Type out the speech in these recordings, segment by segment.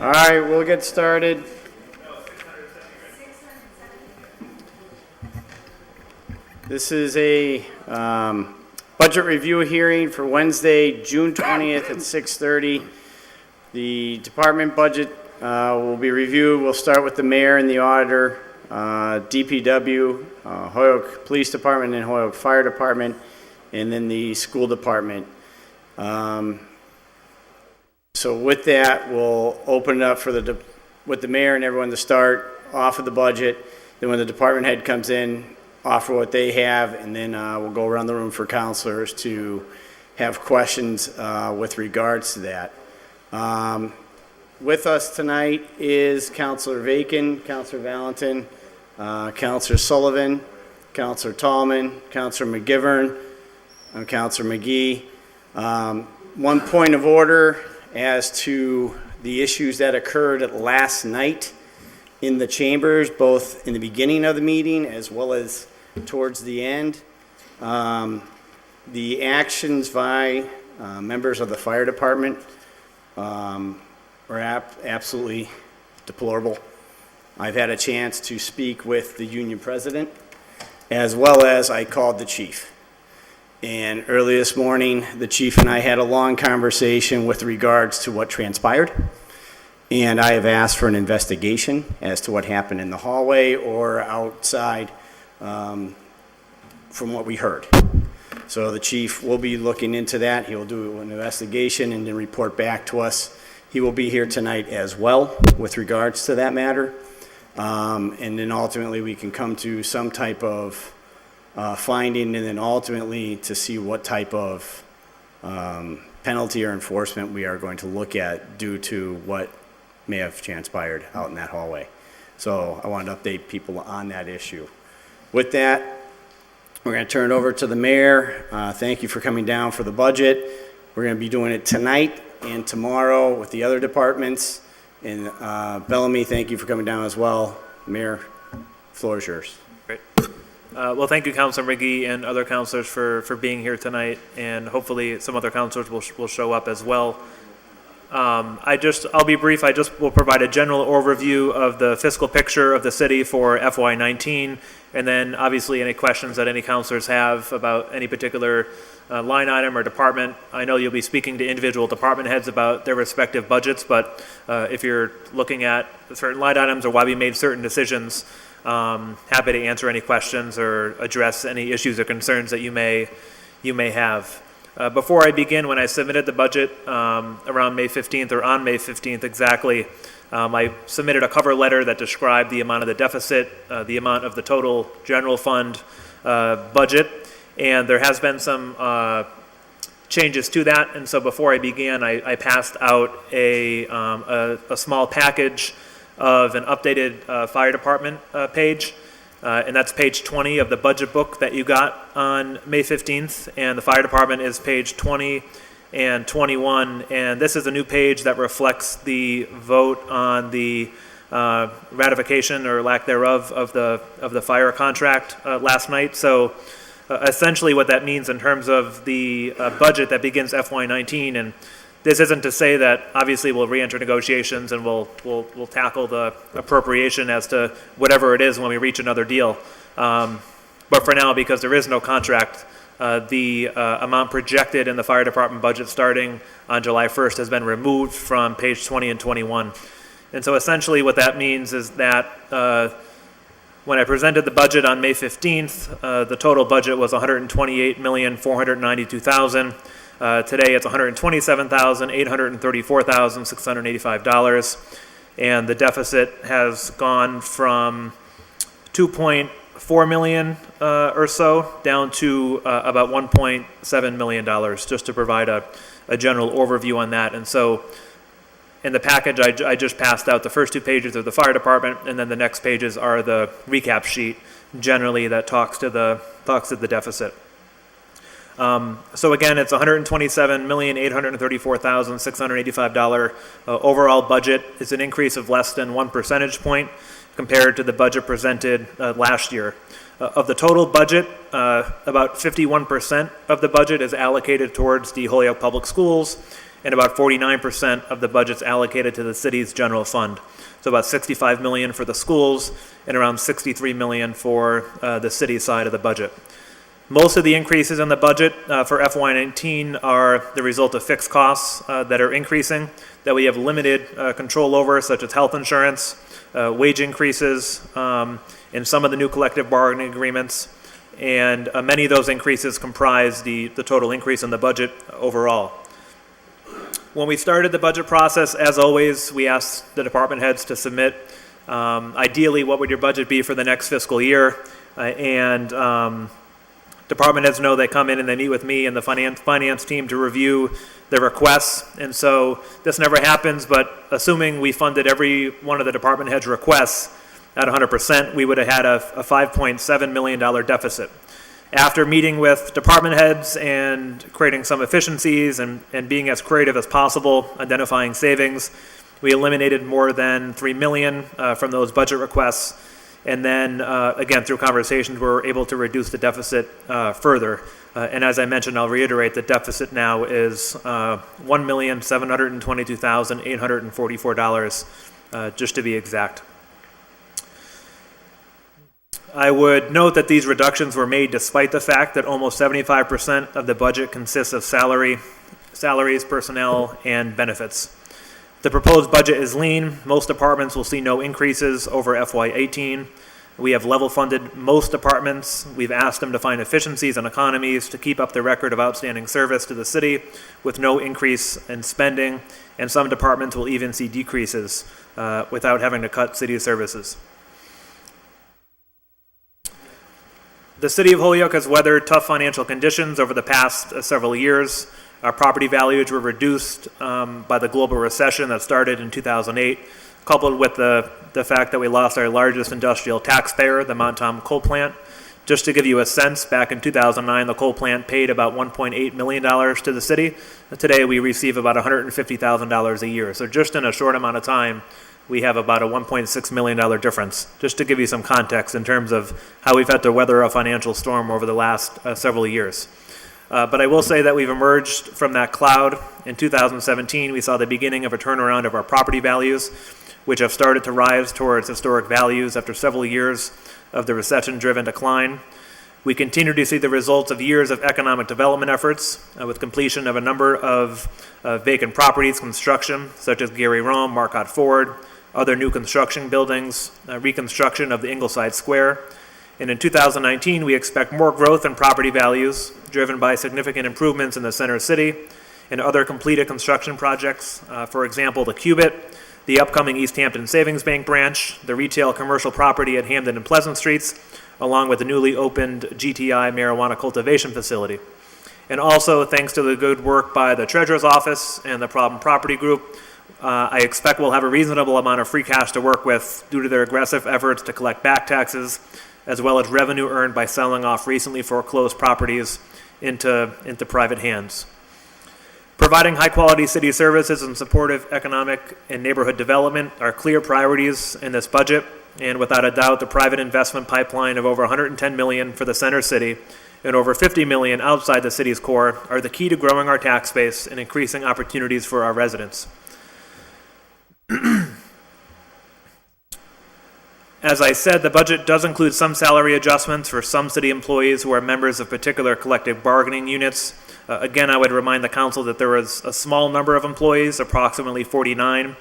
All right, we'll get started. This is a budget review hearing for Wednesday, June 20th at 6:30. The department budget will be reviewed. We'll start with the mayor and the auditor, DPW, Holyoke Police Department and Holyoke Fire Department, and then the school department. So with that, we'll open it up for with the mayor and everyone to start off of the budget. Then when the department head comes in, offer what they have, and then we'll go around the room for counselors to have questions with regards to that. With us tonight is Councilor Vacan, Councilor Valentin, Councilor Sullivan, Councilor Tallman, Councilor McGivern, and Councilor McGee. One point of order as to the issues that occurred last night in the chambers, both in the beginning of the meeting as well as towards the end. The actions by members of the fire department are absolutely deplorable. I've had a chance to speak with the union president, as well as I called the chief. And early this morning, the chief and I had a long conversation with regards to what transpired. And I have asked for an investigation as to what happened in the hallway or outside from what we heard. So the chief will be looking into that. He will do an investigation and then report back to us. He will be here tonight as well with regards to that matter. And then ultimately we can come to some type of finding, and then ultimately to see what type of penalty or enforcement we are going to look at due to what may have transpired out in that hallway. So I wanted to update people on that issue. With that, we're going to turn it over to the mayor. Thank you for coming down for the budget. We're going to be doing it tonight and tomorrow with the other departments. And Bellamy, thank you for coming down as well. Mayor, floor is yours. Great. Well, thank you, Councilor McGee and other councilors for being here tonight, and hopefully some other councilors will show up as well. I'll be brief. I just will provide a general overview of the fiscal picture of the city for FY19, and then obviously any questions that any councilors have about any particular line item or department. I know you'll be speaking to individual department heads about their respective budgets, but if you're looking at certain line items or why we made certain decisions, happy to answer any questions or address any issues or concerns that you may have. Before I begin, when I submitted the budget around May 15th or on May 15th exactly, I submitted a cover letter that described the amount of the deficit, the amount of the total general fund budget, and there has been some changes to that. And so before I began, I passed out a small package of an updated fire department page, and that's page 20 of the budget book that you got on May 15th, and the fire department is page 20 and 21, and this is a new page that reflects the vote on the ratification or lack thereof of the fire contract last night. So essentially what that means in terms of the budget that begins FY19, and this isn't to say that obviously we'll re-enter negotiations and we'll tackle the appropriation as to whatever it is when we reach another deal. But for now, because there is no contract, the amount projected in the fire department budget starting on July 1st has been removed from page 20 and 21. And so essentially what that means is that when I presented the budget on May 15th, the total budget was $128,492,000. Today it's $127,834,685, and the deficit has gone from 2.4 million or so down to about $1.7 million, just to provide a general overview on that. And so in the package, I just passed out the first two pages of the fire department, and then the next pages are the recap sheet generally that talks to the deficit. So again, it's $127,834,685 overall budget. It's an increase of less than 1 percentage point compared to the budget presented last year. Of the total budget, about 51% of the budget is allocated towards the Holyoke Public Schools, and about 49% of the budget's allocated to the city's general fund. So about $65 million for the schools and around $63 million for the city side of the budget. Most of the increases in the budget for FY19 are the result of fixed costs that are increasing, that we have limited control over, such as health insurance, wage increases, and some of the new collective bargaining agreements. And many of those increases comprise the total increase in the budget overall. When we started the budget process, as always, we asked the department heads to submit, ideally, what would your budget be for the next fiscal year? Department heads know they come in and they meet with me and the finance team to review their requests. And so this never happens, but assuming we funded every one of the department heads' requests at 100%, we would have had a $5.7 million deficit. After meeting with department heads and creating some efficiencies and being as creative as possible, identifying savings, we eliminated more than $3 million from those budget requests. And then, again, through conversations, we were able to reduce the deficit further. And as I mentioned, I'll reiterate, the deficit now is $1,722,844, just to be exact. I would note that these reductions were made despite the fact that almost 75% of the budget consists of salaries, personnel, and benefits. The proposed budget is lean. Most departments will see no increases over FY18. We have level funded most departments. We've asked them to find efficiencies and economies to keep up the record of outstanding service to the city with no increase in spending, and some departments will even see decreases without having to cut city services. The city of Holyoke has weathered tough financial conditions over the past several years. Our property values were reduced by the global recession that started in 2008, coupled with the fact that we lost our largest industrial taxpayer, the Montauk coal plant. Just to give you a sense, back in 2009, the coal plant paid about $1.8 million to the city. Today, we receive about $150,000 a year. So just in a short amount of time, we have about a $1.6 million difference, just to give you some context in terms of how we've had to weather a financial storm over the last several years. But I will say that we've emerged from that cloud. In 2017, we saw the beginning of a turnaround of our property values, which have started to rise towards historic values after several years of the recession-driven decline. We continue to see the results of years of economic development efforts with completion of a number of vacant properties, construction, such as Gary Rome, Marcotte Ford, other new construction buildings, reconstruction of the Ingleside Square. And in 2019, we expect more growth in property values, driven by significant improvements in the center city and other completed construction projects. For example, the Cubit, the upcoming East Hampton Savings Bank branch, the retail commercial property at Hampden and Pleasant Streets, along with the newly opened GTI marijuana cultivation facility. And also, thanks to the good work by the Treasurer's Office and the Problem Property Group, I expect we'll have a reasonable amount of free cash to work with due to their aggressive efforts to collect back taxes, as well as revenue earned by selling off recently foreclosed properties into private hands. Providing high-quality city services and supportive economic and neighborhood development are clear priorities in this budget, and without a doubt, the private investment pipeline of over $110 million for the center city and over $50 million outside the city's core are the key to growing our tax base and increasing opportunities for our residents. As I said, the budget does include some salary adjustments for some city employees who are members of particular collective bargaining units. Again, I would remind the council that there was a small number of employees, approximately 49,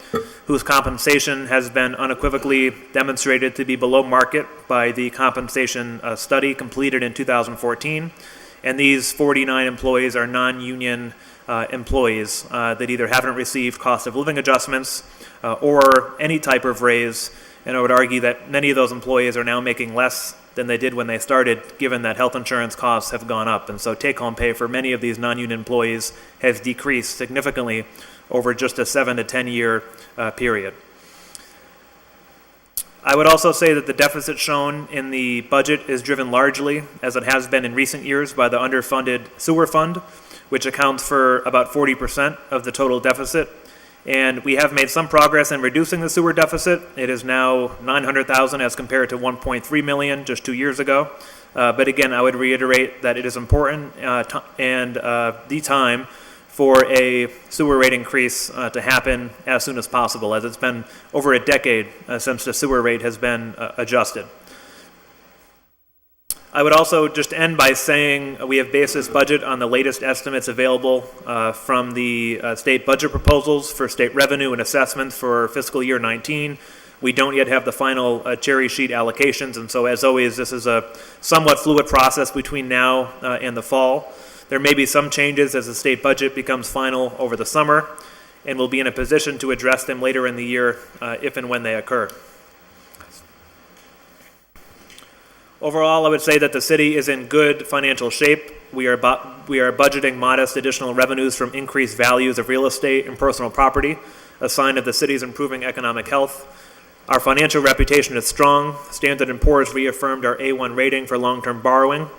whose compensation has been unequivocally demonstrated to be below market by the compensation study completed in 2014. And these 49 employees are non-union employees that either haven't received cost of living adjustments or any type of raise. And I would argue that many of those employees are now making less than they did when they started, given that health insurance costs have gone up. And so take-home pay for many of these non-union employees has decreased significantly over just a 7 to 10 year period. I would also say that the deficit shown in the budget is driven largely, as it has been in recent years, by the underfunded sewer fund, which accounts for about 40% of the total deficit. And we have made some progress in reducing the sewer deficit. It is now $900,000 as compared to $1.3 million just 2 years ago. But again, I would reiterate that it is important and the time for a sewer rate increase to happen as soon as possible, as it's been over a decade since the sewer rate has been adjusted. I would also just end by saying we have based this budget on the latest estimates available from the state budget proposals for state revenue and assessments for fiscal year 19. We don't yet have the final cherry sheet allocations, and so as always, this is a somewhat fluid process between now and the fall. There may be some changes as the state budget becomes final over the summer, and we'll be in a position to address them later in the year if and when they occur. Overall, I would say that the city is in good financial shape. We are budgeting modest additional revenues from increased values of real estate and personal property, a sign of the city's improving economic health. Our financial reputation is strong. Standard & Poor's reaffirmed our A1 rating for long-term borrowing,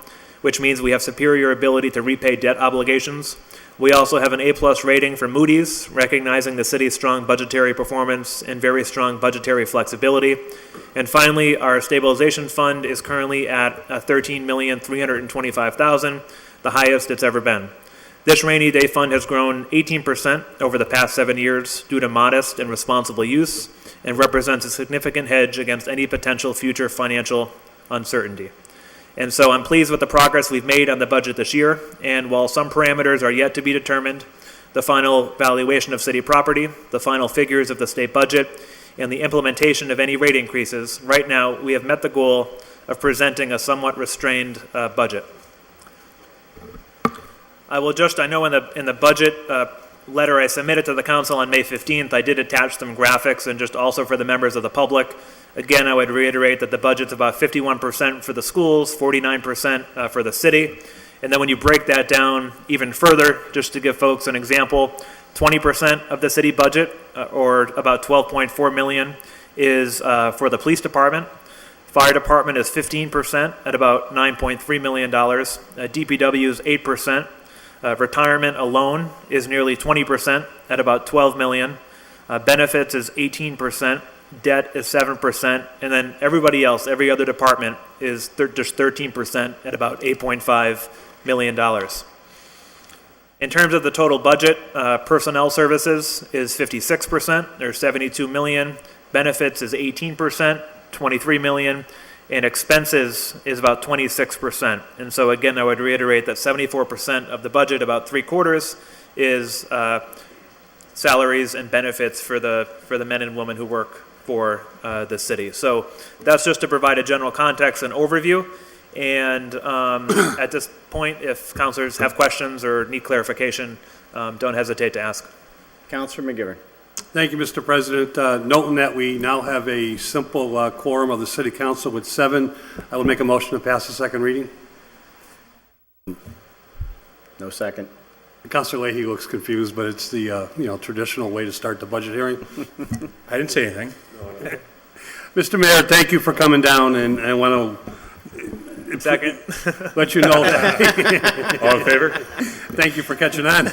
which means we have superior ability to repay debt obligations. We also have an A+ rating from Moody's, recognizing the city's strong budgetary performance and very strong budgetary flexibility. And finally, our stabilization fund is currently at $13,325,000, the highest it's ever been. This rainy day fund has grown 18% over the past 7 years due to modest and responsible use, and represents a significant hedge against any potential future financial uncertainty. And so I'm pleased with the progress we've made on the budget this year, and while some parameters are yet to be determined, the final valuation of city property, the final figures of the state budget, and the implementation of any rate increases, right now we have met the goal of presenting a somewhat restrained budget. I know in the budget letter I submitted to the council on May 15th, I did attach some graphics, and just also for the members of the public. Again, I would reiterate that the budget's about 51% for the schools, 49% for the city. And then when you break that down even further, just to give folks an example, 20% of the city budget, or about $12.4 million, is for the police department. Fire department is 15% at about $9.3 million. DPW is 8%. Retirement alone is nearly 20% at about $12 million. Benefits is 18%. Debt is 7%, and then everybody else, every other department, is just 13% at about $8.5 million. In terms of the total budget, personnel services is 56%, there's $72 million. Benefits is 18%, $23 million. And expenses is about 26%. And so again, I would reiterate that 74% of the budget, about 3/4, is salaries and benefits for the men and women who work for the city. So that's just to provide a general context and overview. And at this point, if councilors have questions or need clarification, don't hesitate to ask. Councilor McGivern. Thank you, Mr. President. Noting that we now have a simple quorum of the City Council with 7, I will make a motion to pass the second reading. No second. Councilor Leahy looks confused, but it's the traditional way to start the budget hearing. I didn't say anything. Mr. Mayor, thank you for coming down, and I want to Second. let you know that. All in favor? Thank you for catching on.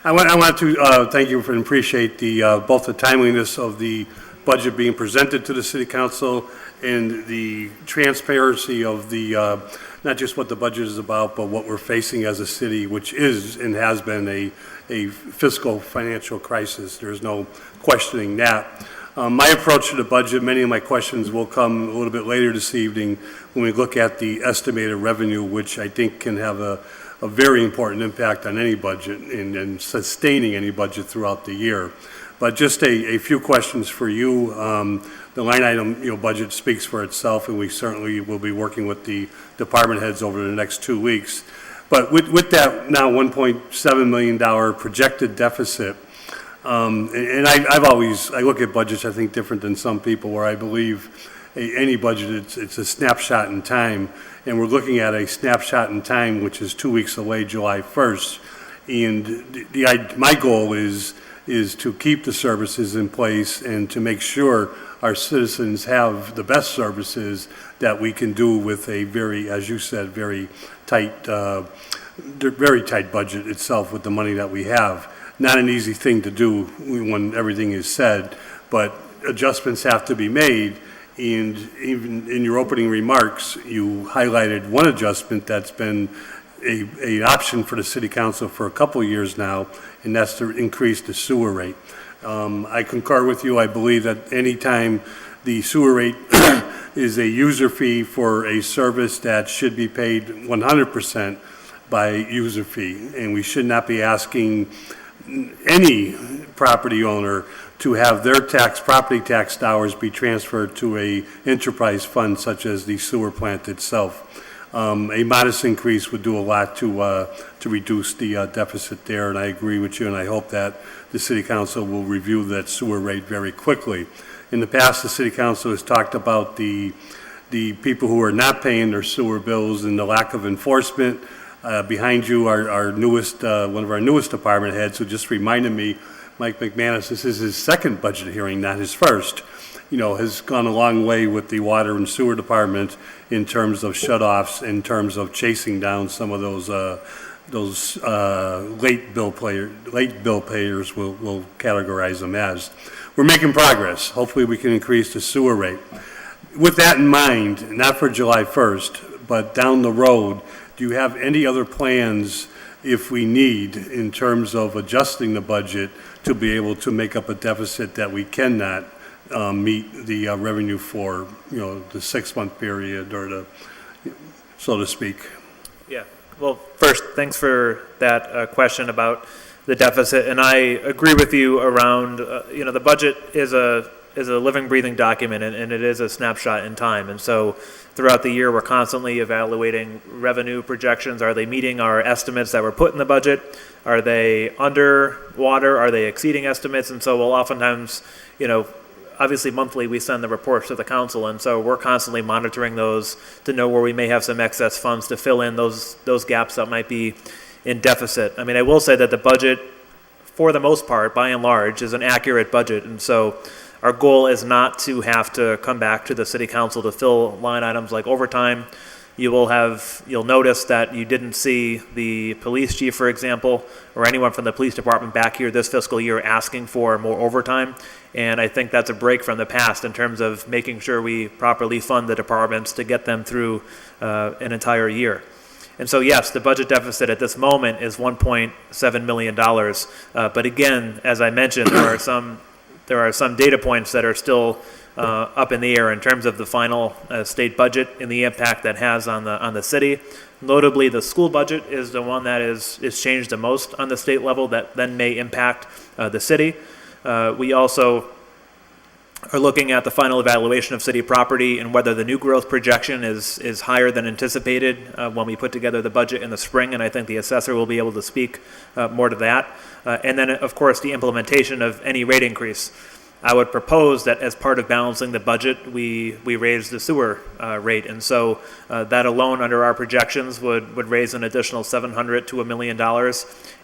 I want to thank you and appreciate both the timeliness of the budget being presented to the City Council and the transparency of the not just what the budget is about, but what we're facing as a city, which is and has been a fiscal financial crisis. There's no questioning that. My approach to the budget, many of my questions will come a little bit later this evening when we look at the estimated revenue, which I think can have a very important impact on any budget and sustaining any budget throughout the year. But just a few questions for you. The line item budget speaks for itself, and we certainly will be working with the department heads over the next 2 weeks. But with that now $1.7 million projected deficit, and I look at budgets, I think, different than some people, where I believe any budget, it's a snapshot in time, and we're looking at a snapshot in time, which is 2 weeks away, July 1st. And my goal is to keep the services in place and to make sure our citizens have the best services that we can do with a very, as you said, very tight budget itself with the money that we have. Not an easy thing to do when everything is said, but adjustments have to be made. And even in your opening remarks, you highlighted one adjustment that's been a option for the city council for a couple of years now, and that's to increase the sewer rate. I concur with you. I believe that anytime the sewer rate is a user fee for a service that should be paid 100% by user fee, and we should not be asking any property owner to have their property tax dollars be transferred to a enterprise fund such as the sewer plant itself. A modest increase would do a lot to reduce the deficit there, and I agree with you, and I hope that the city council will review that sewer rate very quickly. In the past, the city council has talked about the people who are not paying their sewer bills and the lack of enforcement. Behind you, our newest, one of our newest department heads, who just reminded me, Mike McManus, this is his second budget hearing, not his first, has gone a long way with the water and sewer department in terms of shut-offs, in terms of chasing down some of those late bill payers, we'll categorize them as. We're making progress. Hopefully we can increase the sewer rate. With that in mind, not for July 1st, but down the road, do you have any other plans, if we need, in terms of adjusting the budget to be able to make up a deficit that we cannot meet the revenue for, the 6-month period, or so to speak? Yeah. Well, first, thanks for that question about the deficit, and I agree with you around, the budget is a living, breathing document, and it is a snapshot in time. And so throughout the year, we're constantly evaluating revenue projections. Are they meeting our estimates that were put in the budget? Are they underwater? Are they exceeding estimates? And so we'll oftentimes, obviously monthly we send the reports to the council, and so we're constantly monitoring those to know where we may have some excess funds to fill in those gaps that might be in deficit. I mean, I will say that the budget, for the most part, by and large, is an accurate budget, and so our goal is not to have to come back to the city council to fill line items like overtime. You'll notice that you didn't see the police chief, for example, or anyone from the police department back here this fiscal year asking for more overtime. And I think that's a break from the past in terms of making sure we properly fund the departments to get them through an entire year. And so, yes, the budget deficit at this moment is $1.7 million. But again, as I mentioned, there are some data points that are still up in the air in terms of the final state budget and the impact that has on the city. Notably, the school budget is the one that is changed the most on the state level that then may impact the city. We also are looking at the final evaluation of city property and whether the new growth projection is higher than anticipated when we put together the budget in the spring, and I think the assessor will be able to speak more to that. And then, of course, the implementation of any rate increase. I would propose that as part of balancing the budget, we raise the sewer rate, and so that alone under our projections would raise an additional $700,000 to $1 million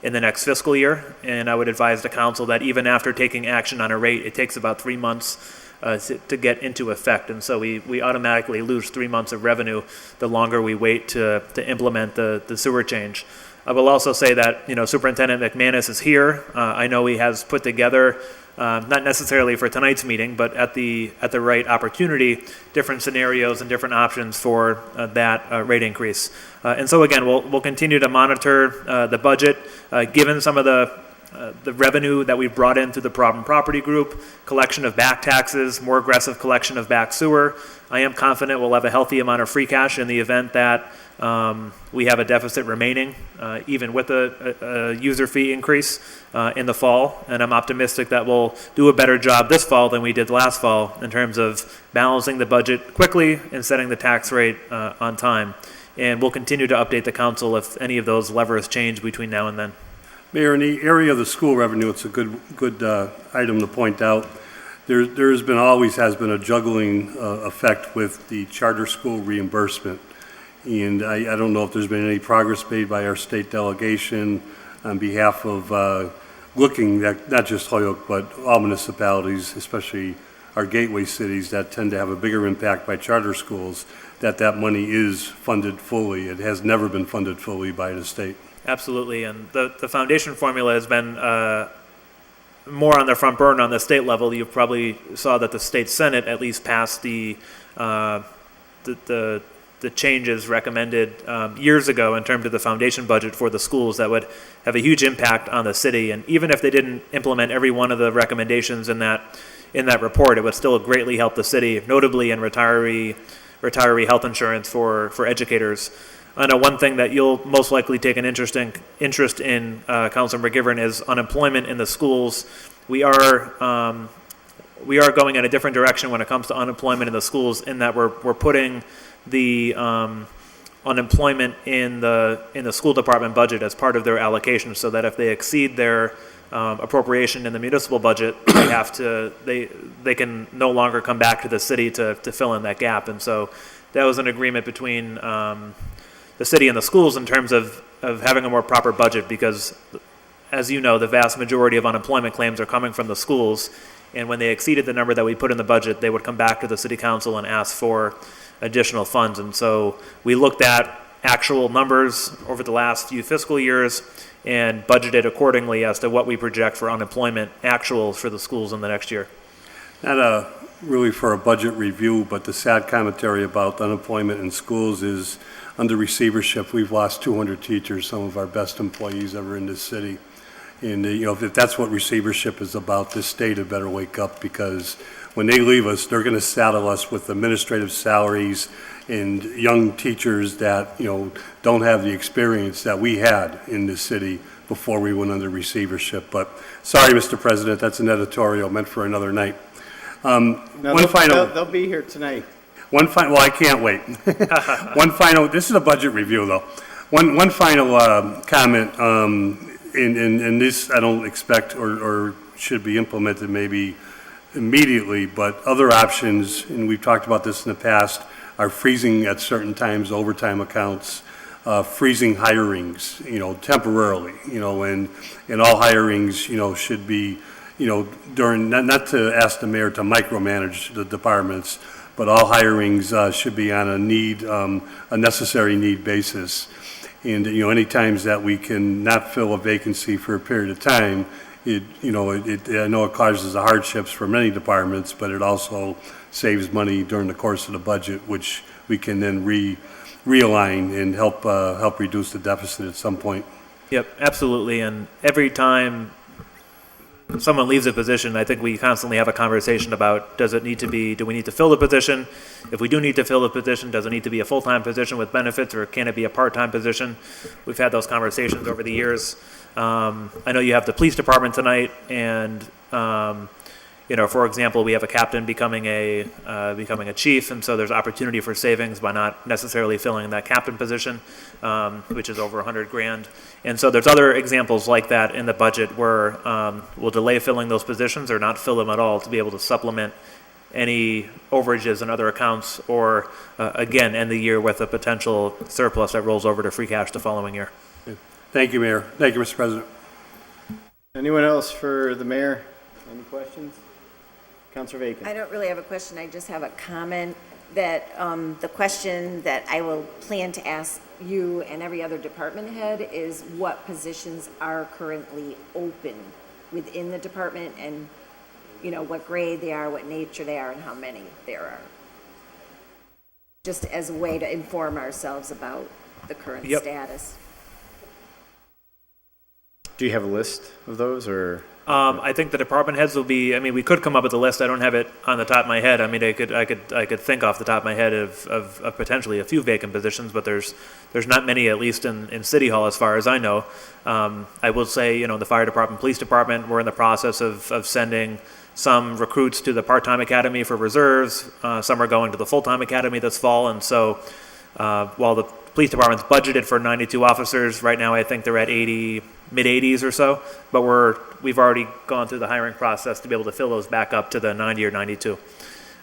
in the next fiscal year. And I would advise the council that even after taking action on a rate, it takes about 3 months to get into effect, and so we automatically lose 3 months of revenue the longer we wait to implement the sewer change. I will also say that Superintendent McManus is here. I know he has put together, not necessarily for tonight's meeting, but at the right opportunity, different scenarios and different options for that rate increase. And so again, we'll continue to monitor the budget, given some of the revenue that we've brought in through the problem property group, collection of back taxes, more aggressive collection of back sewer. I am confident we'll have a healthy amount of free cash in the event that we have a deficit remaining, even with a user fee increase in the fall. And I'm optimistic that we'll do a better job this fall than we did last fall in terms of balancing the budget quickly and setting the tax rate on time. And we'll continue to update the council if any of those levers change between now and then. Mayor, in the area of the school revenue, it's a good item to point out. Always has been a juggling effect with the charter school reimbursement. And I don't know if there's been any progress made by our state delegation on behalf of looking at not just Holyoke, but all municipalities, especially our gateway cities that tend to have a bigger impact by charter schools, that money is funded fully. It has never been funded fully by the state. Absolutely, and the foundation formula has been more on the front burner on the state level. You probably saw that the state Senate at least passed the the changes recommended years ago in terms of the foundation budget for the schools that would have a huge impact on the city. And even if they didn't implement every one of the recommendations in that report, it would still greatly help the city, notably in retiree health insurance for educators. I know one thing that you'll most likely take an interest in, Councilor McGivern, is unemployment in the schools. We are going in a different direction when it comes to unemployment in the schools, in that we're putting the unemployment in the school department budget as part of their allocation, so that if they exceed their appropriation in the municipal budget, they can no longer come back to the city to fill in that gap. And so that was an agreement between the city and the schools in terms of having a more proper budget, because, as you know, the vast majority of unemployment claims are coming from the schools, and when they exceeded the number that we put in the budget, they would come back to the city council and ask for additional funds. And so we looked at actual numbers over the last few fiscal years and budgeted accordingly as to what we project for unemployment actuals for the schools in the next year. Not really for a budget review, but the sad commentary about unemployment in schools is, under receivership, we've lost 200 teachers, some of our best employees ever in this city. And, if that's what receivership is about, this state had better wake up, because when they leave us, they're going to saddle us with administrative salaries and young teachers that, don't have the experience that we had in this city before we went under receivership. But sorry, Mr. President, that's an editorial meant for another night. No, they'll be here tonight. Well, I can't wait. This is a budget review, though. One final comment, and this I don't expect or should be implemented maybe immediately, but other options, and we've talked about this in the past, are freezing at certain times overtime accounts, freezing hirings, temporarily, and all hirings, should be, during, not to ask the mayor to micromanage the departments, but all hirings should be on a necessary need basis. And, any times that we can not fill a vacancy for a period of time, I know it causes the hardships for many departments, but it also saves money during the course of the budget, which we can then realign and help reduce the deficit at some point. Yep, absolutely. And every time someone leaves a position, I think we constantly have a conversation about, do we need to fill the position? If we do need to fill the position, does it need to be a full-time position with benefits, or can it be a part-time position? We've had those conversations over the years. I know you have the police department tonight, and for example, we have a captain becoming a chief, and so there's opportunity for savings by not necessarily filling that captain position, which is over $100,000. And so there's other examples like that in the budget where we'll delay filling those positions or not fill them at all to be able to supplement any overages in other accounts, or again, end the year with a potential surplus that rolls over to free cash the following year. Thank you, Mayor. Thank you, Mr. President. Anyone else for the mayor? Any questions? Councilor Bacon. I don't really have a question. I just have a comment that the question that I will plan to ask you and every other department head is what positions are currently open within the department, and what grade they are, what nature they are, and how many there are. Just as a way to inform ourselves about the current status. Do you have a list of those, or? I think the department heads will be. We could come up with a list. I don't have it on the top of my head. I could think off the top of my head of potentially a few vacant positions, but there's not many, at least in City Hall, as far as I know. I will say, the fire department, police department, we're in the process of sending some recruits to the part-time academy for reserves. Some are going to the full-time academy this fall, and so while the police department's budgeted for 92 officers, right now I think they're at 80, mid-80s or so, but we've already gone through the hiring process to be able to fill those back up to the 90 or 92.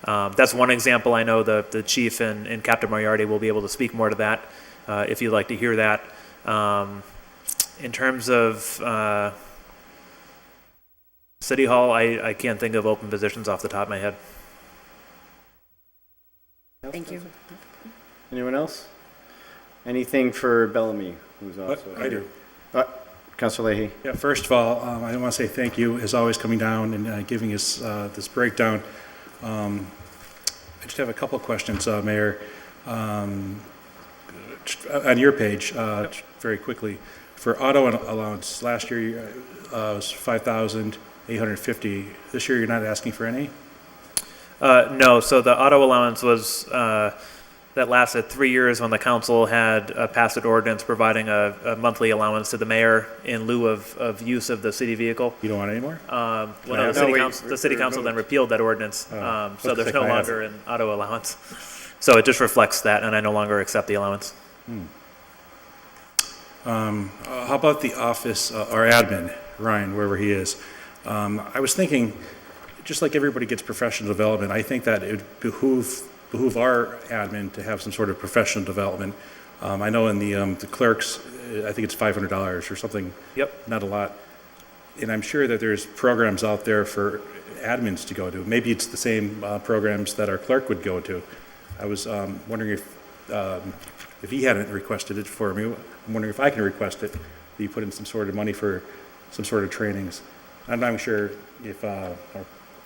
That's one example. I know the chief and Captain Moriarty will be able to speak more to that if you'd like to hear that. In terms of City Hall, I can't think of open positions off the top of my head. Thank you. Anyone else? Anything for Bellamy, who's also I do. Councilor Leahy. Yeah, first of all, I want to say thank you, as always, coming down and giving us this breakdown. I just have a couple of questions, Mayor. On your page, very quickly, for auto allowance, last year was 5,850. This year, you're not asking for any? No, so the auto allowance was, that lasted 3 years when the council had passed an ordinance providing a monthly allowance to the mayor in lieu of use of the city vehicle. You don't want any more? Well, no, No, the city council then repealed that ordinance, Oh, so there's no I have- longer an auto allowance. So it just reflects that, and I no longer accept the allowance. How about the office, or admin, Ryan, wherever he is? I was thinking, just like everybody gets professional development, I think that it would behoove our admin to have some sort of professional development. I know in the clerks, I think it's $500 or something. Yep. Not a lot. And I'm sure that there's programs out there for admins to go to. Maybe it's the same programs that our clerk would go to. I was wondering if he hadn't requested it for me, I'm wondering if I can request it, that you put in some sort of money for some sort of trainings. I'm not sure if our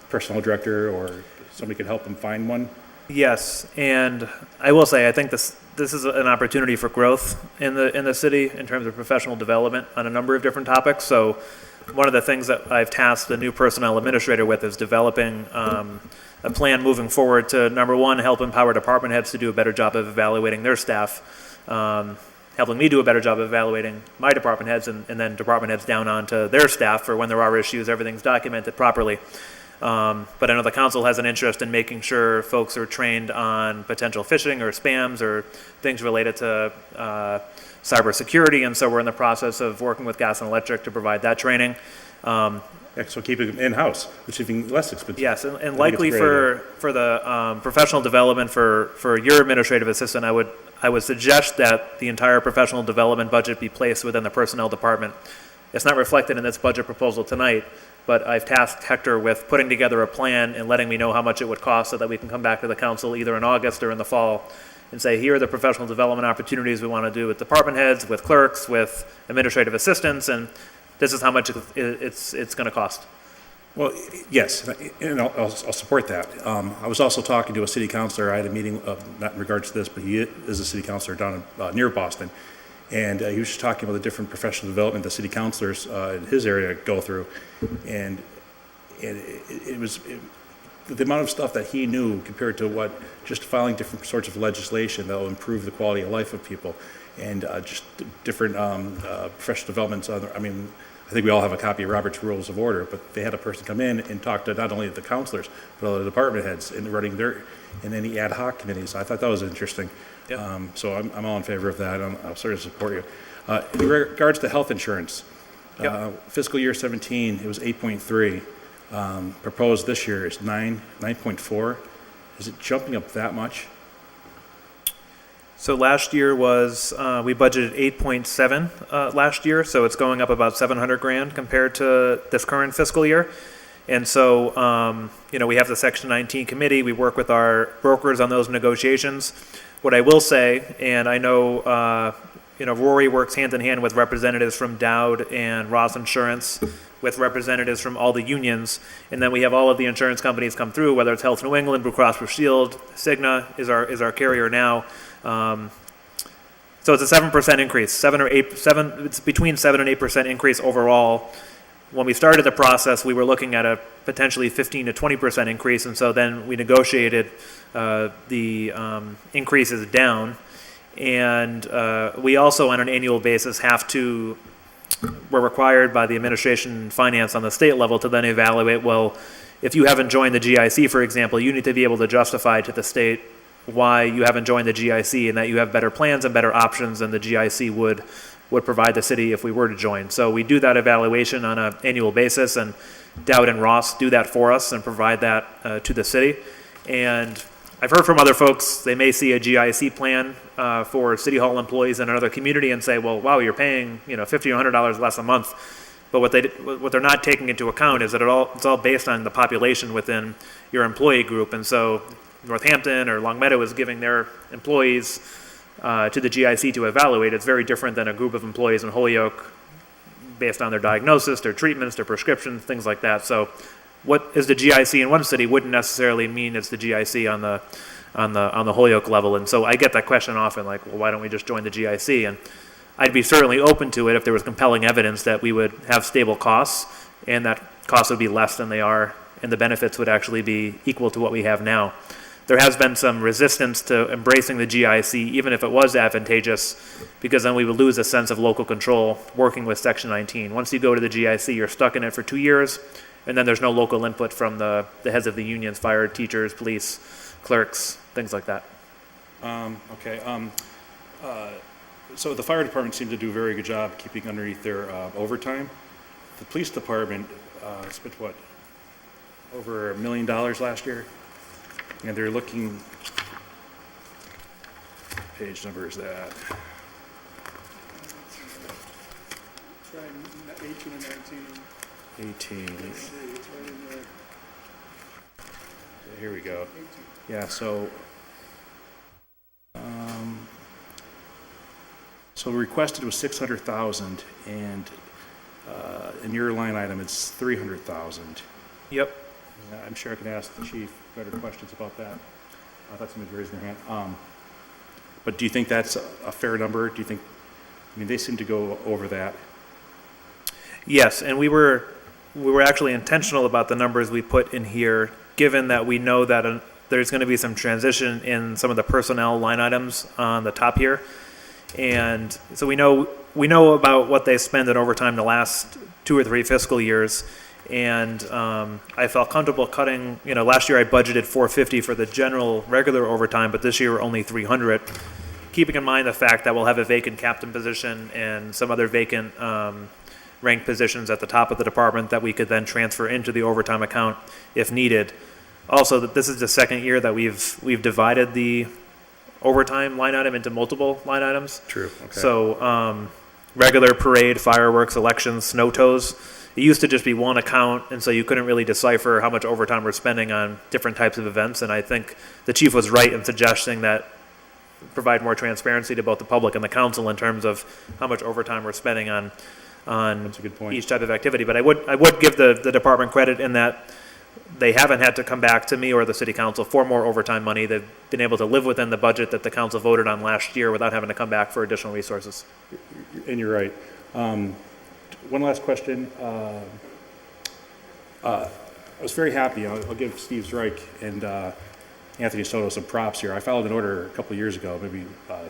personnel director or somebody could help him find one. Yes, and I will say, I think this is an opportunity for growth in the city in terms of professional development on a number of different topics. So one of the things that I've tasked the new personnel administrator with is developing a plan moving forward to, number one, help empower department heads to do a better job of evaluating their staff, helping me do a better job of evaluating my department heads, and then department heads down onto their staff for when there are issues, everything's documented properly. But I know the council has an interest in making sure folks are trained on potential phishing or spams or things related to cybersecurity, and so we're in the process of working with Gas and Electric to provide that training. Yeah, so keep it in-house, which is even less expensive. Yes, and I think likely it's a great for the professional development for your administrative assistant, I would suggest that the entire professional development budget be placed within the personnel department. It's not reflected in this budget proposal tonight, but I've tasked Hector with putting together a plan and letting me know how much it would cost so that we can come back to the council either in August or in the fall and say, here are the professional development opportunities we want to do with department heads, with clerks, with administrative assistants, and this is how much it's going to cost. Well, yes, and I'll support that. I was also talking to a city councilor. I had a meeting, not in regards to this, but he is a city councilor down near Boston. And he was just talking about the different professional development the city councilors in his area go through. And it was the amount of stuff that he knew compared to what just filing different sorts of legislation that will improve the quality of life of people. And just different professional developments. I mean, I think we all have a copy of Robert's Rules of Order, but they had a person come in and talk to not only the councilors, but all the department heads in running in any ad hoc committees. I thought that was interesting. Yep. So I'm all in favor of that. I'll certainly support you. In regards to health insurance, fiscal year 17, it was 8.3. Proposed this year is 9.4. Is it jumping up that much? So last year was, we budgeted 8.7 last year, so it's going up about 700 grand compared to this current fiscal year. And so, we have the Section 19 committee, we work with our brokers on those negotiations. What I will say, and I know, Rory works hand in hand with representatives from Dowd and Ross Insurance, with representatives from all the unions, and then we have all of the insurance companies come through, whether it's Health New England, Blue Cross Blue Shield, Cigna is our carrier now. So it's a 7% increase, it's between 7 and 8% increase overall. When we started the process, we were looking at a potentially 15 to 20% increase, and so then we negotiated the increases down. And we also, on an annual basis, we're required by the administration and finance on the state level to then evaluate, well, if you haven't joined the GIC, for example, you need to be able to justify to the state why you haven't joined the GIC and that you have better plans and better options than the GIC would provide the city if we were to join. So we do that evaluation on an annual basis, and Dowd and Ross do that for us and provide that to the city. And I've heard from other folks, they may see a GIC plan for City Hall employees in another community and say, well, wow, you're paying $50 or $100 less a month. But what they're not taking into account is that it's all based on the population within your employee group. And so Northampton or Longmeadow is giving their employees to the GIC to evaluate. It's very different than a group of employees in Holyoke based on their diagnosis, their treatments, their prescriptions, things like that. So what is the GIC in one city wouldn't necessarily mean it's the GIC on on the Holyoke level. And so I get that question often, like, well, why don't we just join the GIC? And I'd be certainly open to it if there was compelling evidence that we would have stable costs and that costs would be less than they are and the benefits would actually be equal to what we have now. There has been some resistance to embracing the GIC, even if it was advantageous, because then we would lose a sense of local control working with Section 19. Once you go to the GIC, you're stuck in it for 2 years, and then there's no local input from the heads of the unions, fire, teachers, police, clerks, things like that. Okay. So the fire department seemed to do a very good job keeping underneath their overtime. The police department spent, what, over $1 million last year? And they're looking, page number is that? Try 18 and 19. 18. It's right in there. Here we go. 18. Yeah, so requested was 600,000, and in your line item, it's 300,000. Yep. I'm sure I can ask the chief better questions about that. I thought somebody raised their hand. But do you think that's a fair number? Do you think, I mean, they seem to go over that. Yes, and we were actually intentional about the numbers we put in here, given that we know that there's going to be some transition in some of the personnel line items on the top here. And so we know about what they spend in overtime the last 2 or 3 fiscal years. And I felt comfortable cutting, last year I budgeted $450 for the general regular overtime, but this year only $300, keeping in mind the fact that we'll have a vacant captain position and some other vacant ranked positions at the top of the department that we could then transfer into the overtime account if needed. Also, that this is the second year that we've divided the overtime line item into multiple line items. True, okay. So regular parade, fireworks, elections, snow toes. It used to just be one account, and so you couldn't really decipher how much overtime we're spending on different types of events. And I think the chief was right in suggesting that provide more transparency to both the public and the council in terms of how much overtime we're spending on That's a good point. each type of activity. But I would give the department credit in that they haven't had to come back to me or the city council for more overtime money. They've been able to live within the budget that the council voted on last year without having to come back for additional resources. And you're right. One last question. I was very happy. I'll give Steve Zreich and Anthony Soto some props here. I filed an order a couple of years ago, maybe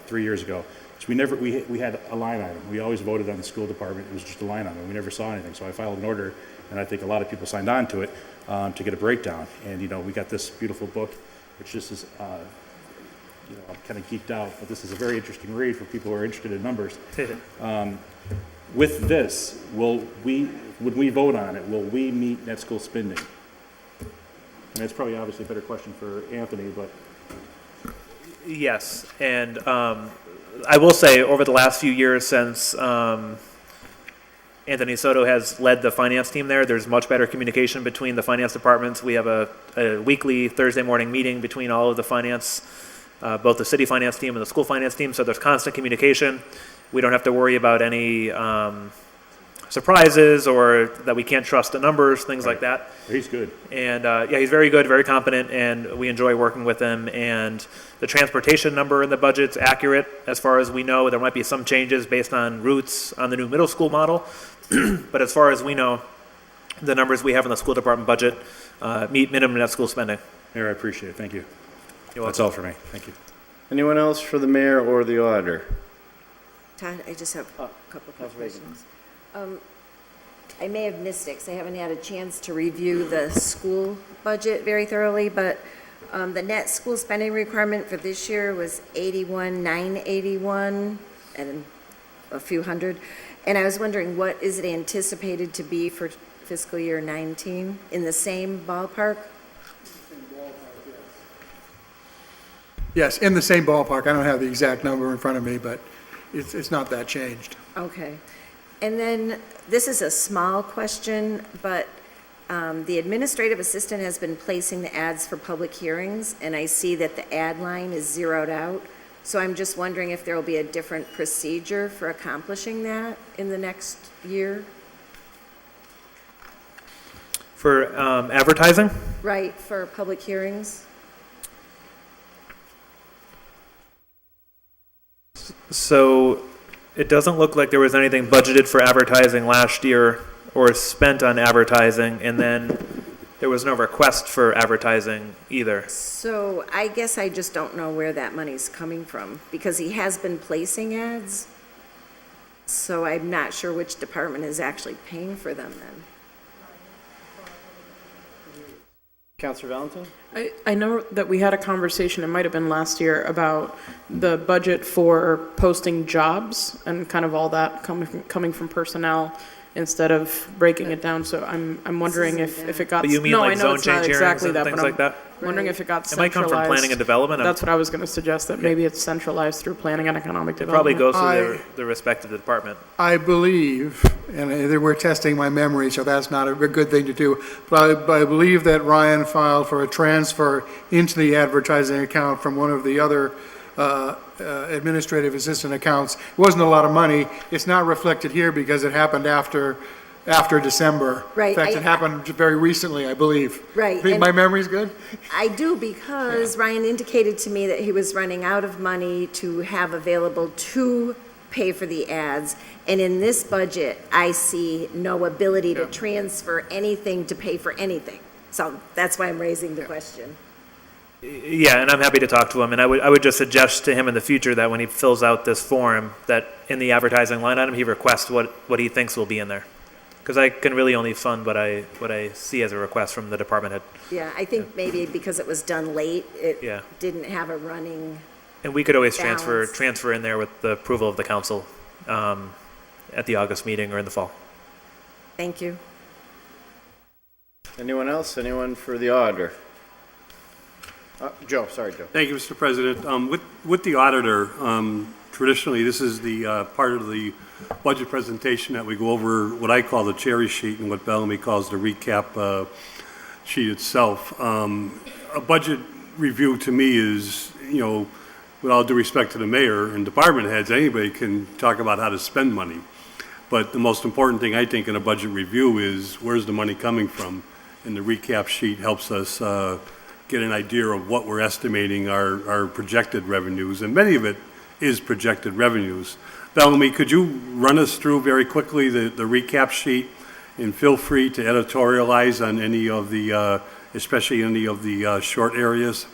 3 years ago. So we had a line item. We always voted on the school department. It was just a line item. We never saw anything. So I filed an order, and I think a lot of people signed on to it to get a breakdown. And, we got this beautiful book, which just is, I'm kind of geeked out, but this is a very interesting read for people who are interested in numbers. With this, when we vote on it, will we meet net school spending? And that's probably obviously a better question for Anthony, but. Yes, and I will say over the last few years since Anthony Soto has led the finance team there's much better communication between the finance departments. We have a weekly Thursday morning meeting between all of the finance, both the city finance team and the school finance team, so there's constant communication. We don't have to worry about any surprises or that we can't trust the numbers, things like that. He's good. And he's very good, very competent, and we enjoy working with him. And the transportation number in the budget's accurate as far as we know. There might be some changes based on routes on the new middle school model, but as far as we know, the numbers we have in the school department budget meet minimum net school spending. Mayor, I appreciate it. Thank you. You're That's welcome. all for me. Thank you. Anyone else for the mayor or the auditor? Todd, I just have a couple of questions. I may have missed it, 'cause I haven't had a chance to review the school budget very thoroughly, but the net school spending requirement for this year was 81,981 and a few hundred. And I was wondering, what is it anticipated to be for fiscal year 19? In the same ballpark? Yes, in the same ballpark. I don't have the exact number in front of me, but it's not that changed. Okay. And then, this is a small question, but the administrative assistant has been placing the ads for public hearings, and I see that the ad line is zeroed out. So I'm just wondering if there will be a different procedure for accomplishing that in the next year? For advertising? Right, for public hearings? So it doesn't look like there was anything budgeted for advertising last year or spent on advertising, and then there was no request for advertising either. So I guess I just don't know where that money's coming from, because he has been placing ads. So I'm not sure which department is actually paying for them then. Counselor Valentin? I know that we had a conversation, it might have been last year, about the budget for posting jobs and kind of all that coming from personnel instead of breaking it down. So I'm wondering if it got. But you mean no, like I know zone it's not change hearings exactly and that, things but like that? I'm wondering if it got It might come centralized. from planning and development. That's what I was going to suggest, that maybe it's centralized through planning and economic It probably development. goes through the respective department. I believe, and we're testing my memory, so that's not a good thing to do, but I believe that Ryan filed for a transfer into the advertising account from one of the other administrative assistant accounts. It wasn't a lot of money. It's not reflected here because it happened after December. Right, In fact, it happened very recently, I believe. Right, Think and- my memory's good? I do, because Ryan indicated to me that he was running out of money to have available to pay for the ads. And in this budget, I see no ability to transfer anything to pay for anything. So that's why I'm raising the question. Yeah, and I'm happy to talk to him, and I would just suggest to him in the future that when he fills out this form, that in the advertising line item, he requests what he thinks will be in there. Because I can really only fund what I see as a request from the department head. Yeah, I think maybe because it was done late, Yeah. it didn't have a running, And we could always Balance. transfer in there with the approval of the council at the August meeting or in the fall. thank you. Anyone else? Anyone for the auditor? Joe, sorry, Joe. Thank you, Mr. President. With the auditor, traditionally, this is the part of the budget presentation that we go over what I call the cherry sheet and what Bellamy calls the recap sheet itself. A budget review to me is, with all due respect to the mayor and department heads, anybody can talk about how to spend money. But the most important thing I think in a budget review is where's the money coming from? And the recap sheet helps us get an idea of what we're estimating our projected revenues, and many of it is projected revenues. Bellamy, could you run us through very quickly the recap sheet, and feel free to editorialize on any of the, especially any of the short areas?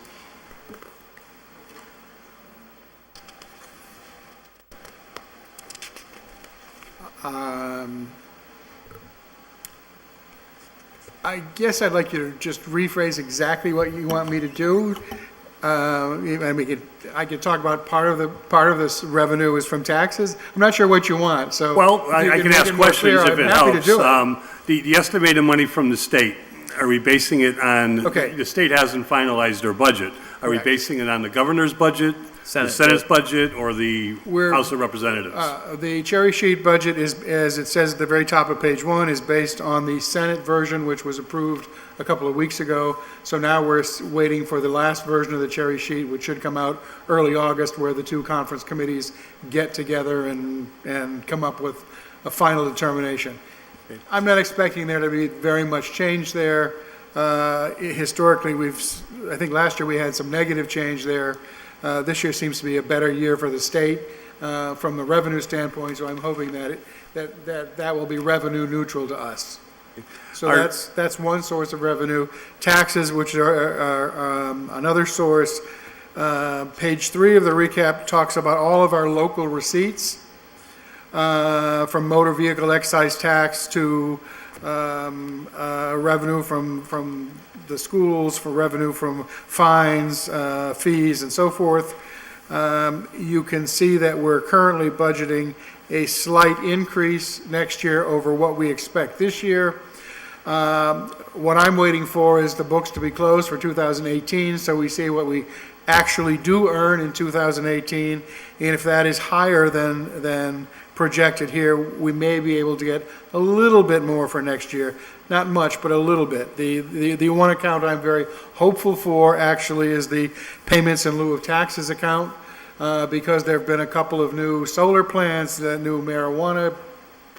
I guess I'd like you to just rephrase exactly what you want me to do. I could talk about part of this revenue is from taxes. I'm not sure what you want, so. Well, if you I can make ask it more questions clear, if it I'm happy to helps. do it. The estimated money from the state, are we basing it on? Okay. The state hasn't finalized their budget. Are we Correct. basing it on the governor's budget, the Senate. Senate's budget, or the We're- House of Representatives? The cherry sheet budget is, as it says at the very top of page 1, is based on the Senate version, which was approved a couple of weeks ago. So now we're waiting for the last version of the cherry sheet, which should come out early August, where the two conference committees get together and come up with a final determination. I'm not expecting there to be very much change there. Historically, I think last year we had some negative change there. This year seems to be a better year for the state from the revenue standpoint, so I'm hoping that will be revenue neutral to us. So that's one source of revenue. Taxes, which are another source. Page 3 of the recap talks about all of our local receipts, from motor vehicle excise tax to revenue from the schools, for revenue from fines, fees, and so forth. You can see that we're currently budgeting a slight increase next year over what we expect this year. What I'm waiting for is the books to be closed for 2018, so we see what we actually do earn in 2018, and if that is higher than projected here, we may be able to get a little bit more for next year. Not much, but a little bit. The one account I'm very hopeful for actually is the payments in lieu of taxes account, because there have been a couple of new solar plants, new marijuana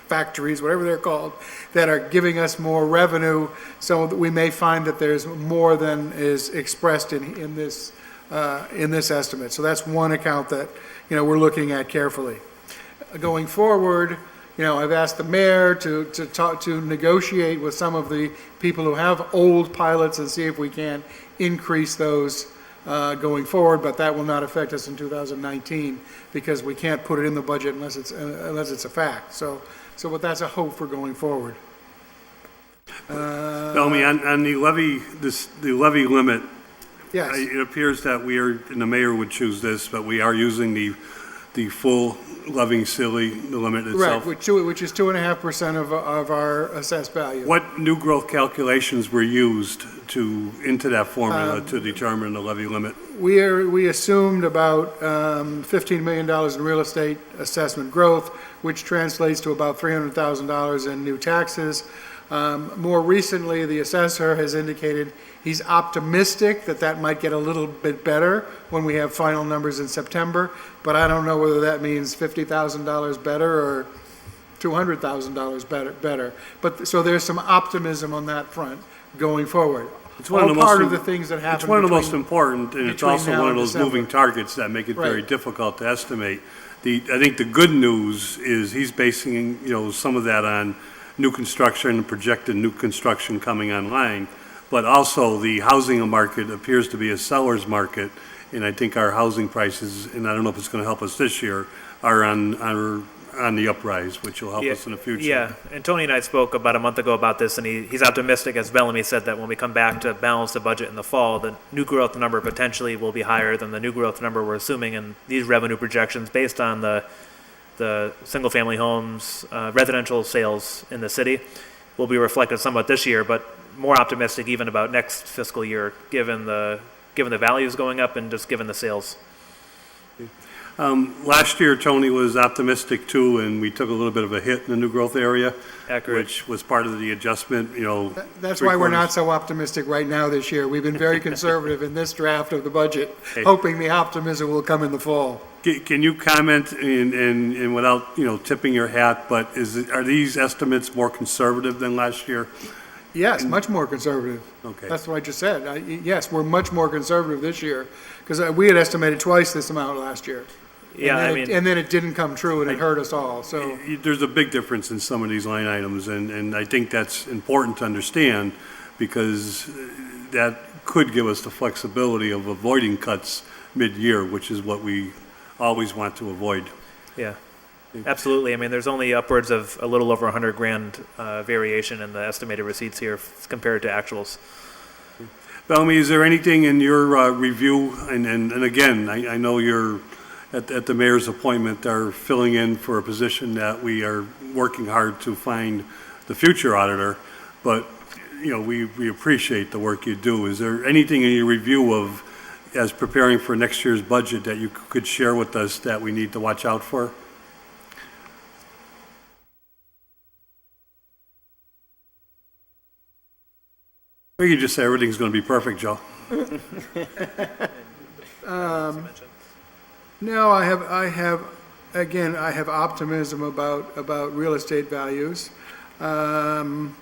factories, whatever they're called, that are giving us more revenue, so that we may find that there's more than is expressed in this in this estimate. So that's one account that, we're looking at carefully. Going forward, I've asked the mayor to negotiate with some of the people who have old pilots and see if we can increase those going forward, but that will not affect us in 2019 because we can't put it in the budget unless it's a fact. But that's a hope for going forward. Bellamy, on the levy limit, Yes. it appears that we are, and the mayor would choose this, but we are using the full levying silly, the limit itself. Right, which is 2.5% of our assessed value. What new growth calculations were used into that formula to determine the levy limit? We assumed about $15 million in real estate assessment growth, which translates to about $300,000 in new taxes. More recently, the assessor has indicated he's optimistic that might get a little bit better when we have final numbers in September, but I don't know whether that means $50,000 better or $200,000 better. But, so there's some optimism on that front going forward. It's one of the part most, of the things that happen it's one of the most between- important, and it's between also now one of and those December. moving targets that make it very Right. difficult to estimate. I think the good news is he's basing, some of that on new construction, projected new construction coming online, but also the housing market appears to be a seller's market, and I think our housing prices, and I don't know if it's going to help us this year, are on the uprise, which will help us in the future. Yeah, and Tony and I spoke about a month ago about this, and he's optimistic, as Bellamy said, that when we come back to balance the budget in the fall, the new growth number potentially will be higher than the new growth number we're assuming in these revenue projections based on the single-family homes, residential sales in the city will be reflected somewhat this year, but more optimistic even about next fiscal year, given the values going up and just given the sales. Last year, Tony was optimistic too, and we took a little bit of a hit in the new growth area. Accurate. Which was part of the adjustment, That's three why we're not quarters. so optimistic right now this year. We've been very conservative in this draft of the budget, Hey. hoping the optimism will come in the fall. Can you comment, and without, tipping your hat, but are these estimates more conservative than last year? Yes, much more conservative. Okay. That's what I just said. Yes, we're much more conservative this year, because we had estimated twice this amount last year. Yeah, And then it didn't come true, and it hurt us all, so. There's a big difference in some of these line items, and I think that's important to understand, because that could give us the flexibility of avoiding cuts mid-year, which is what we always want to avoid. Yeah, absolutely. I mean, there's only upwards of a little over $100,000 variation in the estimated receipts here compared to actuals. Bellamy, is there anything in your review, and again, I know you're at the mayor's appointment are filling in for a position that we are working hard to find the future auditor, but, we appreciate the work you do. Is there anything in your review of, as preparing for next year's budget, that you could share with us that we need to watch out for? Or you just say everything's going to be perfect, Joe? No, I have optimism about real estate values. I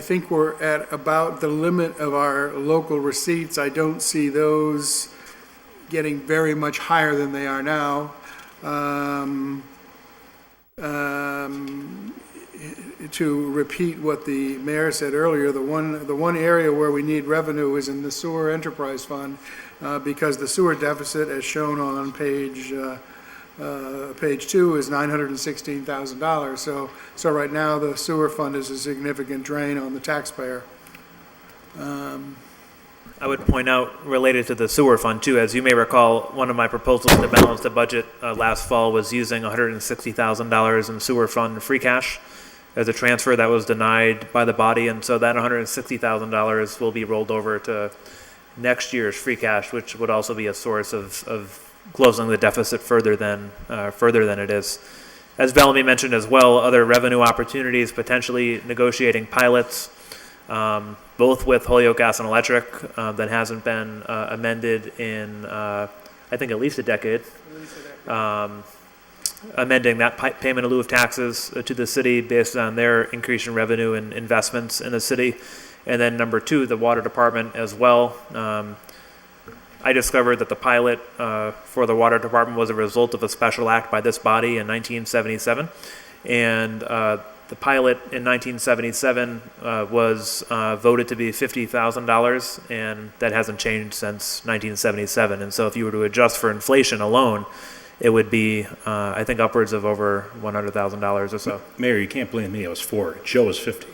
think we're at about the limit of our local receipts. I don't see those getting very much higher than they are now. To repeat what the mayor said earlier, the one area where we need revenue is in the sewer enterprise fund, because the sewer deficit, as shown on page 2, is $916,000. So right now, the sewer fund is a significant drain on the taxpayer. I would point out, related to the sewer fund too, as you may recall, one of my proposals to balance the budget last fall was using $160,000 in sewer fund free cash as a transfer that was denied by the body, and so that $160,000 will be rolled over to next year's free cash, which would also be a source of closing the deficit further than it is. As Bellamy mentioned as well, other revenue opportunities, potentially negotiating pilots, both with Holyoke Gas and Electric, that hasn't been amended in, I think, at least a decade. Amending that payment in lieu of taxes to the city based on their increase in revenue and investments in the city. And then number two, the water department as well. I discovered that the pilot for the water department was a result of a special act by this body in 1977. And the pilot in 1977 was voted to be $50,000, and that hasn't changed since 1977. And so if you were to adjust for inflation alone, it would be, I think, upwards of over $100,000 or so. Mayor, you can't blame me. I was 4. Joe was 50.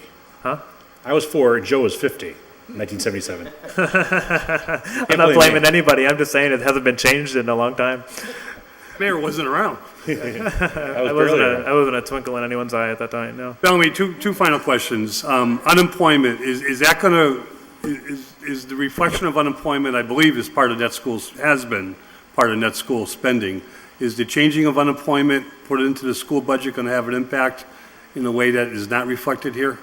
Huh? I was 4. Joe was 50. 1977. I'm not blaming anybody. I'm just saying it hasn't been changed in a long time. Mayor wasn't around. I wasn't a twinkle in anyone's eye at that time, no. Bellamy, two final questions. Unemployment, is that going to, is the reflection of unemployment, I believe, is part of net schools, has been part of net school spending. Is the changing of unemployment put into the school budget going to have an impact in a way that is not reflected here?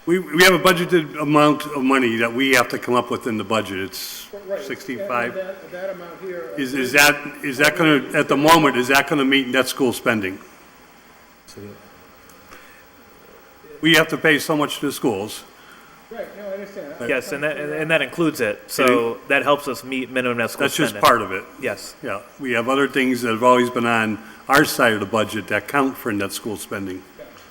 We have a budgeted amount of money that we have to come up with in the budget. It's 65. That amount here. Is that going to, at the moment, is that going to meet net school spending? We have to pay so much to the schools. Right, no, I understand. Yes, and that includes it. So that helps us meet minimum net school That's spending. just part of it. Yes. Yeah, we have other things that have always been on our side of the budget that count for net school spending.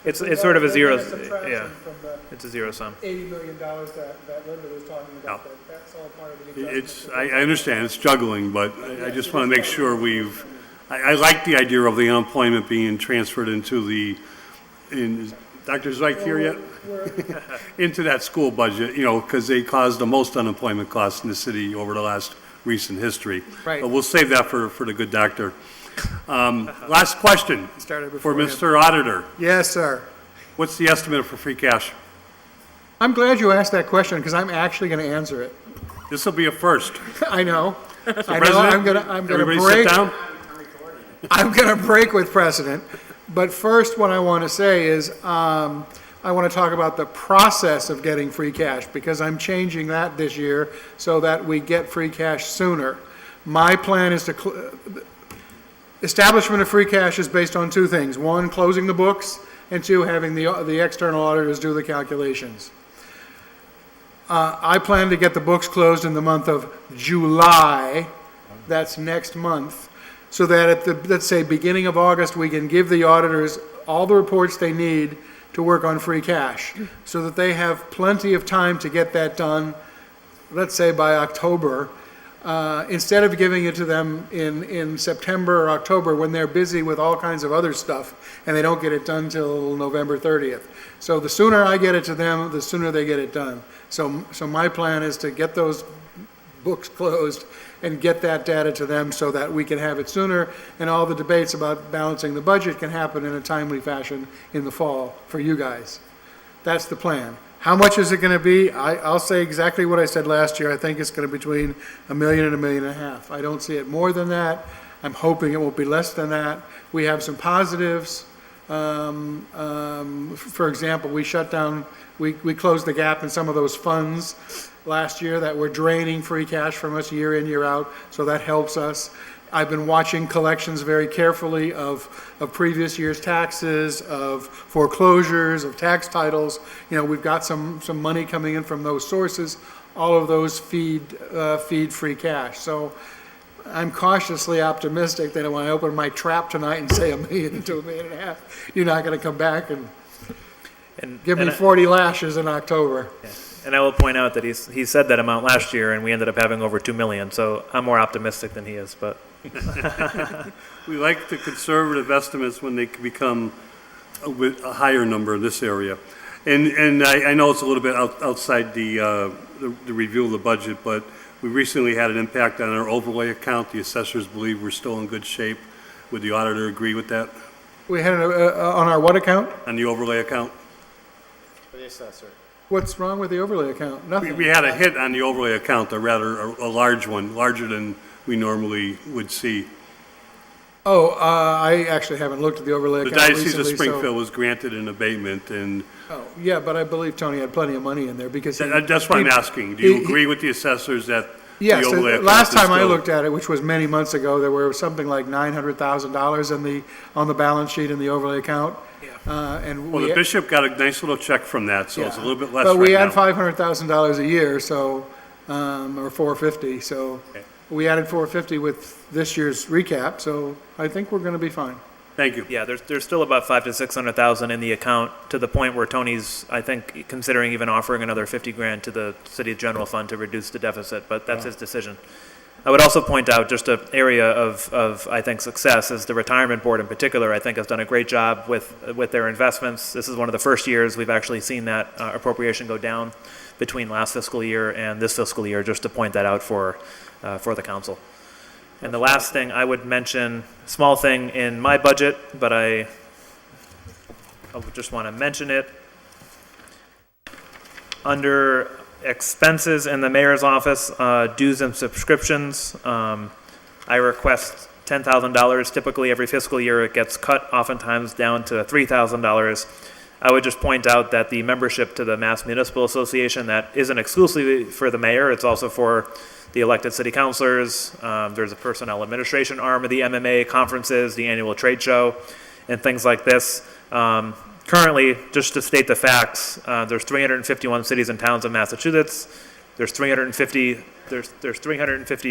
It's sort of a zero, That's subtraction yeah, from the it's a zero sum. $80 million that Linda was talking about. That's all part of the adjustment. I understand, it's juggling, but I just want to make sure I like the idea of the unemployment being transferred into is Dr. Zeig here yet? Into that school budget, because they caused the most unemployment costs in the city over the last recent history. Right. But we'll save that for the good doctor. Last question Started for before him. Mr. Auditor. Yes, sir. What's the estimate for free cash? I'm glad you asked that question because I'm actually going to answer it. This will be a first. I know. I know. President, I'm going to everybody break. sit down. I'm going to break with precedent. But first, what I want to say is I want to talk about the process of getting free cash because I'm changing that this year so that we get free cash sooner. My plan is to establishment of free cash is based on two things. One, closing the books, and two, having the external auditors do the calculations. I plan to get the books closed in the month of July, that's next month, so that at the, let's say, beginning of August, we can give the auditors all the reports they need to work on free cash, so that they have plenty of time to get that done, let's say by October, instead of giving it to them in September or October when they're busy with all kinds of other stuff and they don't get it done till November 30th. So the sooner I get it to them, the sooner they get it done. So my plan is to get those books closed and get that data to them so that we can have it sooner and all the debates about balancing the budget can happen in a timely fashion in the fall for you guys. That's the plan. How much is it going to be? I'll say exactly what I said last year. I think it's going to be between $1 million and $1.5 million. I don't see it more than that. I'm hoping it won't be less than that. We have some positives. For example, we shut down, we closed the gap in some of those funds last year that were draining free cash from us year in, year out, so that helps us. I've been watching collections very carefully of previous year's taxes, of foreclosures, of tax titles. We've got some money coming in from those sources. All of those feed free cash. So I'm cautiously optimistic that when I open my trap tonight and say $1 million to $1.5 million, you're not going to come back and give me 40 lashes in October. Yeah. And I will point out that he said that amount last year, and we ended up having over $2 million. So I'm more optimistic than he is. But We like the conservative estimates when they become a higher number in this area. And I know it's a little bit outside the review of the budget, but we recently had an impact on our overlay account. The assessors believe we're still in good shape. Would the auditor agree with that? We had it on our what account? On the overlay account? For the assessor. What's wrong with the overlay account? Nothing. We had a hit on the overlay account, a large one, larger than we normally would see. Oh, I actually haven't looked at the overlay The account Diocese of recently, so- Springfield was granted an abatement, and Oh, yeah, but I believe Tony had plenty of money in there because he. that's what I'm asking. Do you agree with the assessors that Yes, overlay account last is time I still- looked at it, which was many months ago, there were something like $900,000 on the balance sheet in the overlay account. And Well, we, the bishop got a nice little check from that, so it's a yeah. little bit less But we right had now. $500,000 a year, so, or 450, so we added 450 with this year's recap, so I think we're gonna be fine. Thank you. Yeah, there's still about 500,000 to 600,000 in the account, to the point where Tony's, I think, considering even offering another 50 grand to the city's general fund to reduce the deficit, but that's his decision. I would also point out just an area of, I think, success is the retirement board in particular, I think, has done a great job with their investments. This is one of the first years we've actually seen that appropriation go down between last fiscal year and this fiscal year, just to point that out for the council. And the last thing I would mention, small thing in my budget, but I would just want to mention it. Under expenses in the mayor's office, dues and subscriptions, I request $10,000. Typically, every fiscal year, it gets cut, oftentimes down to $3,000. I would just point out that the membership to the Mass Municipal Association, that isn't exclusively for the mayor, it's also for the elected city councilors. There's a personnel administration arm of the MMA, conferences, the annual trade show, and things like this. Currently, just to state the facts, there's 351 cities and towns in Massachusetts. There's 350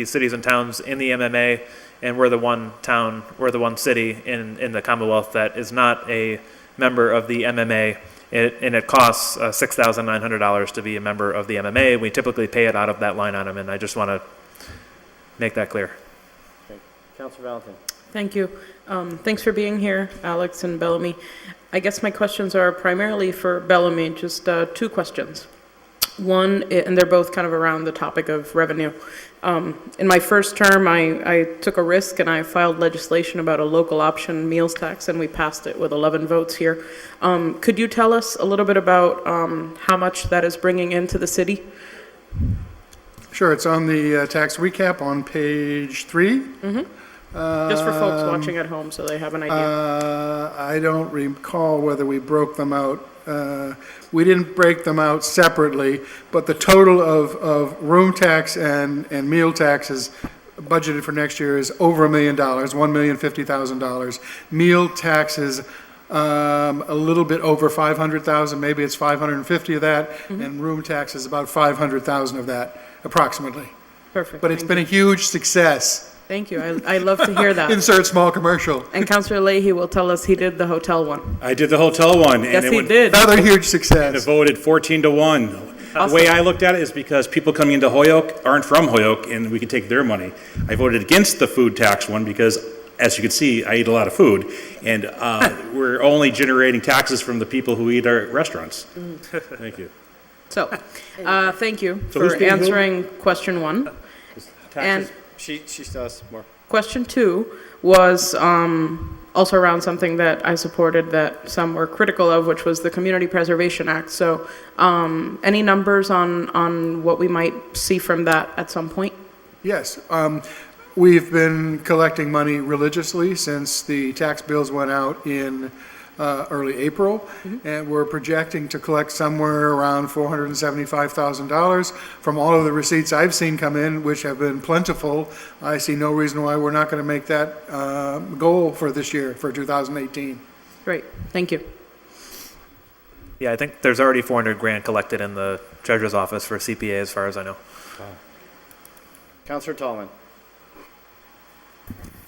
cities and towns in the MMA, and we're the one city in the Commonwealth that is not a member of the MMA. And it costs $6,900 to be a member of the MMA. We typically pay it out of that line item, and I just want to make that clear. Councilor Valentin. Thank you. Thanks for being here, Alex and Bellamy. I guess my questions are primarily for Bellamy, just two questions. One, and they're both kind of around the topic of revenue. In my first term, I took a risk and I filed legislation about a local option meals tax, and we passed it with 11 votes here. Could you tell us a little bit about how much that is bringing into the city? Sure, it's on the tax recap on page 3. Just for folks watching at home so they have an idea. I don't recall whether we broke them out. We didn't break them out separately, but the total of room tax and meal taxes budgeted for next year is over $1 million, $1,050,000. Meal taxes, a little bit over 500,000, maybe it's 550 of that, and room tax is about 500,000 of that, approximately. Perfect. But it's been a huge success. Thank you. I love to hear that. Insert small commercial. And Councilor Leahy will tell us he did the hotel one. I did the hotel one. Yes, and he did. Another huge And it success. voted 14-1. The way I looked at it is because people coming into Holyoke aren't from Holyoke, and we can take their money. I voted against the food tax one because, as you can see, I eat a lot of food, and we're only generating taxes from the people who eat our restaurants. Thank you. So, thank you So who's for being who? answering question one. And She does more. question two was also around something that I supported that some were critical of, which was the Community Preservation Act. So, any numbers on what we might see from that at some point? Yes. We've been collecting money religiously since the tax bills went out in early April, and we're projecting to collect somewhere around $475,000 from all of the receipts I've seen come in, which have been plentiful. I see no reason why we're not going to make that goal for this year, for 2018. Great, thank you. Yeah, I think there's already 400 grand collected in the treasurer's office for CPA, as far as I know. Councilor Tallman.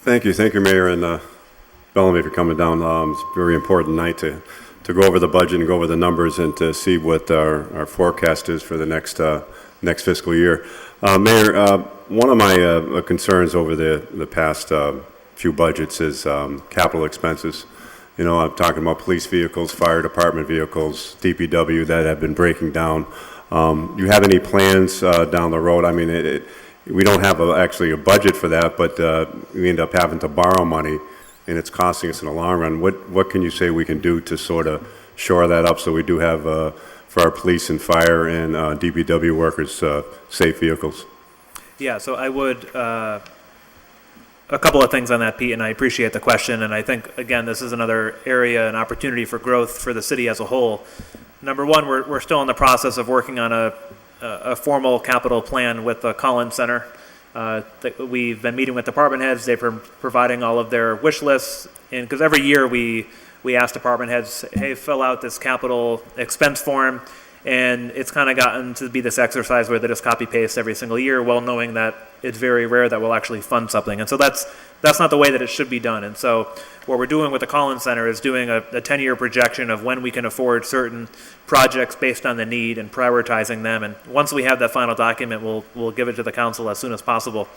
Thank you, Mayor, and Bellamy for coming down. It's a very important night to go over the budget and go over the numbers and to see what our forecast is for the next fiscal year. Mayor, one of my concerns over the past few budgets is capital expenses. You know, I'm talking about police vehicles, fire department vehicles, DPW that have been breaking down. You have any plans down the road? I mean, we don't have actually a budget for that, but we end up having to borrow money, and it's costing us in the long run. What can you say we can do to sort of shore that up so we do have, for our police and fire and DPW workers, safe vehicles? Yeah, so I would, a couple of things on that, Pete, and I appreciate the question, and I think, again, this is another area, an opportunity for growth for the city as a whole. Number one, we're still in the process of working on a a formal capital plan with the Collins Center. We've been meeting with department heads. They've been providing all of their wish lists, and because every year we ask department heads, hey, fill out this capital expense form, and it's kind of gotten to be this exercise where they just copy paste every single year, well knowing that it's very rare that we'll actually fund something, and so that's not the way that it should be done. And so what we're doing with the Collins Center is doing a 10-year projection of when we can afford certain projects based on the need and prioritizing them. And once we have that final document, we'll give it to the council as soon as possible.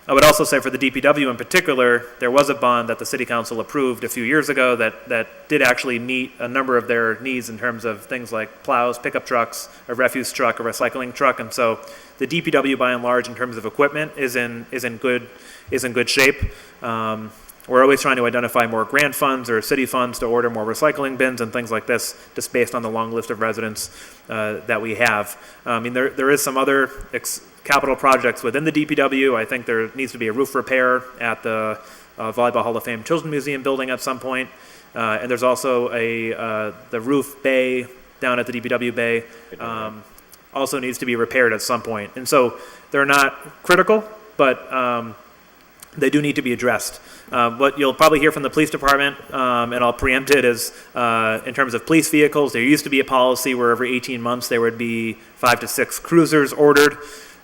I would also say for the DPW in particular, there was a bond that the city council approved a few years ago that did actually meet a number of their needs in terms of things like plows, pickup trucks, a refuse truck, a recycling truck. And so the DPW by and large in terms of equipment is in good shape. We're always trying to identify more grant funds or city funds to order more recycling bins and things like this, just based on the long list of residents that we have. I mean, there is some other capital projects within the DPW. I think there needs to be a roof repair at the Volleyball Hall of Fame Children's Museum building at some point. And there's also the roof bay down at the DPW bay also needs to be repaired at some point. And so they're not critical, but they do need to be addressed. What you'll probably hear from the police department, and I'll preempt it, is in terms of police vehicles, there used to be a policy where every 18 months there would be 5 to 6 cruisers ordered.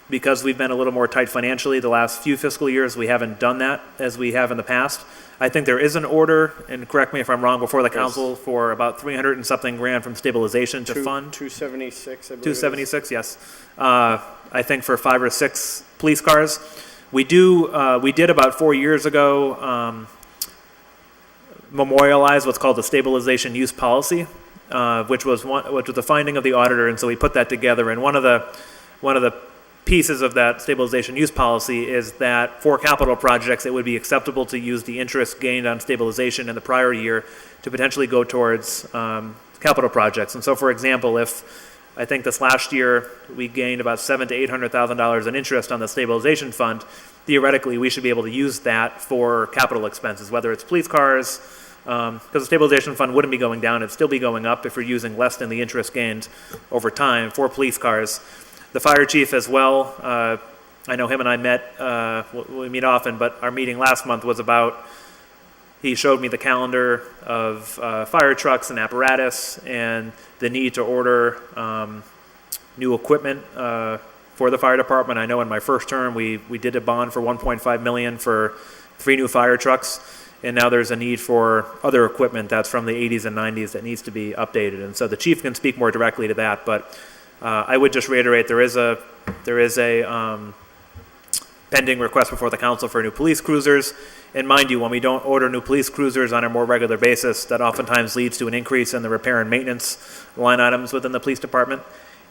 Because we've been a little more tight financially the last few fiscal years, we haven't done that as we have in the past. I think there is an order, and correct me if I'm wrong, before the council for about 300 and something grand from stabilization to fund. 276, I believe. 276, yes. I think for 5 or 6 police cars. We did about 4 years ago memorialize what's called the stabilization use policy, which was the finding of the auditor, and so we put that together. And one of the pieces of that stabilization use policy is that for capital projects, it would be acceptable to use the interest gained on stabilization in the prior year to potentially go towards capital projects. And so, for example, if I think this last year we gained about $700,000 to $800,000 in interest on the stabilization fund, theoretically we should be able to use that for capital expenses, whether it's police cars, because the stabilization fund wouldn't be going down, it'd still be going up if we're using less than the interest gained over time for police cars. The fire chief as well, I know him and I met, we meet often, but our meeting last month was about, he showed me the calendar of fire trucks and apparatus and the need to order new equipment for the fire department. I know in my first term, we did a bond for $1.5 million for 3 new fire trucks, and now there's a need for other equipment that's from the 80s and 90s that needs to be updated. And so the chief can speak more directly to that, but I would just reiterate there is a pending request before the council for new police cruisers. And mind you, when we don't order new police cruisers on a more regular basis, that oftentimes leads to an increase in the repair and maintenance line items within the police department.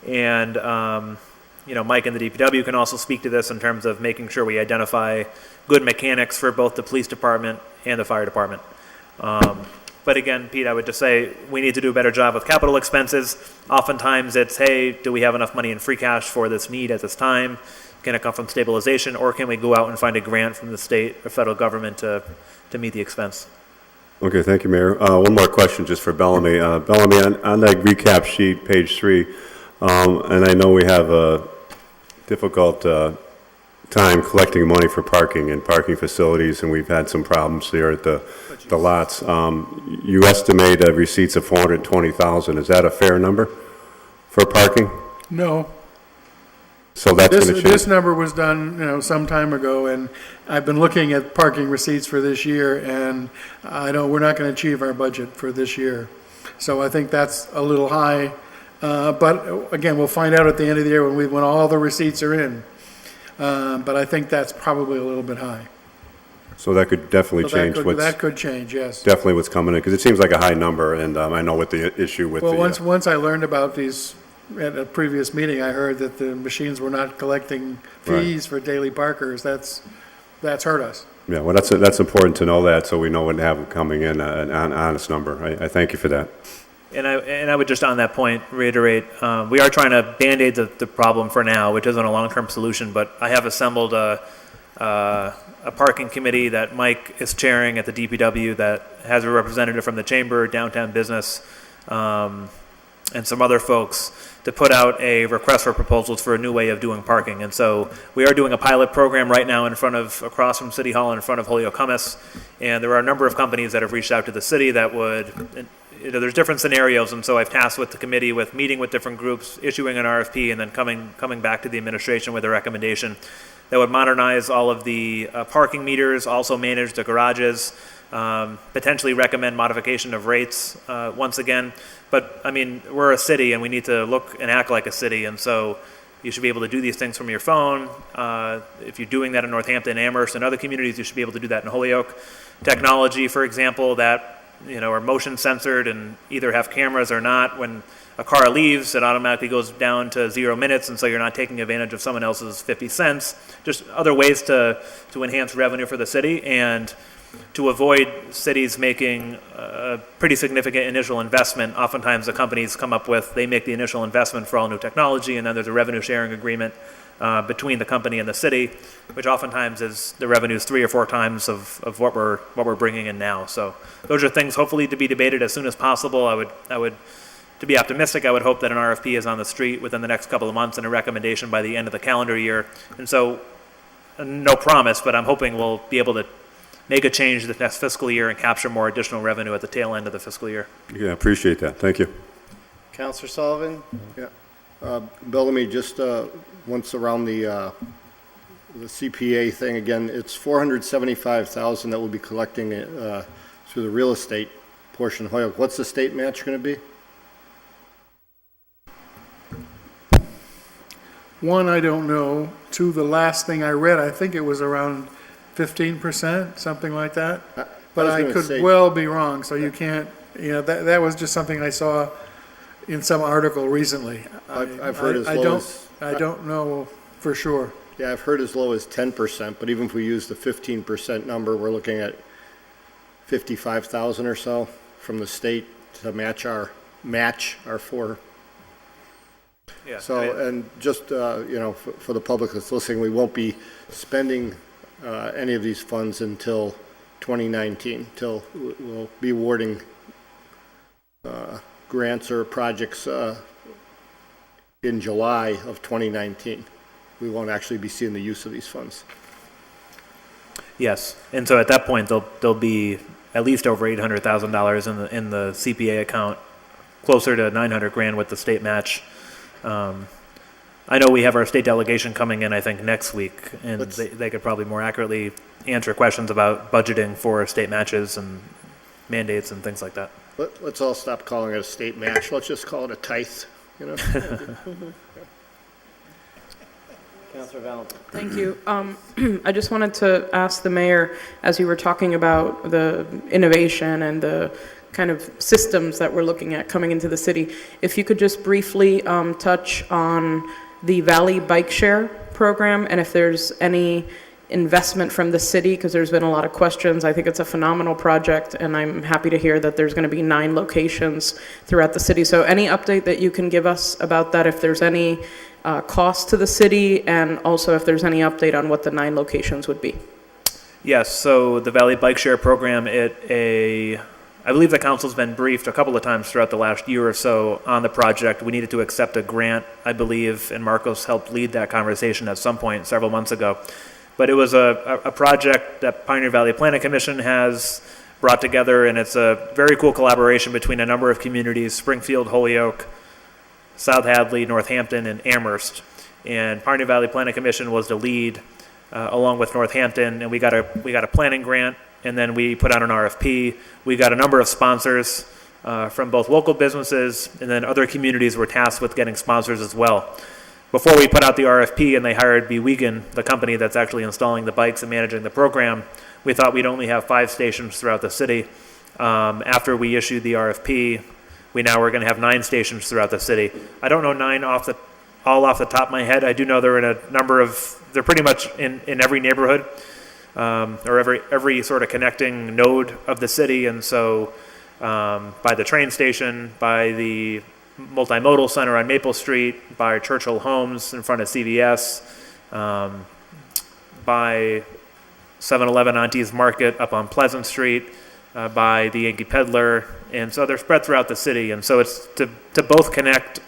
And Mike and the DPW can also speak to this in terms of making sure we identify good mechanics for both the police department and the fire department. But again, Pete, I would just say we need to do a better job with capital expenses. Oftentimes it's, hey, do we have enough money in free cash for this need at this time? Can it come from stabilization, or can we go out and find a grant from the state or federal government to meet the expense? Okay, thank you, Mayor. One more question just for Bellamy. Bellamy, on that recap sheet, page 3, and I know we have a difficult time collecting money for parking and parking facilities, and we've had some problems there at the lots. You estimate receipts of $420,000. Is that a fair number for parking? No. So that's going to change? This number was done, some time ago, and I've been looking at parking receipts for this year, and we're not going to achieve our budget for this year. So I think that's a little high. But again, we'll find out at the end of the year when all the receipts are in. But I think that's probably a little bit high. So that could definitely change. That could change, yes. Definitely what's coming in, because it seems like a high number, and I know what the issue with Well, once I learned about these at a previous meeting, I heard that the machines were not collecting fees for daily parkers. That's hurt us. Yeah, well, that's important to know that, so we know when to have them coming in, an honest number. I thank you for that. And I would just on that point reiterate, we are trying to Band-Aid the problem for now, which isn't a long-term solution, but I have assembled a parking committee that Mike is chairing at the DPW that has a representative from the chamber, downtown business, and some other folks to put out a request for proposals for a new way of doing parking. And so we are doing a pilot program right now across from City Hall in front of Holyoke Massachusetts. And there are a number of companies that have reached out to the city that would, there's different scenarios. And so I've tasked with the committee with meeting with different groups, issuing an RFP, and then coming back to the administration with a recommendation that would modernize all of the parking meters, also manage the garages, potentially recommend modification of rates once again. But, I mean, we're a city, and we need to look and act like a city, and so you should be able to do these things from your phone. If you're doing that in Northampton, Amherst, and other communities, you should be able to do that in Holyoke. Technology, for example, that, are motion censored and either have cameras or not. When a car leaves, it automatically goes down to 0 minutes, and so you're not taking advantage of someone else's 50 cents. Just other ways to enhance revenue for the city and to avoid cities making a pretty significant initial investment. Oftentimes the companies they make the initial investment for all new technology, and then there's a revenue sharing agreement between the company and the city, which oftentimes is the revenues 3 or 4 times of what we're bringing in now. So those are things hopefully to be debated as soon as possible. I would to be optimistic, I would hope that an RFP is on the street within the next couple of months and a recommendation by the end of the calendar year. And so, no promise, but I'm hoping we'll be able to make a change this next fiscal year and capture more additional revenue at the tail end of the fiscal year. Yeah, appreciate that. Thank you. Counselor Sullivan? Yeah. Bellamy, just once around the CPA thing again, it's $475,000 that we'll be collecting through the real estate portion of Holyoke. What's the state match going to be? One, I don't know. Two, the last thing I read, I think it was around 15%, something like that. But I could well be wrong, so you can't, that was just something I saw in some article recently. I've heard as low as... I don't know for sure. Yeah, I've heard as low as 10%, but even if we use the 15% number, we're looking at 55,000 or so from the state to match our four. Yeah. So, and just, for the public that's listening, we won't be spending any of these funds until 2019, till we'll be awarding grants or projects in July of 2019. We won't actually be seeing the use of these funds. Yes, and so at that point, there'll be at least over $800,000 in the CPA account, closer to $900,000 with the state match. I know we have our state delegation coming in, I think, next week, and they could probably more accurately answer questions about budgeting for state matches and mandates and things like that. Let's all stop calling it a state match. Let's just call it a tithe, Counselor Valentine? Thank you. I just wanted to ask the mayor, as you were talking about the innovation and the kind of systems that we're looking at coming into the city, if you could just briefly touch on the Valley Bike Share program and if there's any investment from the city, because there's been a lot of questions. I think it's a phenomenal project, and I'm happy to hear that there's going to be 9 locations throughout the city. So any update that you can give us about that, if there's any cost to the city, and also if there's any update on what the 9 locations would be. Yes, so the Valley Bike Share program, I believe the council's been briefed a couple of times throughout the last year or so on the project. We needed to accept a grant, I believe, and Marcos helped lead that conversation at some point several months ago. But it was a project that Pioneer Valley Planning Commission has brought together, and it's a very cool collaboration between a number of communities: Springfield, Holyoke, South Hadley, Northampton, and Amherst. And Pioneer Valley Planning Commission was the lead, along with Northampton, and we got a planning grant, and then we put out an RFP. We got a number of sponsors from both local businesses, and then other communities were tasked with getting sponsors as well. Before we put out the RFP and they hired B. Wiegand, the company that's actually installing the bikes and managing the program, we thought we'd only have 5 stations throughout the city. After we issued the RFP, we now are going to have 9 stations throughout the city. I don't know 9 all off the top of my head. I do know they're in a number of, they're pretty much in every neighborhood, or every sort of connecting node of the city. And so by the train station, by the multimodal center on Maple Street, by Churchill Homes in front of CVS, by 7-Eleven Auntie's Market up on Pleasant Street, by the Yankee Peddler, and so they're spread throughout the city. And so it's to both connect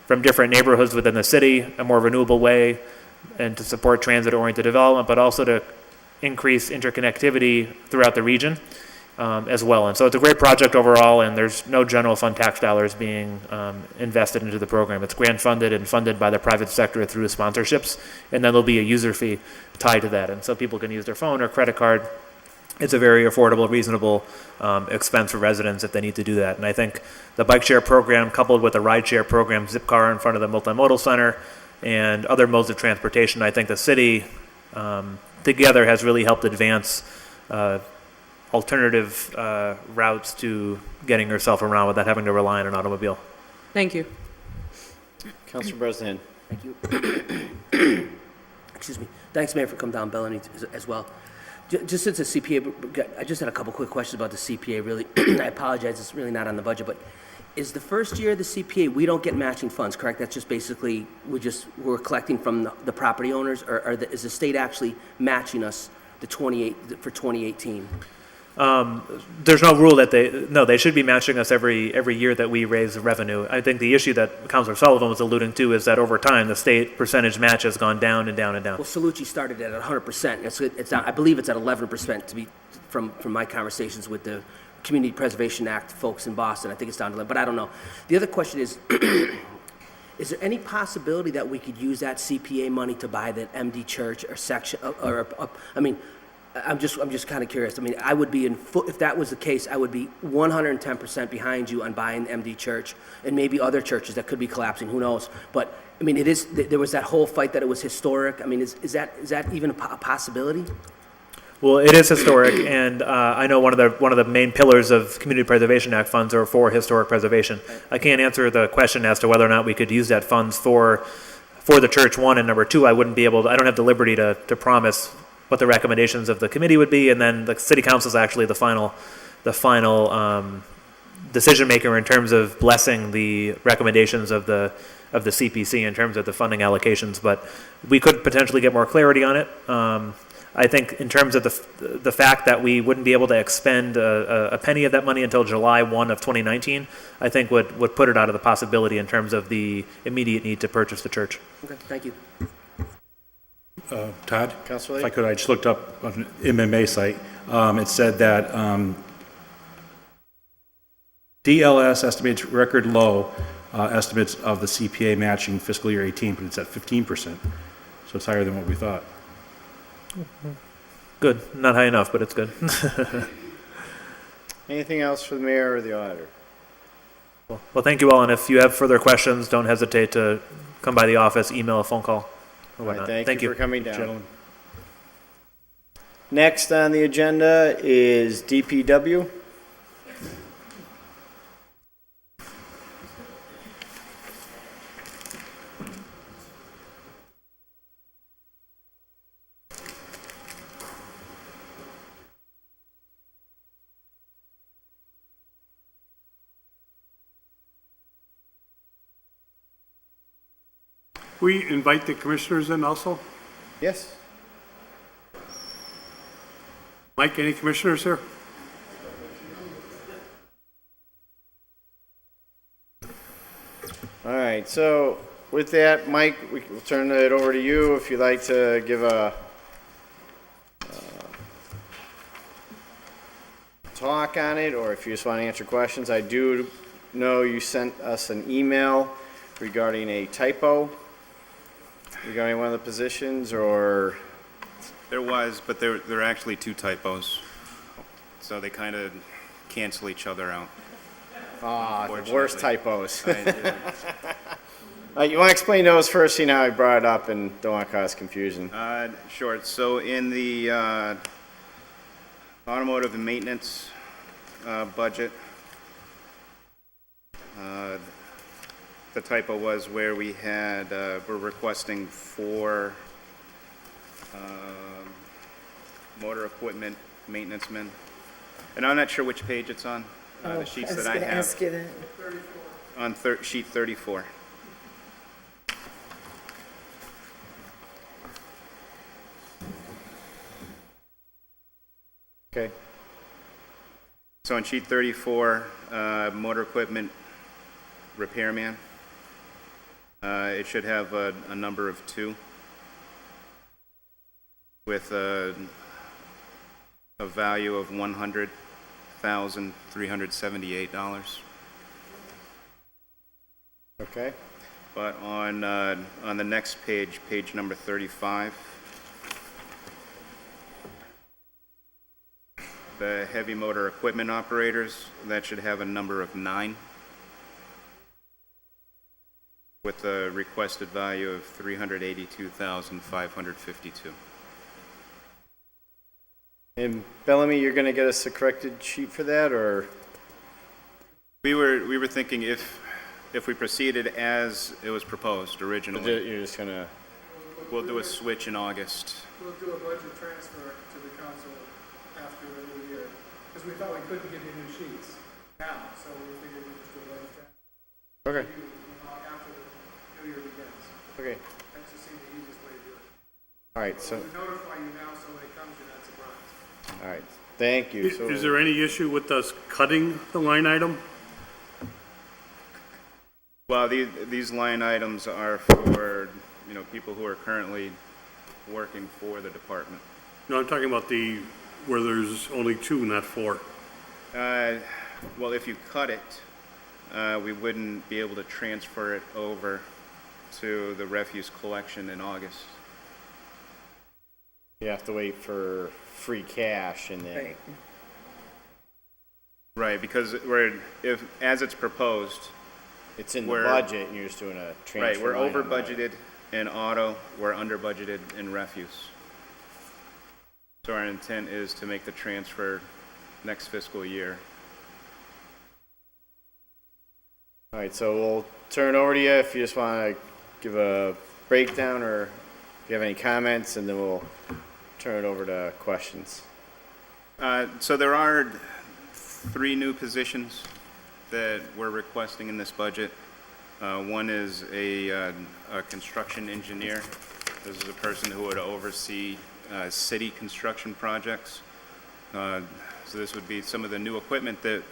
from different neighborhoods within the city, a more renewable way, and to support transit-oriented development, but also to increase interconnectivity throughout the region as well. And so it's a great project overall, and there's no general fund tax dollars being invested into the program. It's grant funded and funded by the private sector through sponsorships, and then there'll be a user fee tied to that. And so people can use their phone or credit card. It's a very affordable, reasonable expense for residents if they need to do that. And I think the bike share program, coupled with the ride share program, Zipcar in front of the multimodal center, and other modes of transportation, I think the city together has really helped advance alternative routes to getting yourself around without having to rely on an automobile. Thank you. Councilor Bresnahan. Thank you. Excuse me. Thanks, Mayor, for coming down, Bellany, as well. Just since the CPA, I just had a couple quick questions about the CPA, really. I apologize, it's really not on the budget, but is the first year of the CPA, we don't get matching funds, correct? That's just basically, we're collecting from the property owners, or is the state actually matching us for 2018? There's no rule that they should be matching us every year that we raise revenue. I think the issue that Councilor Sullivan was alluding to is that over time, the state percentage match has gone down and down and down. Well, Salucci started at 100%. It's not, I believe it's at 11% to be, from my conversations with the Community Preservation Act folks in Boston. I think it's down to 11, but I don't know. The other question is, is there any possibility that we could use that CPA money to buy the MD Church or section, I mean, I'm just kind of curious. I mean, I would be if that was the case, I would be 110% behind you on buying the MD Church and maybe other churches that could be collapsing. Who knows? But I mean, there was that whole fight that it was historic. I mean, is that even a possibility? Well, it is historic, and I know one of the main pillars of Community Preservation Act funds are for historic preservation. I can't answer the question as to whether or not we could use that funds for the church, one, and number two, I don't have the liberty to promise what the recommendations of the committee would be, and then the city council is actually the final decision maker in terms of blessing the recommendations of the CPC in terms of the funding allocations. But we could potentially get more clarity on it. I think in terms of the fact that we wouldn't be able to expend a penny of that money until July 1 of 2019, I think would put it out of the possibility in terms of the immediate need to purchase the church. Okay, thank you. Todd? Councilor Lee? If I could, I just looked up on the MMA site. It said that DLS estimates record low estimates of the CPA matching fiscal year 18, but it's at 15%. So it's higher than what we thought. Good. Not high enough, but it's good. Anything else for the mayor or the auditor? Well, thank you all, and if you have further questions, don't hesitate to come by the office, email, a phone call, or whatnot. Thank you for coming down. Gentlemen. Next on the agenda is DPW. We invite the commissioners in also. Yes. Mike, any commissioners here? All right, so with that, Mike, we'll turn it over to you if you'd like to give a talk on it, or if you just want to answer questions. I do know you sent us an email regarding a typo regarding one of the positions, or... There was, but there are actually two typos, so they kind of cancel each other out. the worst typos. I- You want to explain those first, seeing how I brought it up and don't want to cause confusion? Sure. So in the automotive and maintenance budget, the typo was where we had, we're requesting 4 motor equipment maintenance men. And I'm not sure which page it's on, the sheets that I have. On sheet 34. Okay. So on sheet 34, motor equipment repairman, it should have a number of 2 with a value of $100,378. Okay. But on the next page, page number 35, the heavy motor equipment operators, that should have a number of 9 with a requested value of $382,552. And Bellamy, you're going to get us a corrected sheet for that, or? We were thinking if we proceeded as it was proposed originally, You're just going to, we'll do a switch in August. We'll do a budget transfer to the council after the new year, because we thought we couldn't give you new sheets now, so we figured we'd just do a budget transfer. okay, After the new year begins. okay. That just seemed the easiest way to do it. All right, so, We notify you now, so when it comes, you're not surprised. all right, thank you. So, Is there any issue with us cutting the line item? Well, these line items are for, people who are currently working for the department. No, I'm talking about where there's only 2, not 4. Well, if you cut it, we wouldn't be able to transfer it over to the refuse collection in August. you have to wait for free cash and then, Right, because as it's proposed, it's in the We're- budget and you're just doing a transfer. right, we're line over on that. budgeted in auto, we're under budgeted in refuse. So our intent is to make the transfer next fiscal year. All right, so we'll turn it over to you if you just want to give a breakdown or if you have any comments, and then we'll turn it over to questions. So there are 3 new positions that we're requesting in this budget. One is a construction engineer. This is a person who would oversee city construction projects. So this would be some of the new equipment that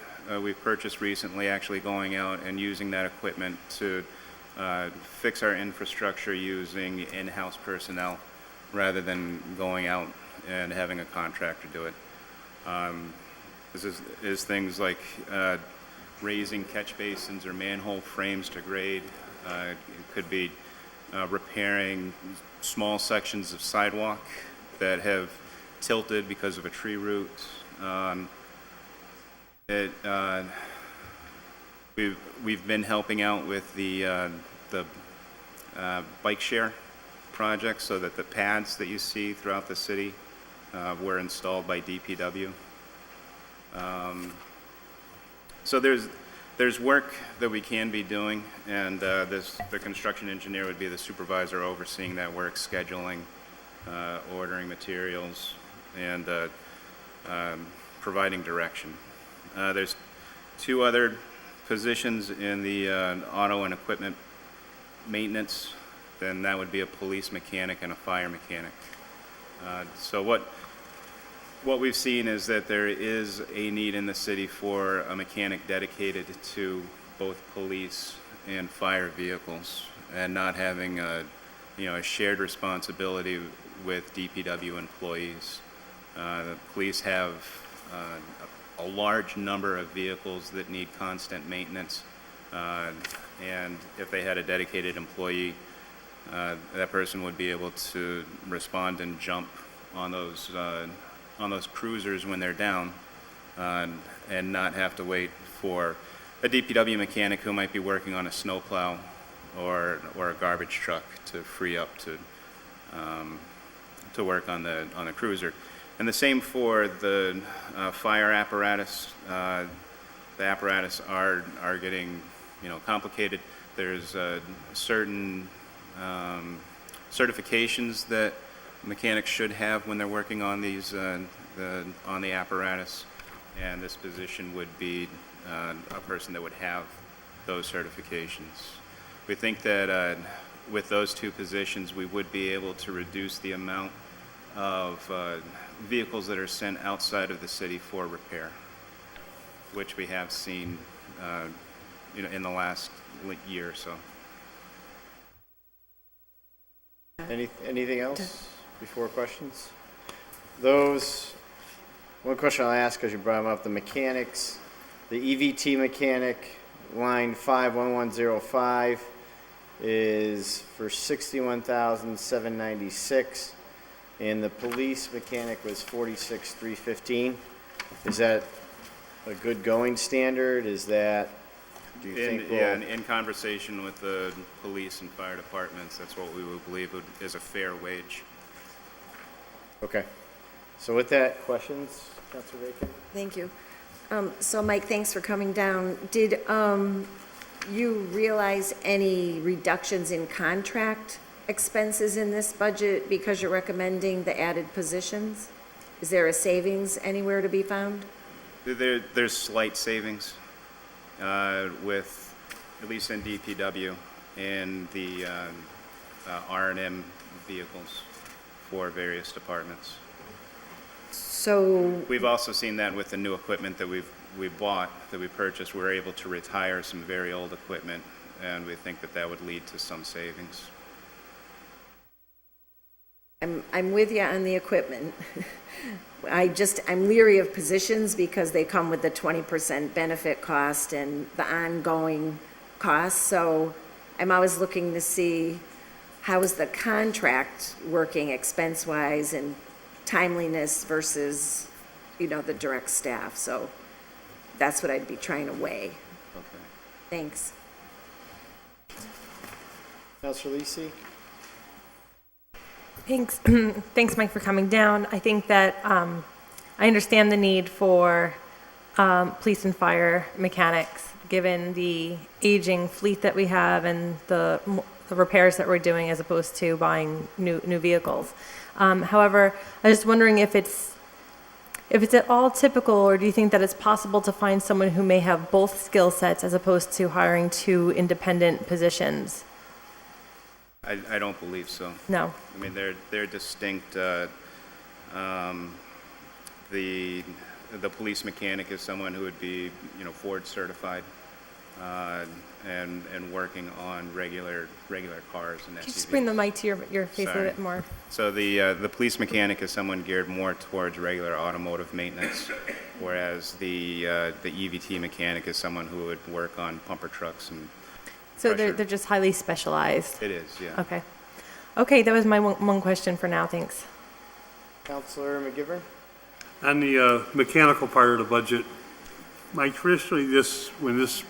we've purchased recently, actually going out and using that equipment to fix our infrastructure using in-house personnel rather than going out and having a contractor do it. This is things like raising catch basins or manhole frames to grade. It could be repairing small sections of sidewalk that have tilted because of a tree root. We've been helping out with the bike share project so that the pads that you see throughout the city were installed by DPW. So there's work that we can be doing, and the construction engineer would be the supervisor overseeing that work, scheduling, ordering materials, and providing direction. There's 2 other positions in the auto and equipment maintenance. Then that would be a police mechanic and a fire mechanic. So what we've seen is that there is a need in the city for a mechanic dedicated to both police and fire vehicles, and not having a shared responsibility with DPW employees. The police have a large number of vehicles that need constant maintenance, and if they had a dedicated employee, that person would be able to respond and jump on those cruisers when they're down, and not have to wait for a DPW mechanic who might be working on a snowplow or a garbage truck to free up to work on the cruiser. And the same for the fire apparatus. The apparatus are getting complicated. There's certain certifications that mechanics should have when they're working on these on the apparatus, and this position would be a person that would have those certifications. We think that with those 2 positions, we would be able to reduce the amount of vehicles that are sent outside of the city for repair. which we have seen, in the last year or so. Anything else before questions? One question I'll ask, because you brought up the mechanics, the EVT mechanic, line 51105 is for $61,796, and the police mechanic was $46,315. Is that a good going standard? Is that, do you think In conversation with the police and fire departments, that's what we would believe is a fair wage. Okay. So with that, questions, Councilor Bacon? Thank you. So Mike, thanks for coming down. Did you realize any reductions in contract expenses in this budget because you're recommending the added positions? Is there a savings anywhere to be found? There's slight savings with, at least in DPW, and the R&M vehicles for various departments. So, We've also seen that with the new equipment that we purchased. We're able to retire some very old equipment, and we think that would lead to some savings. I'm with you on the equipment. I'm leery of positions because they come with the 20% benefit cost and the ongoing costs. So I'm always looking to see how is the contract working expense-wise and timeliness versus, the direct staff. So that's what I'd be trying to weigh. Okay. Thanks. Councilor Lisi? Thanks. Thanks, Mike, for coming down. I think that I understand the need for police and fire mechanics, given the aging fleet that we have and the repairs that we're doing as opposed to buying new vehicles. However, I was just wondering if it's at all typical, or do you think that it's possible to find someone who may have both skill sets as opposed to hiring two independent positions? I don't believe so. No. I mean, they're distinct. The police mechanic is someone who would be, Ford certified, and working on regular cars and SUVs. Can you just bring the mic to your face Sorry. a bit more? So the police mechanic is someone geared more towards regular automotive maintenance, whereas the EVT mechanic is someone who would work on pumper trucks and So pressure. they're just highly specialized. It is, yeah. Okay. Okay, that was my one question for now. Thanks. Councilor McGivern? On the mechanical part of the budget, Mike, traditionally when this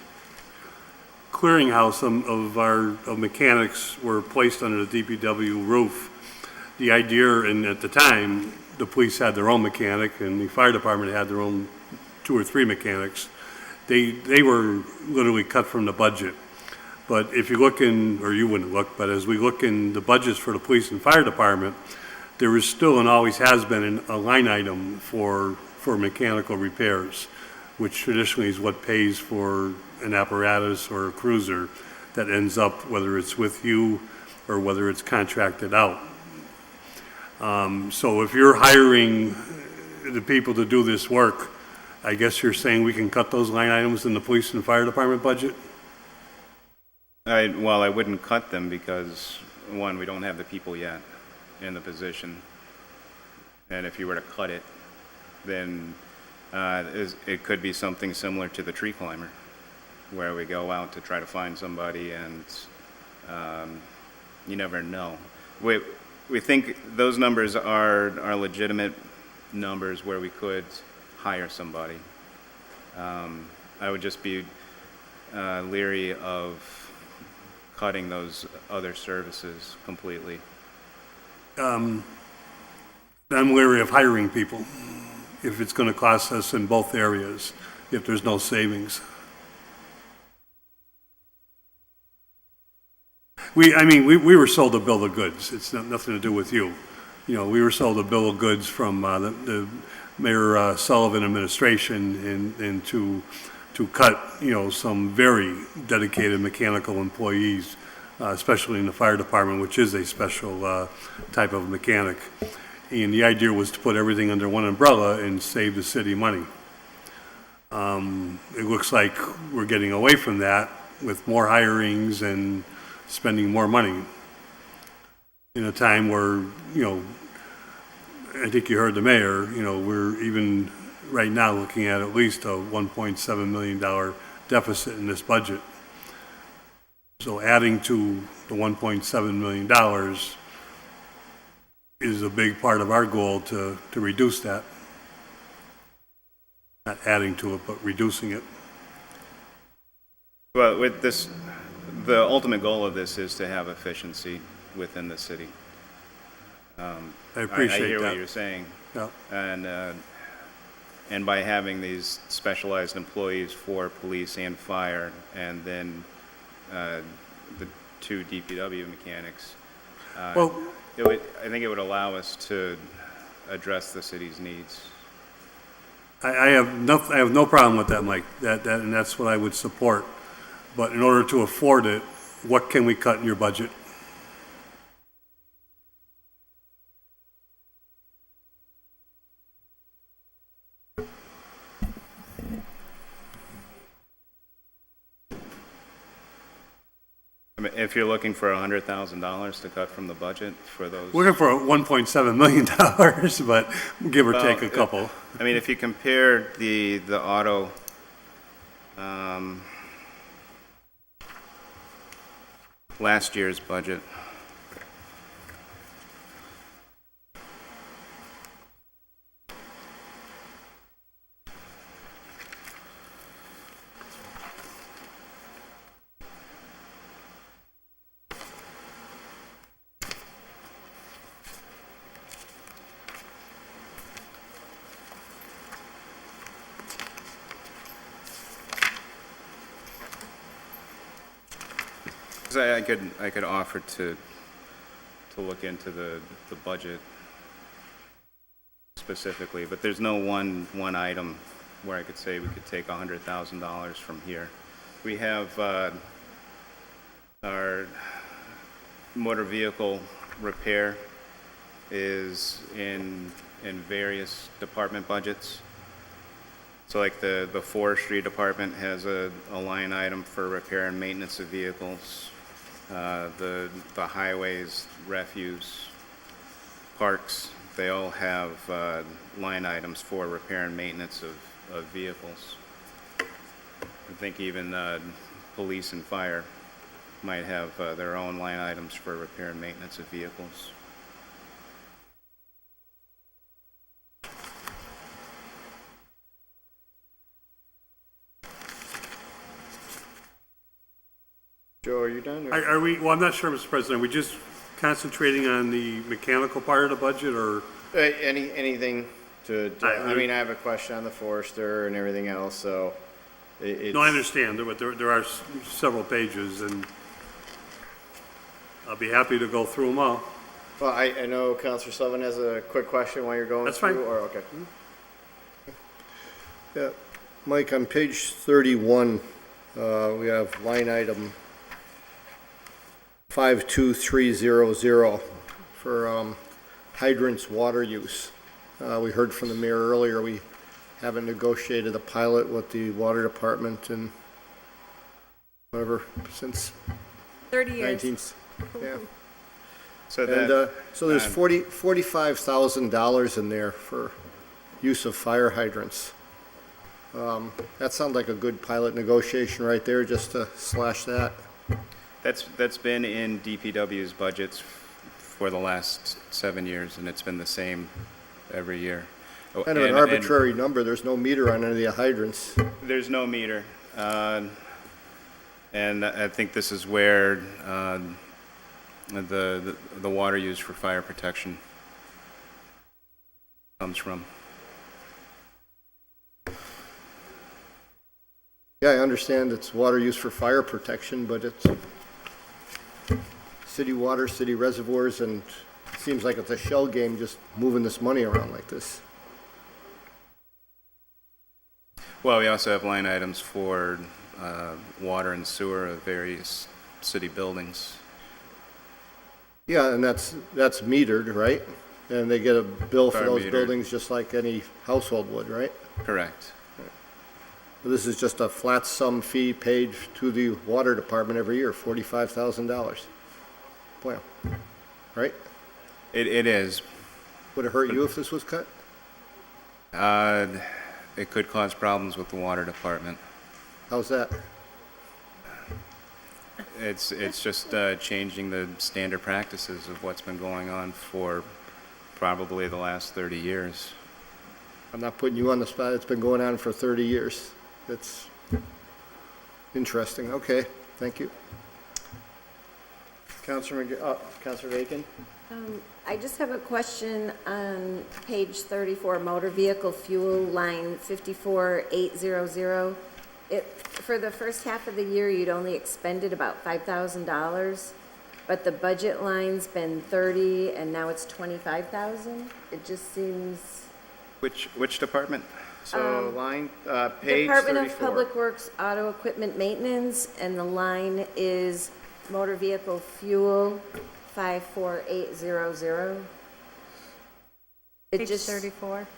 clearinghouse of mechanics were placed under the DPW roof, the idea, and at the time, the police had their own mechanic and the fire department had their own 2 or 3 mechanics. They were literally cut from the budget. But if you look or you wouldn't look, but as we look in the budgets for the police and fire department, there is still and always has been a line item for mechanical repairs, which traditionally is what pays for an apparatus or a cruiser that ends up, whether it's with you or whether it's contracted out. So if you're hiring the people to do this work, I guess you're saying we can cut those line items in the police and fire department budget? I wouldn't cut them because, one, we don't have the people yet in the position. And if you were to cut it, then it could be something similar to the tree climber, where we go out to try to find somebody and you never know. We think those numbers are legitimate numbers where we could hire somebody. I would just be leery of cutting those other services completely. I'm leery of hiring people if it's going to cost us in both areas, if there's no savings. We were sold a bill of goods. It's nothing to do with you. We were sold a bill of goods from the Mayor Sullivan administration and to cut, some very dedicated mechanical employees, especially in the fire department, which is a special type of mechanic. And the idea was to put everything under one umbrella and save the city money. It looks like we're getting away from that with more hirings and spending more money in a time where, I think you heard the mayor, we're even right now looking at least a $1.7 million deficit in this budget. So adding to the $1.7 million is a big part of our goal to reduce that. Not adding to it, but reducing it. Well, with this, the ultimate goal of this is to have efficiency within the city. I appreciate I hear that. what you're saying. Yeah. And by having these specialized employees for police and fire, and then the 2 DPW mechanics, Well, I think it would allow us to address the city's needs. I have no problem with that, Mike. And that's what I would support. But in order to afford it, what can we cut in your budget? I mean, if you're looking for $100,000 to cut from the budget for those. We're looking for $1.7 million, but give or take a couple. I mean, if you compare the auto, last year's budget. I could offer to look into the budget specifically, but there's no one item where I could say we could take $100,000 from here. We have our motor vehicle repair is in various department budgets. So like the forestry department has a line item for repair and maintenance of vehicles. The highways, refuse, parks, they all have line items for repair and maintenance of vehicles. I think even police and fire might have their own line items for repair and maintenance of vehicles. Joe, are you done? or- Are we, well, I'm not sure, Mr. President, are we just concentrating on the mechanical part of the budget, or? Anything I mean, I have a question on the forester and everything else, so it's. No, I understand, but there are several pages, and I'll be happy to go through them all. Well, I know Counselor Sullivan has a quick question while you're going That's through. fine. Or, okay. Yeah, Mike, on page 31, we have line item 52300 for hydrants water use. We heard from the mayor earlier, we haven't negotiated a pilot with the water department in whatever, since 30 years. 19th. Yeah. So And, that, so there's $45,000 in there for use of fire hydrants. That sounds like a good pilot negotiation right there, just to slash that. that's been in DPW's budgets for the last 7 years, and it's been the same every year. Oh, Kind of an and- arbitrary number, there's no meter on any of the hydrants. There's no meter. And I think this is where the water used for fire protection comes from. Yeah, I understand it's water used for fire protection, but it's city water, city reservoirs, and it seems like it's a shell game just moving this money around like this. Well, we also have line items for water and sewer of various city buildings. Yeah, and that's metered, right? And they get a bill for Are those metered. buildings just like any household would, right? Correct. This is just a flat sum fee paid to the water department every year, $45,000. Well, right? It is. Would it hurt you if this was cut? It could cause problems with the water department. How's that? It's just changing the standard practices of what's been going on for probably the last 30 years. I'm not putting you on the spot. It's been going on for 30 years. That's interesting. Okay, thank you. Counselor Bacon? I just have a question on page 34, motor vehicle fuel, line 54800. For the first half of the year, you'd only expended about $5,000, but the budget line's been 30, and now it's 25,000. It just seems... Which department? So page 34. Department of Public Works Auto Equipment Maintenance, and the line is motor vehicle fuel 54800. Page 34.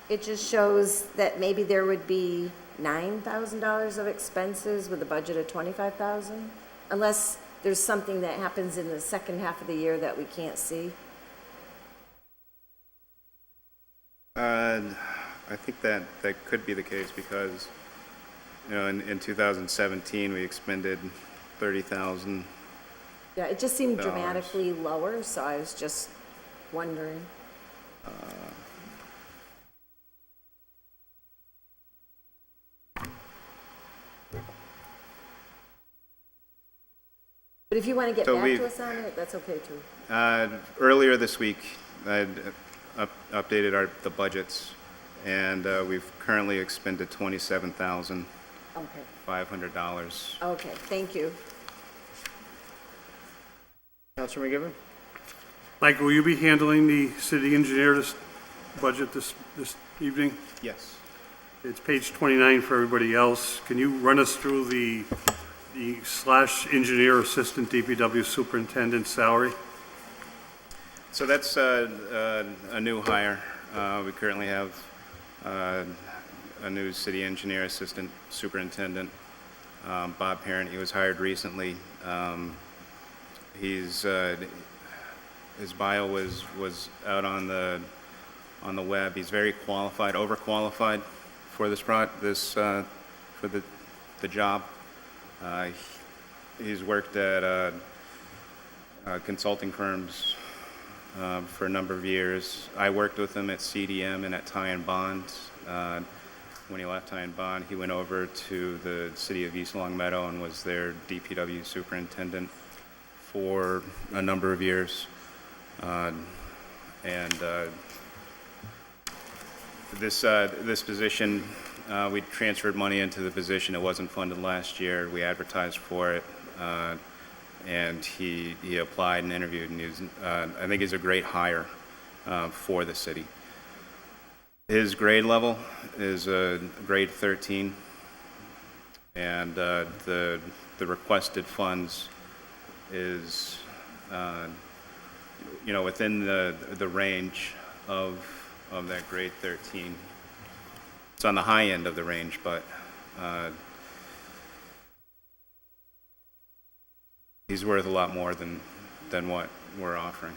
It just shows that maybe there would be $9,000 of expenses with a budget of 25,000, unless there's something that happens in the second half of the year that we can't see. I think that could be the case because, in 2017, we expended 30,000. Yeah, it just seemed dramatically lower, so I was just wondering. But if you want to get back to us on it, that's okay too. Earlier this week, I'd updated the budgets, and we've currently expended $27,500. Okay, thank you. Counselor McGivern? Mike, will you be handling the city engineer budget this evening? Yes. It's page 29 for everybody else. Can you run us through the / engineer assistant DPW superintendent salary? So that's a new hire. We currently have a new city engineer assistant superintendent, Bob Parent. He was hired recently. His bio was out on the web. He's very qualified, overqualified for for the job. He's worked at consulting firms for a number of years. I worked with him at CDM and at Ty and Bond. When he left Ty and Bond, he went over to the city of East Long Meadow and was their DPW superintendent for a number of years. This position, we transferred money into the position. It wasn't funded last year. We advertised for it, and he applied and interviewed, and I think he's a great hire for the city. His grade level is a grade 13, and the requested funds is within the range of that grade 13. It's on the high end of the range, but he's worth a lot more than what we're offering.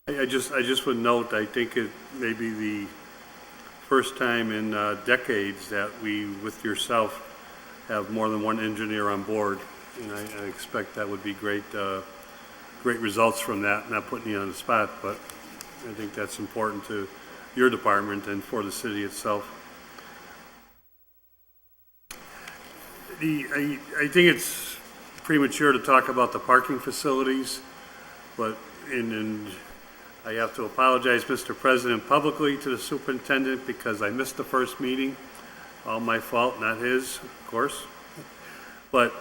I just would note, I think it may be the first time in decades that we, with yourself, have more than one engineer on board, and I expect that would be great results from that. Not putting you on the spot, but I think that's important to your department and for the city itself. I think it's premature to talk about the parking facilities, but I have to apologize, Mr. President, publicly to the superintendent because I missed the first meeting. All my fault, not his, of course. But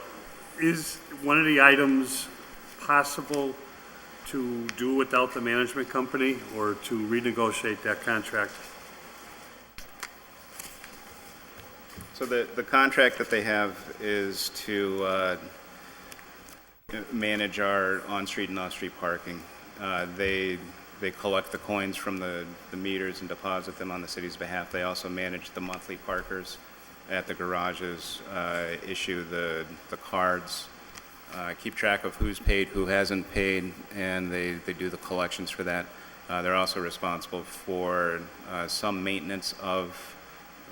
is one of the items possible to do without the management company or to renegotiate that contract? So the contract that they have is to manage our on-street and off-street parking. They collect the coins from the meters and deposit them on the city's behalf. They also manage the monthly parkers at the garages, issue the cards, keep track of who's paid, who hasn't paid, and they do the collections for that. They're also responsible for some maintenance of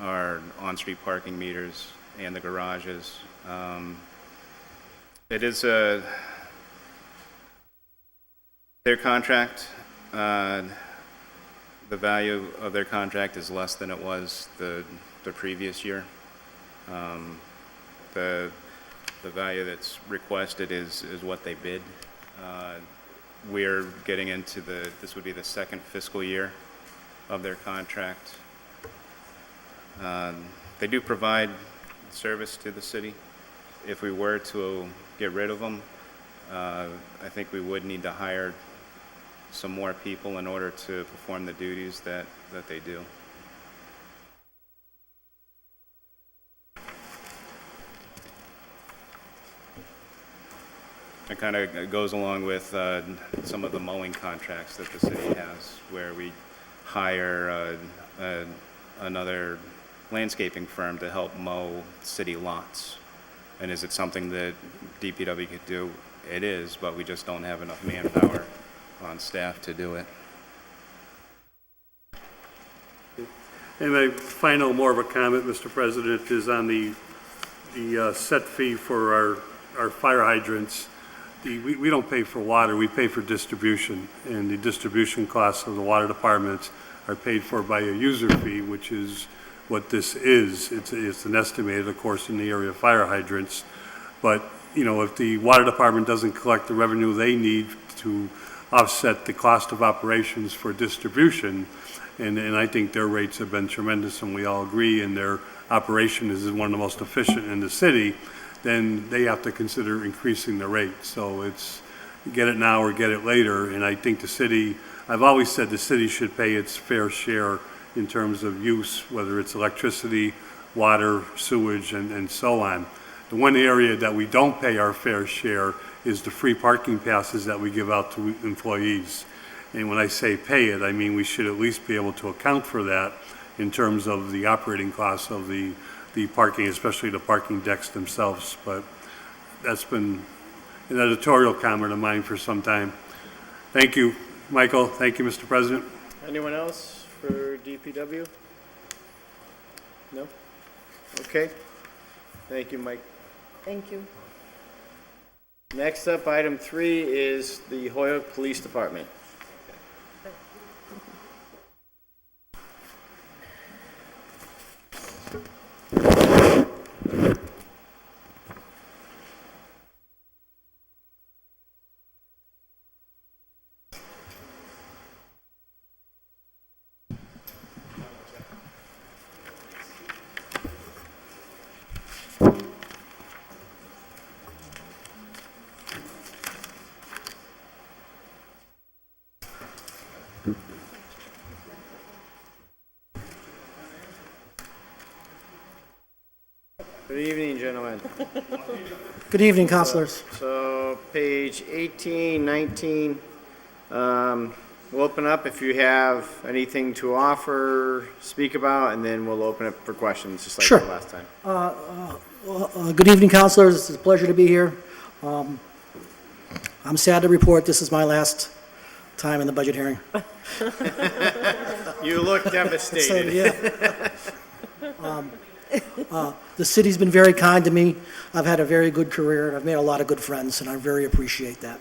our on-street parking meters and the garages. It is their contract. The value of their contract is less than it was the previous year. The value that's requested is what they bid. We're getting into this would be the second fiscal year of their contract. They do provide service to the city. If we were to get rid of them, I think we would need to hire some more people in order to perform the duties that they do. It kind of goes along with some of the mowing contracts that the city has, where we hire another landscaping firm to help mow city lots. And is it something that DPW could do? It is, but we just don't have enough manpower on staff to do it. And my final, more of a comment, Mr. President, is on the set fee for our fire hydrants. We don't pay for water, we pay for distribution, and the distribution costs of the water departments are paid for by a user fee, which is what this is. It's an estimated, of course, in the area of fire hydrants. But, you know, if the water department doesn't collect the revenue they need to offset the cost of operations for distribution, and I think their rates have been tremendous, and we all agree, and their operation is one of the most efficient in the city, then they have to consider increasing the rate. So it's get it now or get it later, and I think the city, I've always said the city should pay its fair share in terms of use, whether it's electricity, water, sewage, and so on. The one area that we don't pay our fair share is the free parking passes that we give out to employees. And when I say pay it, I mean we should at least be able to account for that in terms of the operating costs of the parking, especially the parking decks themselves. But that's been an editorial comment of mine for some time. Thank you, Michael. Thank you, Mr. President. Anyone else for DPW? No? Okay. Thank you, Mike. Thank you. Next up, item 3 is the Holyoke Police Department. Good evening, gentlemen. Good evening, councilors. So, page 18, 19, we'll open up if you have anything to offer, speak about, and then we'll open it for questions, just like Sure. the last time. Good evening, councilors. It's a pleasure to be here. I'm sad to report this is my last time in the budget hearing. You look devastated. The city's been very kind to me. I've had a very good career, and I've made a lot of good friends, and I very appreciate that.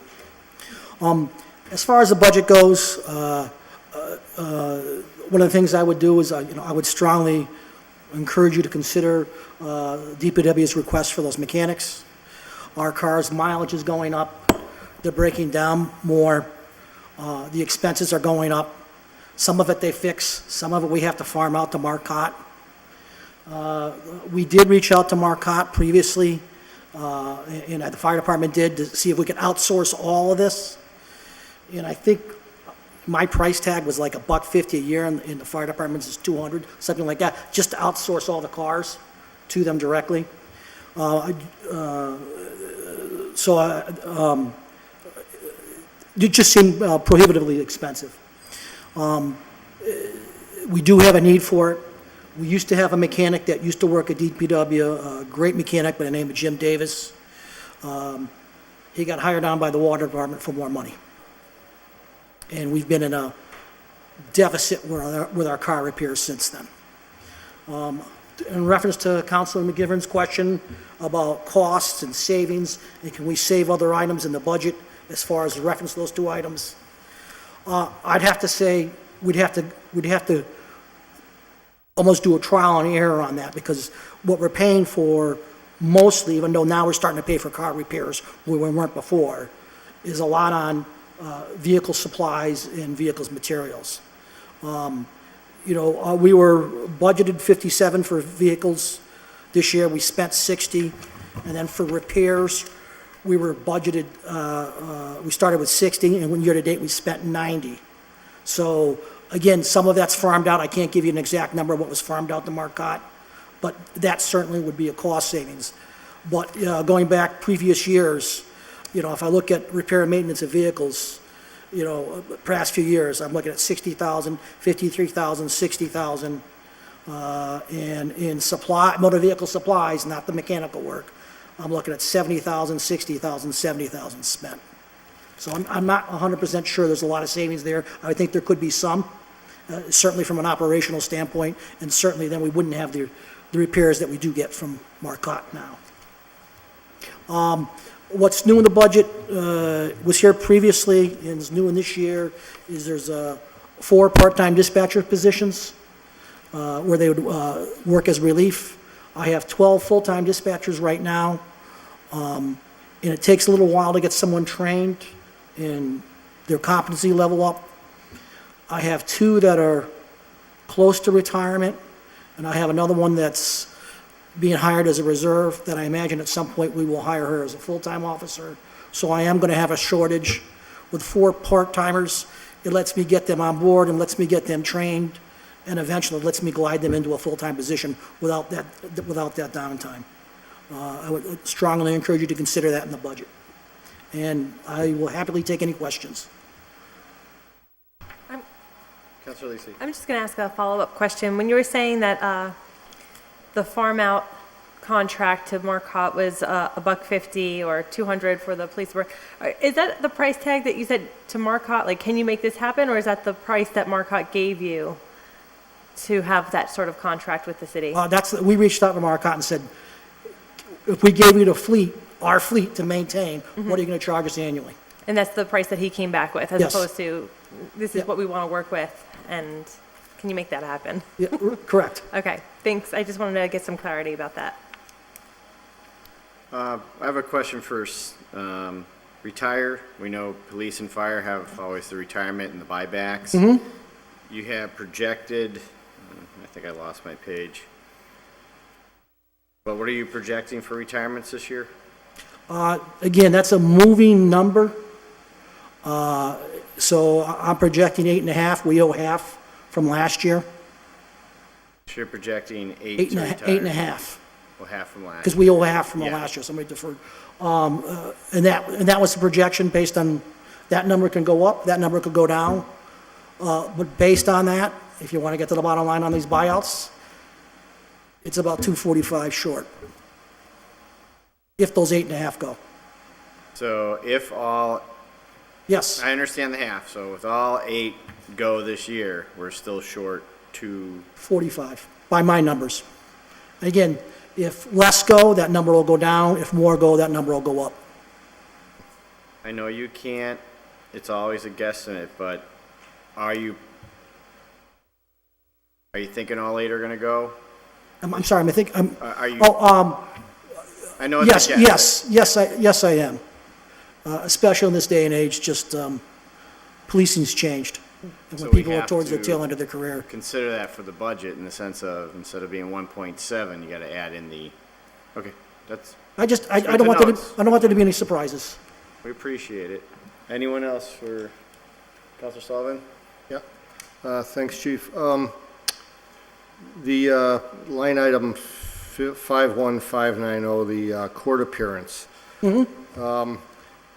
As far as the budget goes, one of the things I would do is, I would strongly encourage you to consider DPW's request for those mechanics. Our cars' mileage is going up. They're breaking down more. The expenses are going up. Some of it they fix. Some of it we have to farm out to Marcotte. We did reach out to Marcotte previously, and the fire department did, to see if we could outsource all of this. And I think my price tag was like $150 a year, and the fire department's is $200, something like that, just to outsource all the cars to them directly. It just seemed prohibitively expensive. We do have a need for it. We used to have a mechanic that used to work at DPW, a great mechanic by the name of Jim Davis. He got hired on by the water department for more money. And we've been in a deficit with our car repairs since then. In reference to Councilor McGivern's question about costs and savings, and can we save other items in the budget as far as reference to those two items, I'd have to say we'd have to almost do a trial and error on that, because what we're paying for mostly, even though now we're starting to pay for car repairs where we weren't before, is a lot on vehicle supplies and vehicles materials. We were budgeted 57 for vehicles. This year, we spent 60. And then for repairs, we were budgeted, we started with 60, and year-to-date, we spent 90. So, again, some of that's farmed out. I can't give you an exact number of what was farmed out to Marcotte, but that certainly would be a cost savings. But going back previous years, if I look at repair and maintenance of vehicles, past few years, I'm looking at 60,000, 53,000, 60,000. And in motor vehicle supplies, not the mechanical work, I'm looking at 70,000, 60,000, 70,000 spent. So I'm not 100% sure there's a lot of savings there. I think there could be some, certainly from an operational standpoint, and certainly then we wouldn't have the repairs that we do get from Marcotte now. What's new in the budget was here previously and is new in this year is there's 4 part-time dispatcher positions where they would work as relief. I have 12 full-time dispatchers right now, and it takes a little while to get someone trained and their competency level up. I have 2 that are close to retirement, and I have another one that's being hired as a reserve that I imagine at some point we will hire her as a full-time officer. So I am going to have a shortage with 4 part-timers. It lets me get them on board and lets me get them trained, and eventually lets me glide them into a full-time position without that downtime. I would strongly encourage you to consider that in the budget. And I will happily take any questions. Councilor Lisi. I'm just going to ask a follow-up question. When you were saying that the farm-out contract to Marcotte was $150 or $200 for the police work, is that the price tag that you said to Marcotte? Like, can you make this happen, or is that the price that Marcotte gave you to have that sort of contract with the city? We reached out to Marcotte and said, if we gave you the fleet, our fleet to maintain, what are you going to charge us annually? And that's the price that he came back with, as Yes. opposed to, this is what we want to work with, and can you make that happen? Yeah, correct. Okay, thanks. I just wanted to get some clarity about that. I have a question first. Retire, we know police and fire have always the retirement and the buybacks. You have projected, I think I lost my page. But what are you projecting for retirements this year? Again, that's a moving number. So I'm projecting 8.5. We owe half from last year. So you're projecting 8 to retire? 8.5. Well, half from last. Because we owe half from Yeah. last year, somebody deferred. And that was the projection based on, that number can go up, that number could go down. But based on that, if you want to get to the bottom line on these buyouts, it's about 245 short. If those 8.5 go. So if all, Yes, I understand the half, so if all 8 go this year, we're still short 45, by my numbers. Again, if less go, that number will go down. If more go, that number will go up. I know you can't, it's always a guesstimate, but are you thinking all 8 are gonna go? I'm sorry, I think, Are you, oh, I know it's a guess. yes, I am. Especially in this day and age, just, policing's changed. And So when we people are have towards the to tail end of their career. Consider that for the budget in the sense of, instead of being 1.7, you gotta add in the, okay, that's, I good don't to want know. I don't want there to be any surprises. we appreciate it. Anyone else for Counselor Sullivan? Thanks, Chief. The line item 51590, the court appearance.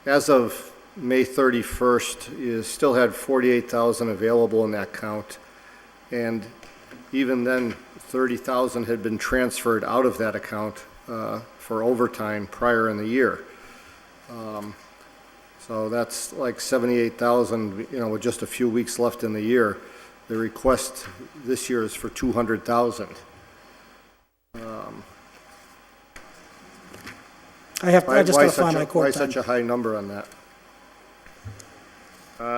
As of May 31st, you still had 48,000 available in that count. And even then, 30,000 had been transferred out of that account for overtime prior in the year. So that's like 78,000, you know, with just a few weeks left in the year. The request this year is for 200,000. I just gotta find my Why court time. such a high number on that?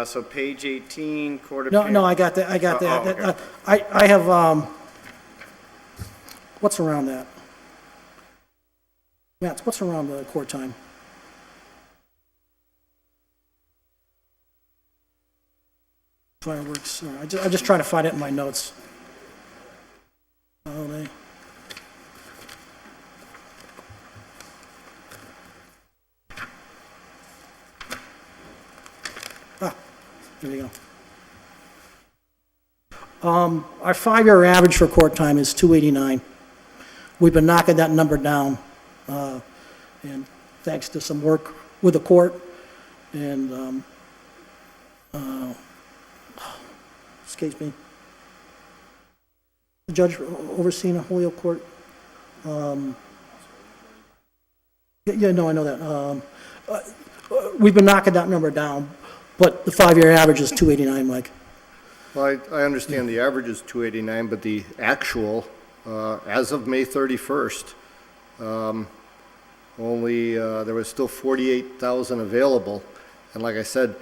So page 18, court No, appearance. no, I got that, I got that. okay. I have, what's around that? Matt, what's around the court time? Fireworks, I'm just trying to find it in my notes. Holiday. There you go. Our 5-year average for court time is 289. We've been knocking that number down, and thanks to some work with the court and, excuse me, the judge overseeing a Holyoke court. Yeah, no, I know that. We've been knocking that number down, but the 5-year average is 289, Mike. Well, I understand the average is 289, but the actual, as of May 31st, only, there was still 48,000 available. And like I said,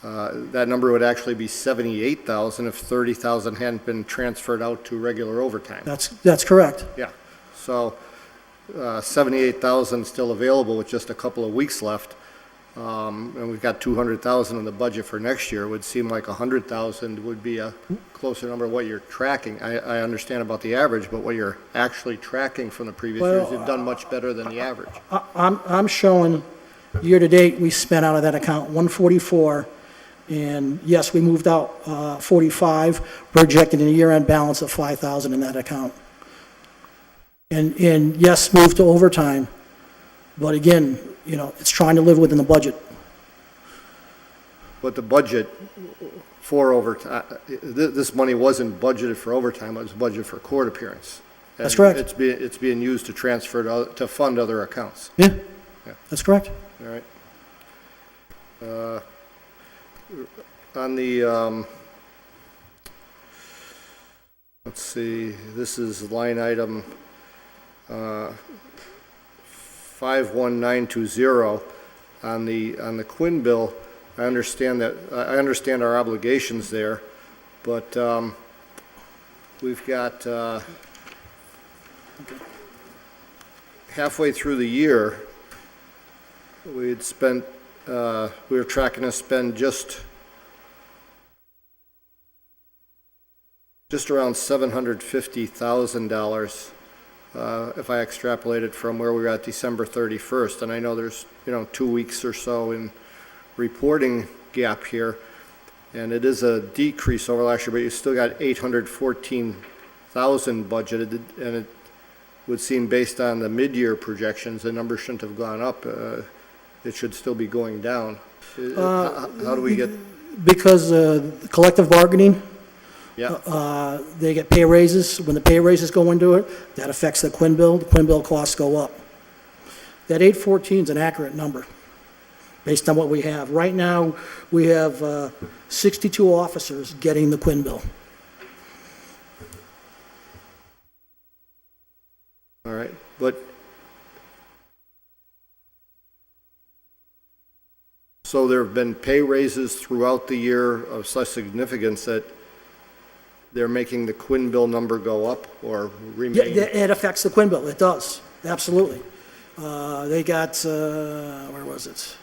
that number would actually be 78,000 if 30,000 hadn't been transferred out to regular overtime. That's correct. Yeah, so 78,000 still available with just a couple of weeks left. And we've got 200,000 in the budget for next year. It would seem like 100,000 would be a closer number of what you're tracking. I understand about the average, but what you're actually tracking from the previous years, you've done much better than the average. I'm showing, year-to-date, we spent out of that account 144, and yes, we moved out 45, projected a year-end balance of 5,000 in that account. And yes, moved to overtime, but again, you know, it's trying to live within the budget. But the budget for overtime, this money wasn't budgeted for overtime, it was budgeted for court appearance. And That's correct. It's being used to transfer to fund other accounts. Yeah, Yeah. that's correct. All right. On the, let's see, this is line item 51920 on the Quinn bill. I understand our obligations there, but we've got halfway through the year, we had spent, we were tracking to spend just around $750,000 if I extrapolate it from where we were at December 31st. And I know there's, 2 weeks or so in reporting gap here, and it is a decrease over last year, but you still got 814,000 budgeted, and it would seem based on the mid-year projections, the number shouldn't have gone up. It should still be going down. How do we get? Because collective bargaining, Yeah, they get pay raises. When the pay raises go into it, that affects the Quinn bill. The Quinn bill costs go up. That 814 is an accurate number based on what we have. Right now, we have 62 officers getting the Quinn bill. all right, but so there have been pay raises throughout the year of such significance that they're making the Quinn bill number go up or remain? Yeah, it affects the Quinn bill. It does, absolutely. They got, where was it?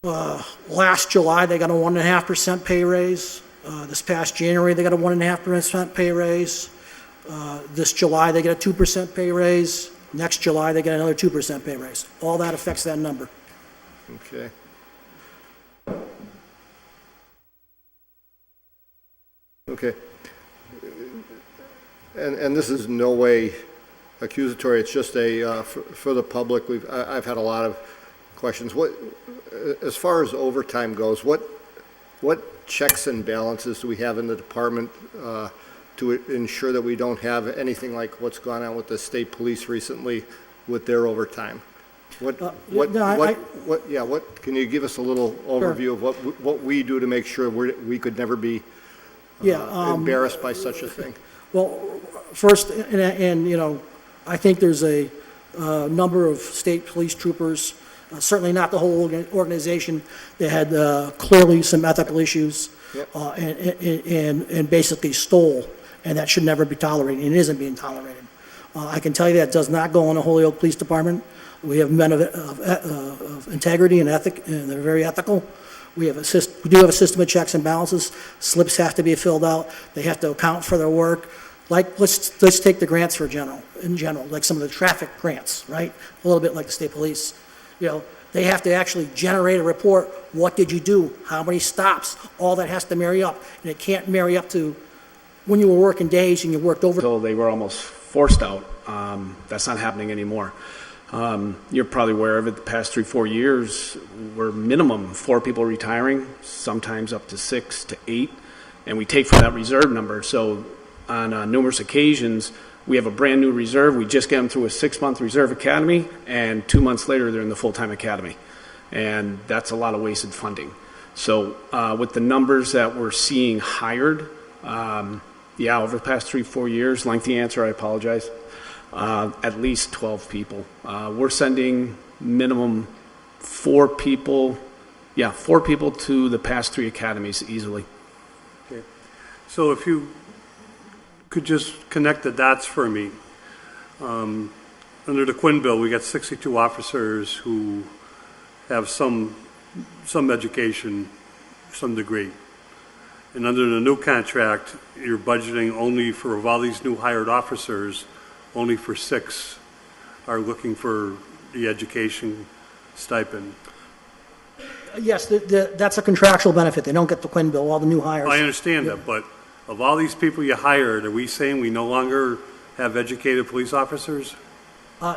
Last July, they got a 1.5% pay raise. This past January, they got a 1.5% pay raise. This July, they get a 2% pay raise. Next July, they get another 2% pay raise. All that affects that number. Okay. Okay. And this is no way accusatory, it's just a, for the public, I've had a lot of questions. What, as far as overtime goes, what checks and balances do we have in the department to ensure that we don't have anything like what's gone on with the state police recently with their overtime? Can you give us a little overview of what we do to make sure we could never be embarrassed by such a thing? Well, first, and you know, I think there's a number of state police troopers, certainly not the whole organization, that had clearly some ethical issues. Yep. And basically stole, and that should never be tolerated, and it isn't being tolerated. I can tell you that does not go in the Holyoke Police Department. We have men of integrity and ethic, and they're very ethical. We do have a system of checks and balances. Slips have to be filled out. They have to account for their work. Like, let's take the grants in general, like some of the traffic grants, right? A little bit like the state police. You know, they have to actually generate a report. What did you do? How many stops? All that has to marry up, and it can't marry up to when you were working days and you worked over. Until they were almost forced out. That's not happening anymore. You're probably aware of it. The past 3-4 years, we're minimum 4 people retiring, sometimes up to 6 to 8, and we take from that reserve number. So on numerous occasions, we have a brand new reserve. We just get them through a 6-month reserve academy, and 2 months later, they're in the full-time academy. And that's a lot of wasted funding. So with the numbers that we're seeing hired, over the past 3-4 years, lengthy answer, I apologize, at least 12 people. We're sending minimum 4 people, 4 people to the past 3 academies easily. Okay. So if you could just connect the dots for me. Under the Quinn bill, we got 62 officers who have some education, some degree. And under the new contract, you're budgeting only for, of all these new hired officers, only for 6 are looking for the education stipend. Yes, that's a contractual benefit. They don't get the Quinn bill, all the new hires. I understand that, but of all these people you hired, are we saying we no longer have educated police officers?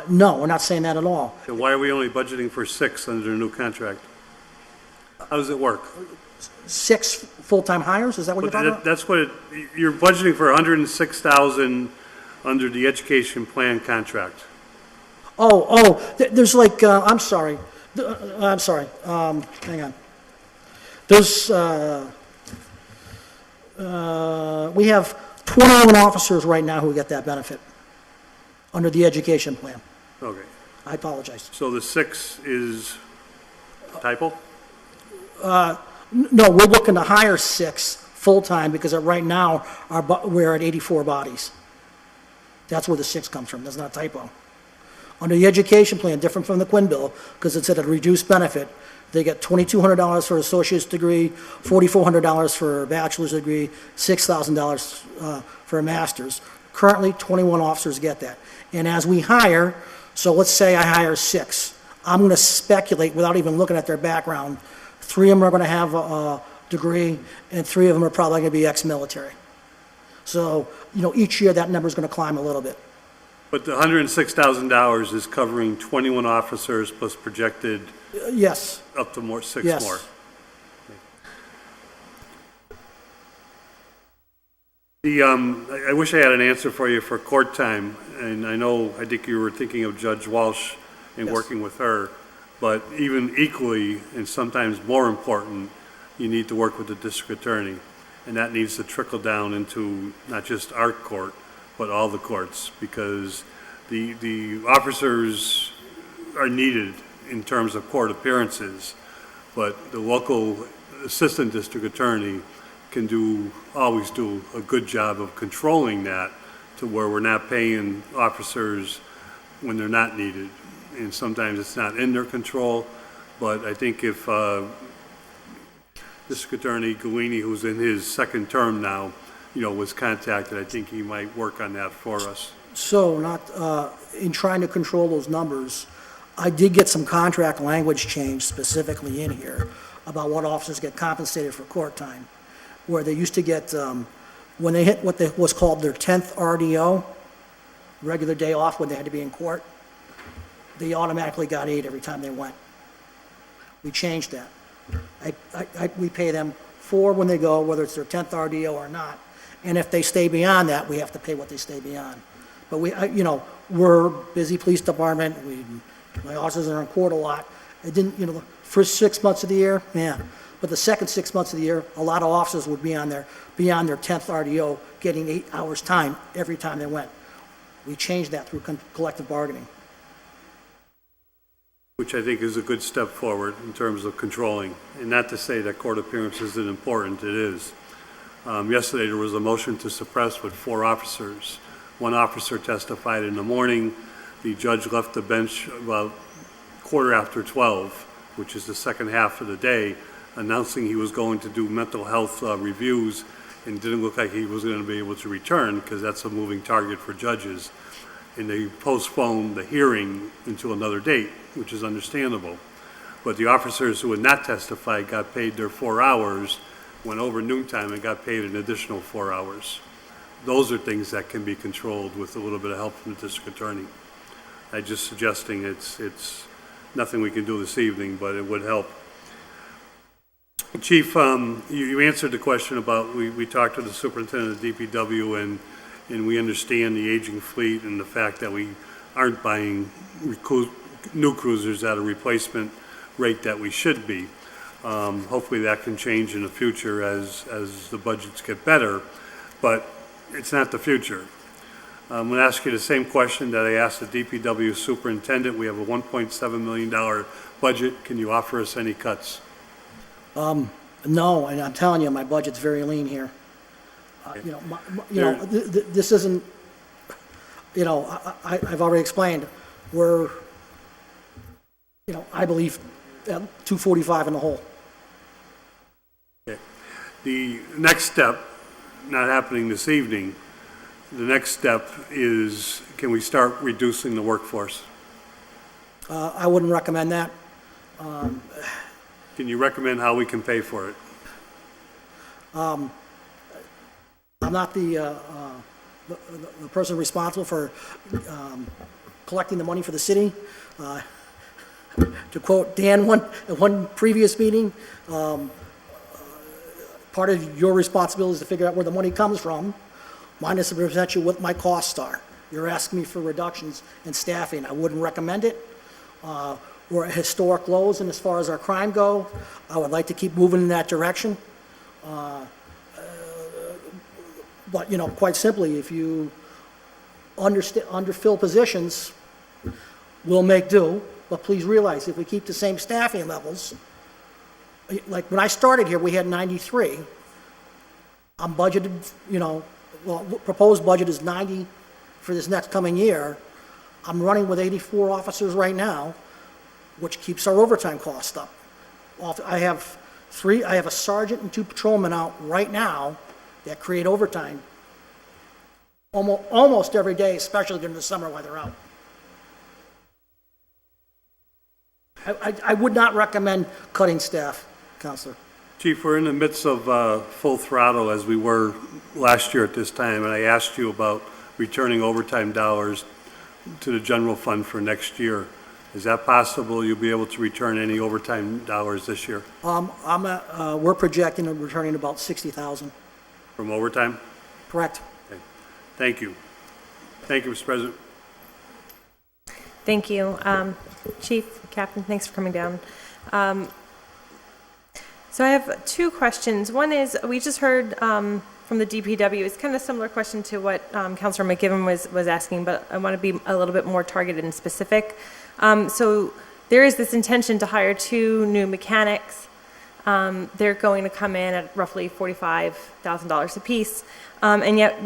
No, we're not saying that at all. Then why are we only budgeting for 6 under the new contract? How does it work? 6 full-time hires, is that what you're talking about? That's what you're budgeting for 106,000 under the education plan contract. There's like, I'm sorry, hang on. There's, we have 21 officers right now who get that benefit under the education plan. Okay. I apologize. So the 6 is typo? No, we're looking to hire 6 full-time because right now we're at 84 bodies. That's where the 6 comes from. That's not a typo. Under the education plan, different from the Quinn bill, because it's at a reduced benefit, they get $2,200 for an associate's degree, $4,400 for a bachelor's degree, $6,000 for a master's. Currently, 21 officers get that. And as we hire, so let's say I hire 6. I'm going to speculate without even looking at their background. 3 of them are going to have a degree, and 3 of them are probably going to be ex-military. So, you know, each year that number is going to climb a little bit. But the $106,000 is covering 21 officers plus projected Yes. up to 6 Yes. more. I wish I had an answer for you for court time, and I think you were thinking of Judge Walsh and Yes. working with her, but even equally, and sometimes more important, you need to work with the district attorney, and that needs to trickle down into not just our court, but all the courts, because the officers are needed in terms of court appearances, but the local assistant district attorney can always do a good job of controlling that to where we're not paying officers when they're not needed. And sometimes it's not in their control, but I think if District Attorney Galini, who's in his 2nd term now, was contacted, I think he might work on that for us. So in trying to control those numbers, I did get some contract language change specifically in here about what officers get compensated for court time, where they used to get, when they hit what was called their 10th RDO, regular day off when they had to be in court, they automatically got 8 every time they went. We changed that. We pay them 4 when they go, whether it's their 10th RDO or not. And if they stay beyond that, we have to pay what they stay beyond. But we're a busy police department, my officers are in court a lot. It didn't, the first 6 months of the year, man. But the second 6 months of the year, a lot of officers would be beyond their 10th RDO, getting 8 hours time every time they went. We changed that through collective bargaining. Which I think is a good step forward in terms of controlling. And not to say that court appearance isn't important, it is. Yesterday, there was a motion to suppress with 4 officers. 1 officer testified in the morning. The judge left the bench about 12:15, which is the second half of the day, announcing he was going to do mental health reviews, and didn't look like he was going to be able to return because that's a moving target for judges. And they postponed the hearing until another date, which is understandable. But the officers who had not testified got paid their 4 hours, went over noontime and got paid an additional 4 hours. Those are things that can be controlled with a little bit of help from the district attorney. I'm just suggesting it's nothing we can do this evening, but it would help. Chief, you answered the question about, we talked to the superintendent of DPW, and we understand the aging fleet and the fact that we aren't buying new cruisers at a replacement rate that we should be. Hopefully that can change in the future as the budgets get better, but it's not the future. I'm going to ask you the same question that I asked the DPW superintendent. We have a $1.7 million budget. Can you offer us any cuts? No, and I'm telling you, my budget's very lean here. This isn't, I've already explained, we're, I believe, at 245 in the hole. Okay. The next step, not happening this evening, the next step is, can we start reducing the workforce? I wouldn't recommend that. Can you recommend how we can pay for it? I'm not the person responsible for collecting the money for the city. To quote Dan at one previous meeting, part of your responsibility is to figure out where the money comes from. Mine is to present you what my costs are. You're asking me for reductions in staffing. I wouldn't recommend it. We're at historic lows, and as far as our crime go, I would like to keep moving in that direction. But, quite simply, if you underfill positions, we'll make do. But please realize, if we keep the same staffing levels, like when I started here, we had 93. I'm budgeted, proposed budget is 90 for this next coming year. I'm running with 84 officers right now, which keeps our overtime cost up. I have a sergeant and 2 patrolmen out right now that create overtime almost every day, especially during the summer while they're out. I would not recommend cutting staff, Counselor. Chief, we're in the midst of full throttle as we were last year at this time, and I asked you about returning overtime dollars to the general fund for next year. Is that possible? You'll be able to return any overtime dollars this year? We're projecting and returning about 60,000. From overtime? Correct. Okay. Thank you. Thank you, Mr. President. Thank you. Chief, Captain, thanks for coming down. So I have 2 questions. One is, we just heard from the DPW, it's kind of a similar question to what Councilor McGivern was asking, but I want to be a little bit more targeted and specific. So there is this intention to hire 2 new mechanics. They're going to come in at roughly $45,000 apiece, and yet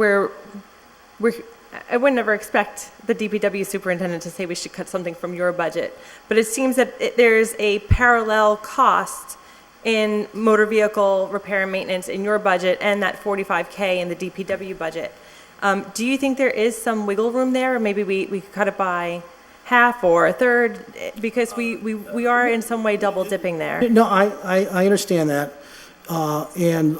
I would never expect the DPW superintendent to say we should cut something from your budget, but it seems that there's a parallel cost in motor vehicle repair and maintenance in your budget and that $45K in the DPW budget. Do you think there is some wiggle room there, or maybe we could cut it by half or a third, because we are in some way double dipping there? No, I understand that, and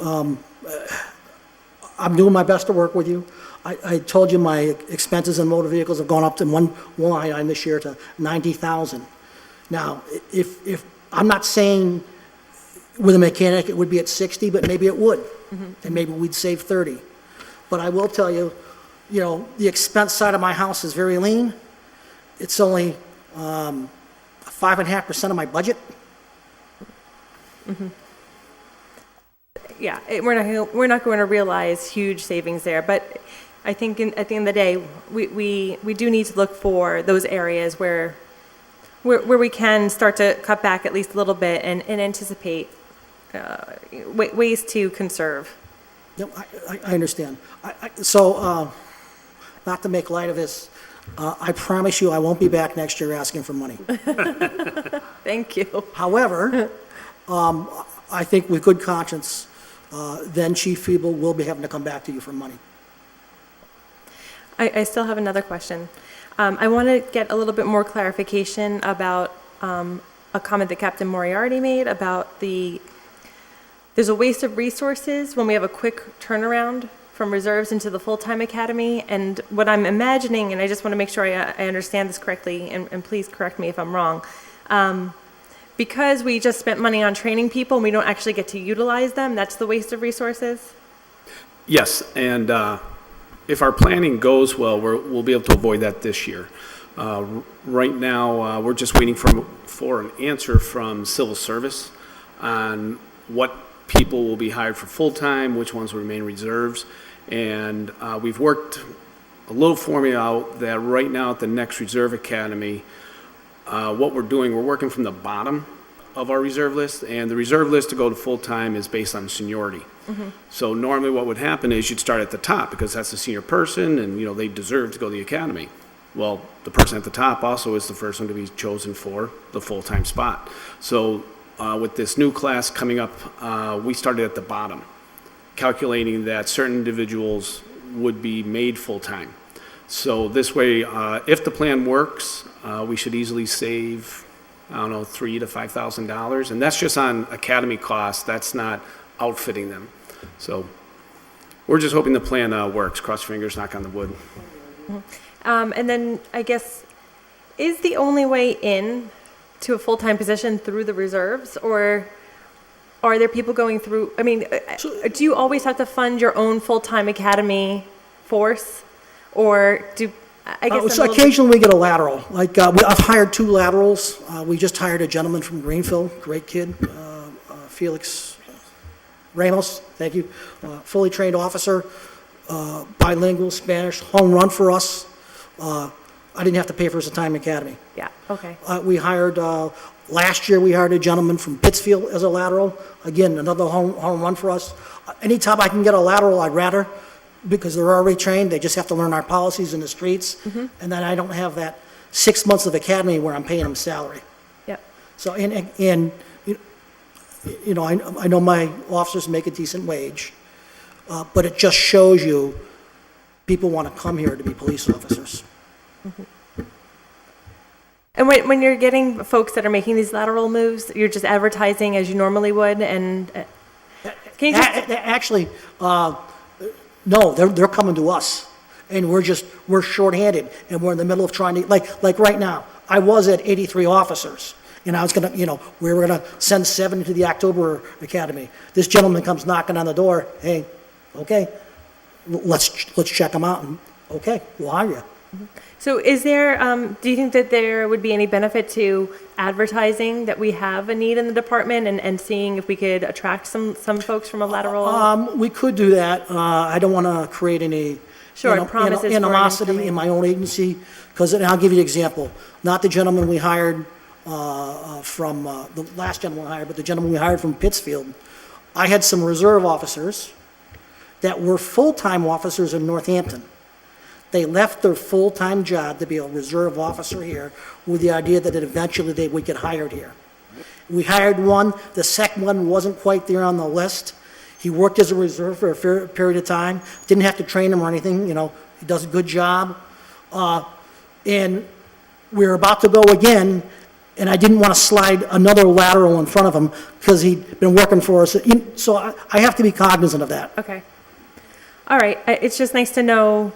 I'm doing my best to work with you. I told you my expenses in motor vehicles have gone up to one line item this year to $90,000. Now, if I'm not saying With a mechanic, it would be at 60, but maybe it would, and maybe we'd save 30. But I will tell you, the expense side of my house is very lean. It's only 5.5% of my budget. Yeah, we're not going to realize huge savings there, but I think at the end of the day, we do need to look for those areas where we can start to cut back at least a little bit and anticipate ways to conserve. No, I understand. So, not to make light of this, I promise you I won't be back next year asking for money. Thank you. However, I think with good conscience, then Chief Feeble will be having to come back to you for money. I still have another question. I want to get a little bit more clarification about a comment that Captain Moriarty made about there's a waste of resources when we have a quick turnaround from reserves into the full-time academy. And what I'm imagining, and I just want to make sure I understand this correctly, and please correct me if I'm wrong, because we just spent money on training people and we don't actually get to utilize them, that's the waste of resources? Yes, and if our planning goes well, we'll be able to avoid that this year. Right now, we're just waiting for an answer from Civil Service on what people will be hired for full-time, which ones will remain reserves. And we've worked a little formula out that right now at the next Reserve Academy, what we're doing, we're working from the bottom of our reserve list, and the reserve list to go to full-time is based on seniority. So normally what would happen is you'd start at the top because that's the senior person and, they deserve to go to the academy. Well, the person at the top also is the first one to be chosen for the full-time spot. So with this new class coming up, we started at the bottom, calculating that certain individuals would be made full-time. So this way, if the plan works, we should easily save, $3,000 to $5,000, and that's just on academy costs. That's not outfitting them. So we're just hoping the plan works. Cross your fingers, knock on the wood. And then I guess, is the only way in to a full-time position through the reserves, or are there people going through, do you always have to fund your own full-time academy force, or So occasionally we get a lateral. Like, I've hired 2 laterals. We just hired a gentleman from Greenville, great kid, Felix Ramos, thank you. Fully trained officer, bilingual, Spanish, home run for us. I didn't have to pay for his time academy. Yeah, okay. We hired, last year we hired a gentleman from Pittsfield as a lateral. Again, another home run for us. Anytime I can get a lateral, I'd rather, because they're already trained. They just have to learn our policies in the streets. And then I don't have that 6 months of academy where I'm paying them salary. Yep. So, I know my officers make a decent wage, but it just shows you people want to come here to be police officers. And when you're getting folks that are making these lateral moves, you're just advertising as you normally would, and can you just... Actually, no, they're coming to us, and we're shorthanded, and we're in the middle of trying to, like right now, I was at 83 officers, and I was gonna, we were gonna send 7 to the October Academy. This gentleman comes knocking on the door, hey, okay, let's check them out, and okay, we'll hire you. So is there, do you think that there would be any benefit to advertising that we have a need in the department and seeing if we could attract some folks from a lateral? We could do that. I don't want to create any promises for animosity in my own agency, because I'll give you an example. Not the gentleman we hired from, the last gentleman we hired, but the gentleman we hired from Pittsfield. I had some reserve officers that were full-time officers in Northampton. They left their full-time job to be a reserve officer here with the idea that eventually they would get hired here. We hired one. The second one wasn't quite there on the list. He worked as a reserve for a fair period of time. Didn't have to train him or anything. He does a good job. And we were about to go again, and I didn't want to slide another lateral in front of him because he'd been working for us. So I have to be cognizant of that. Okay. All right. It's just nice to know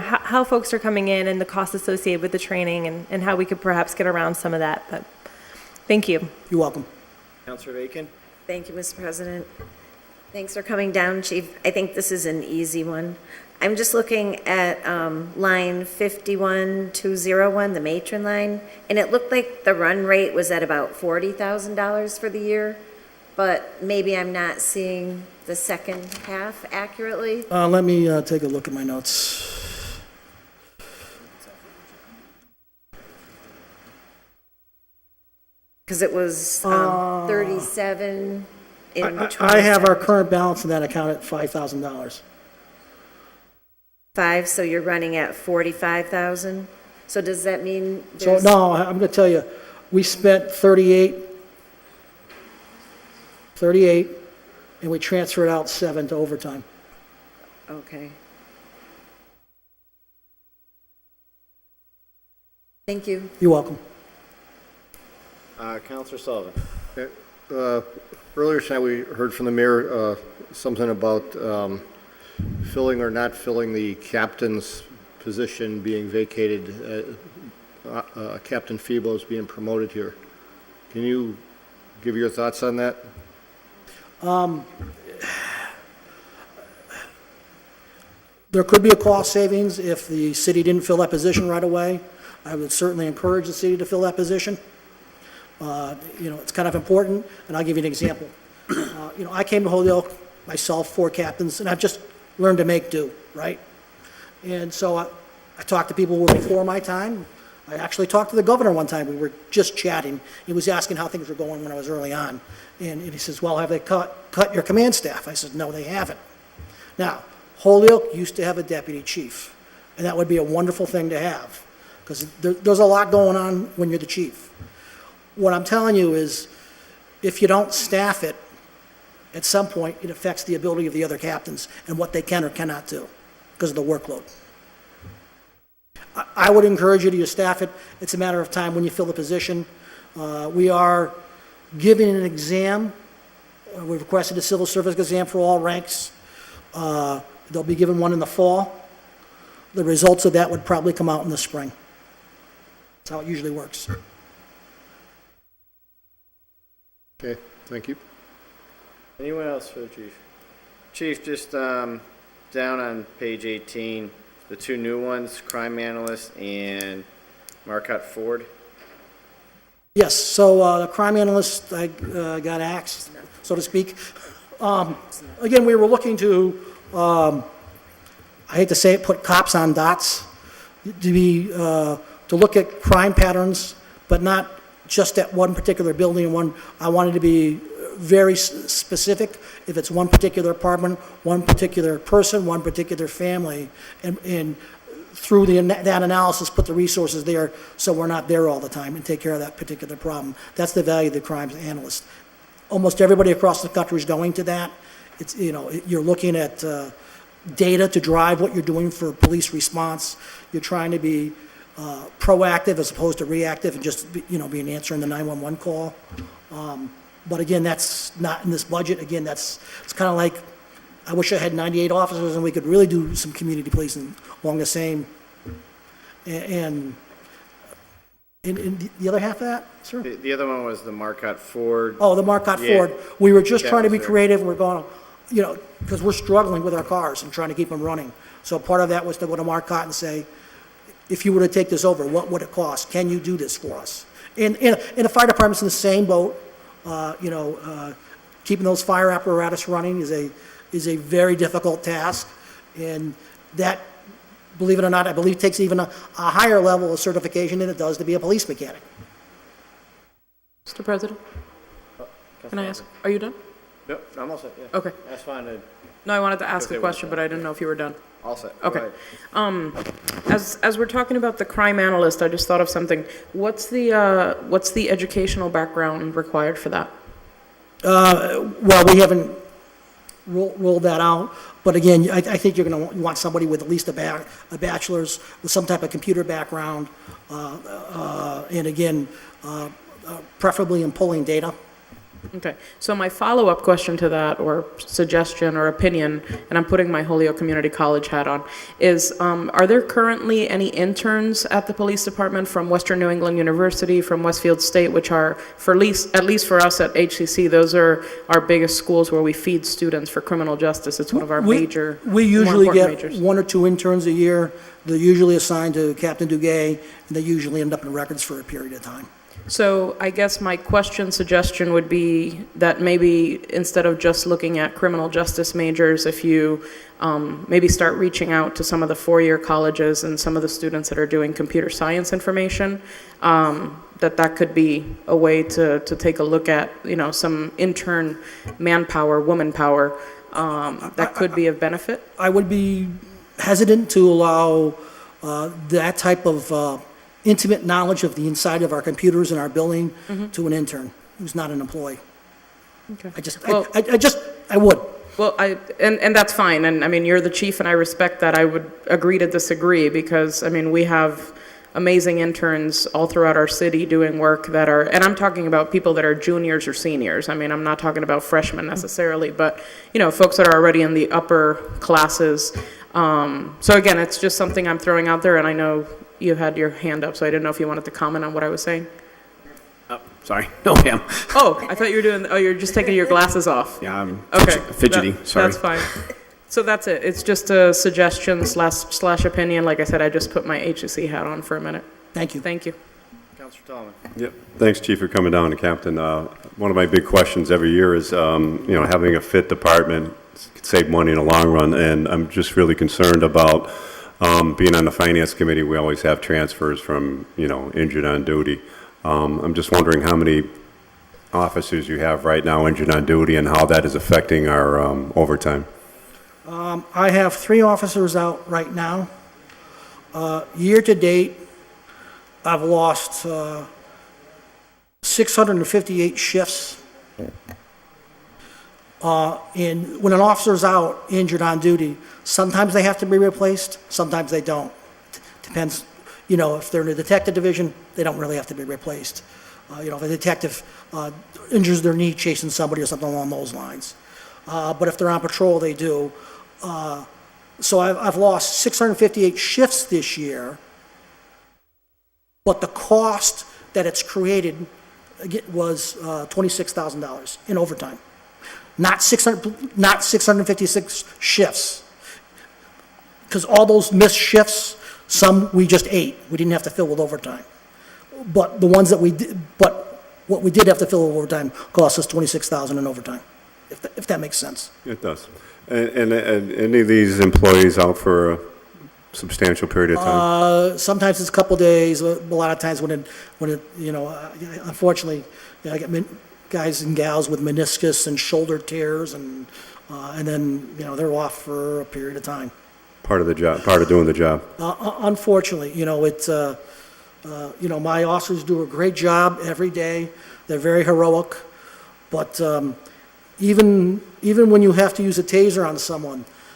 how folks are coming in and the costs associated with the training and how we could perhaps get around some of that. But thank you. You're welcome. Councilor Bacon? Thank you, Mr. President. Thanks for coming down, Chief. I think this is an easy one. I'm just looking at line 51201, the matron line, and it looked like the run rate was at about $40,000 for the year, but maybe I'm not seeing the second half accurately. Let me take a look at my notes. Because it was 37 in I have our 27. current balance in that account at $5,000. 5, so you're running at 45,000? So does that mean So, there's? no, I'm going to tell you, we spent 38, and we transferred out 7 to overtime. Okay. Thank you. You're welcome. Counselor Sullivan. Earlier tonight, we heard from the mayor something about filling or not filling the captain's position being vacated. Captain Febo is being promoted here. Can you give your thoughts on that? There could be a cost savings if the city didn't fill that position right away. I would certainly encourage the city to fill that position. It's kind of important, and I'll give you an example. I came to Holyoke, myself, 4 captains, and I've just learned to make do, right? And so I talked to people who were before my time. I actually talked to the governor one time. We were just chatting. He was asking how things were going when I was early on. And he says, well, have they cut your command staff? I said, no, they haven't. Now, Holyoke used to have a deputy chief, and that would be a wonderful thing to have, because there's a lot going on when you're the chief. What I'm telling you is, if you don't staff it, at some point, it affects the ability of the other captains and what they can or cannot do because of the workload. I would encourage you to staff it. It's a matter of time when you fill the position. We are giving an exam. We've requested a civil service exam for all ranks. They'll be given one in the fall. The results of that would probably come out in the spring. That's how it usually works. Okay, thank you. Anyone else for the chief? Chief, just down on page 18, the 2 new ones, crime analyst and Marcotte Ford. Yes, so the crime analyst, I got axed, so to speak. Again, we were looking to, I hate to say it, put cops on dots, to look at crime patterns, but not just at one particular building. I wanted to be very specific. If it's one particular apartment, one particular person, one particular family, and through that analysis, put the resources there so we're not there all the time and take care of that particular problem. That's the value of the crimes analyst. Almost everybody across the country is going to that. It's, you're looking at data to drive what you're doing for police response. You're trying to be proactive as opposed to reactive and just, be an answer in the 911 call. But again, that's not in this budget. Again, it's kind of like, I wish I had 98 officers and we could really do some community policing along the same. And the other half of that, sir? The other one was the Marcotte Ford. Oh, the Marcotte Yeah. Ford. We were just That trying to was be there. creative. We're going, because we're struggling with our cars and trying to keep them running. So part of that was to go to Marcotte and say, if you were to take this over, what would it cost? Can you do this for us? And the fire department's in the same boat. Keeping those fire apparatus running is a very difficult task. And that, believe it or not, I believe takes even a higher level of certification than it does to be a police mechanic. Mr. President, can I ask, are you done? Yep, I'm all set, yeah. Okay. That's fine. No, I wanted to ask If they a were question, done. but I didn't know if you were done. All set. Go Okay. ahead. As we're talking about the crime analyst, I just thought of something. What's the educational background required for that? Well, we haven't rolled that out, but again, I think you're going to want somebody with at least a bachelor's with some type of computer background, and again, preferably in pulling data. Okay, so my follow-up question to that, or suggestion or opinion, and I'm putting my Holyoke Community College hat on, is are there currently any interns at the police department from Western New England University, from Westfield State, which are, at least for us at HCC, those are our biggest schools where we feed students for criminal justice. It's one of our We more usually important get majors. 1 or 2 interns a year. They're usually assigned to Captain Duguay, and they usually end up in records for a period of time. So I guess my suggestion would be that maybe instead of just looking at criminal justice majors, if you maybe start reaching out to some of the four-year colleges and some of the students that are doing computer science information, that could be a way to take a look at, some intern manpower, woman power, that could be of benefit. I would be hesitant to allow that type of intimate knowledge of the inside of our computers in our building to an intern who's not an employee. Okay. I would. Well, and that's fine, and I mean, you're the chief, and I respect that. I would agree to disagree, because, I mean, we have amazing interns all throughout our city doing work that are, and I'm talking about people that are juniors or seniors. I mean, I'm not talking about freshmen necessarily, but, folks that are already in the upper classes. So again, it's just something I'm throwing out there, and I know you had your hand up, so I didn't know if you wanted to comment on what I was saying. Oh, sorry. No, ma'am. Oh, I thought you were you're just taking your glasses off. Yeah, I'm Okay. fidgety. Sorry. That's fine. So that's it. It's just a suggestion slash opinion. Like I said, I just put my HSC hat on for a minute. Thank you. Thank you. Councilor Tallman. Yep. Thanks, Chief, for coming down, and Captain. One of my big questions every year is, having a fit department could save money in the long run, and I'm just really concerned about being on the Finance Committee. We always have transfers from, injured on duty. I'm just wondering how many officers you have right now injured on duty and how that is affecting our overtime. I have 3 officers out right now. Year to date, I've lost 658 shifts. And when an officer's out injured on duty, sometimes they have to be replaced, sometimes they don't. Depends, if they're in the detective division, they don't really have to be replaced. If a detective injures their knee chasing somebody or something along those lines. But if they're on patrol, they do. So I've lost 658 shifts this year, but the cost that it's created was $26,000 in overtime. Not 656 shifts. Because all those missed shifts, some we just ate. We didn't have to fill with overtime. But the ones that what we did have to fill with overtime cost us $26,000 in overtime, if that makes sense. It does. And any of these employees out for a substantial period of time? Sometimes it's a couple days. A lot of times when it unfortunately, I get guys and gals with meniscus and shoulder tears, and then they're off for a period of time. Part of the job, part of doing the job. Unfortunately, it's my officers do a great job every day. They're very heroic, but even when you have to use a taser on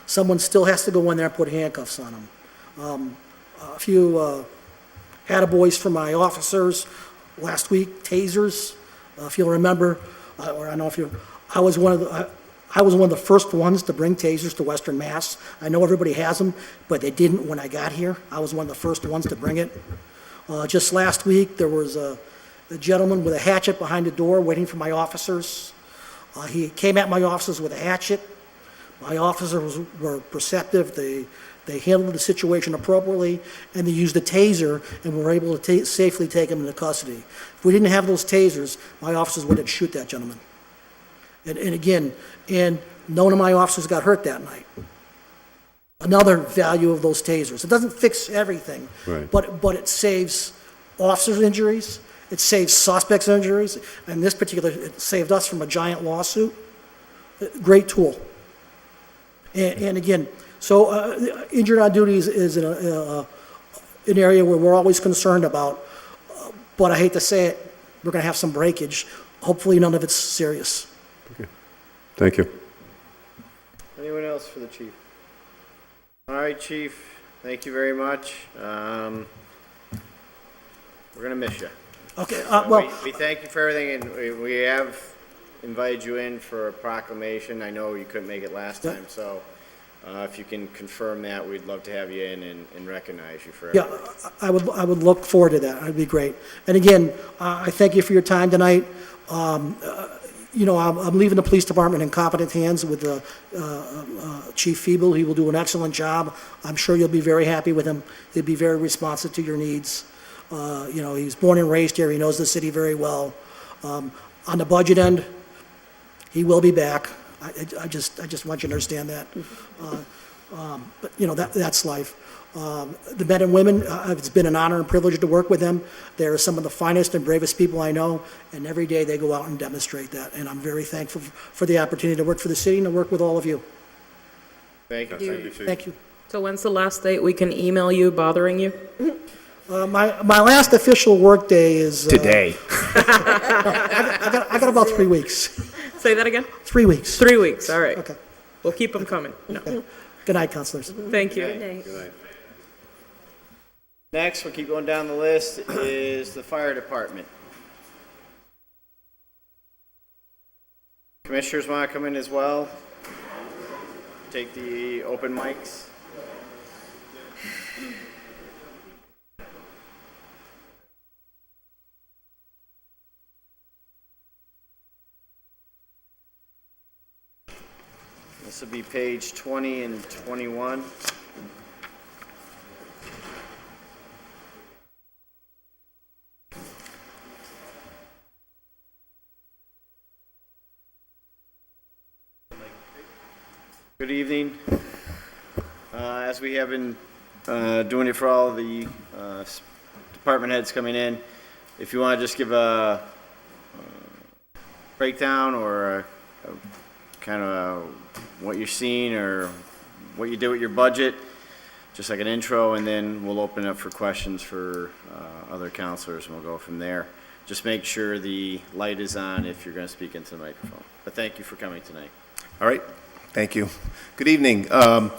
someone still has to go in there and put handcuffs on them. A few attaboys from my officers last week, tasers. If you'll remember, or I don't know if you, I was one of the first ones to bring tasers to Western Mass. I know everybody has them, but they didn't when I got here. I was one of the first ones to bring it. Just last week, there was a gentleman with a hatchet behind the door waiting for my officers. He came at my officers with a hatchet. My officers were perceptive. They handled the situation appropriately, and they used a taser, and were able to safely take him into custody. If we didn't have those tasers, my officers wouldn't shoot that gentleman. And none of my officers got hurt that night. Another value of those tasers. It doesn't fix everything, right, but it saves officers' injuries. It saves suspects' injuries. And this particular, it saved us from a giant lawsuit. Great tool. And again, so injured on duty is an area where we're always concerned about. But I hate to say it, we're going to have some breakage. Hopefully none of it's serious. Okay. Thank you. Anyone else for the chief? All right, Chief, thank you very much. We're going to miss you. Okay, We thank you for everything, and we have invited you in for a proclamation. I know you couldn't make it last Yeah. time, so if you can confirm that, we'd love to have you in and recognize you for it. Yeah, I would look forward to that. That'd be great. And again, I thank you for your time tonight. You know, I'm leaving the police department in competent hands with Chief Feeble. He will do an excellent job. I'm sure you'll be very happy with him. He'll be very responsive to your needs. You know, he was born and raised here. He knows the city very well. On the budget end, he will be back. I just want you to understand that. But, you know, that's life. The men and women, it's been an honor and privilege to work with them. They're some of the finest and bravest people I know, and every day they go out and demonstrate that. And I'm very thankful for the opportunity to work for the city and to work with all of you. Thank you. Thank you, Chief. Thank you. So when's the last date we can email you bothering you? My last official work day is... Today. I got about 3 weeks. Say that again? 3 weeks. 3 weeks, all right. Okay. We'll keep them coming. No. Good night, counselors. Thank you. Next, we'll keep going down the list, is the fire department. Commissioners want to come in as well? Take the open mics. This will be page 20 and 21. Good evening. As we have been doing it for all of the department heads coming in, if you want to just give a breakdown or a kind of what you're seeing or what you did with your budget, just like an intro, and then we'll open up for questions for other counselors, and we'll go from there. Just make sure the light is on if you're going to speak into the microphone. But thank you for coming tonight. All right, thank you. Good evening. I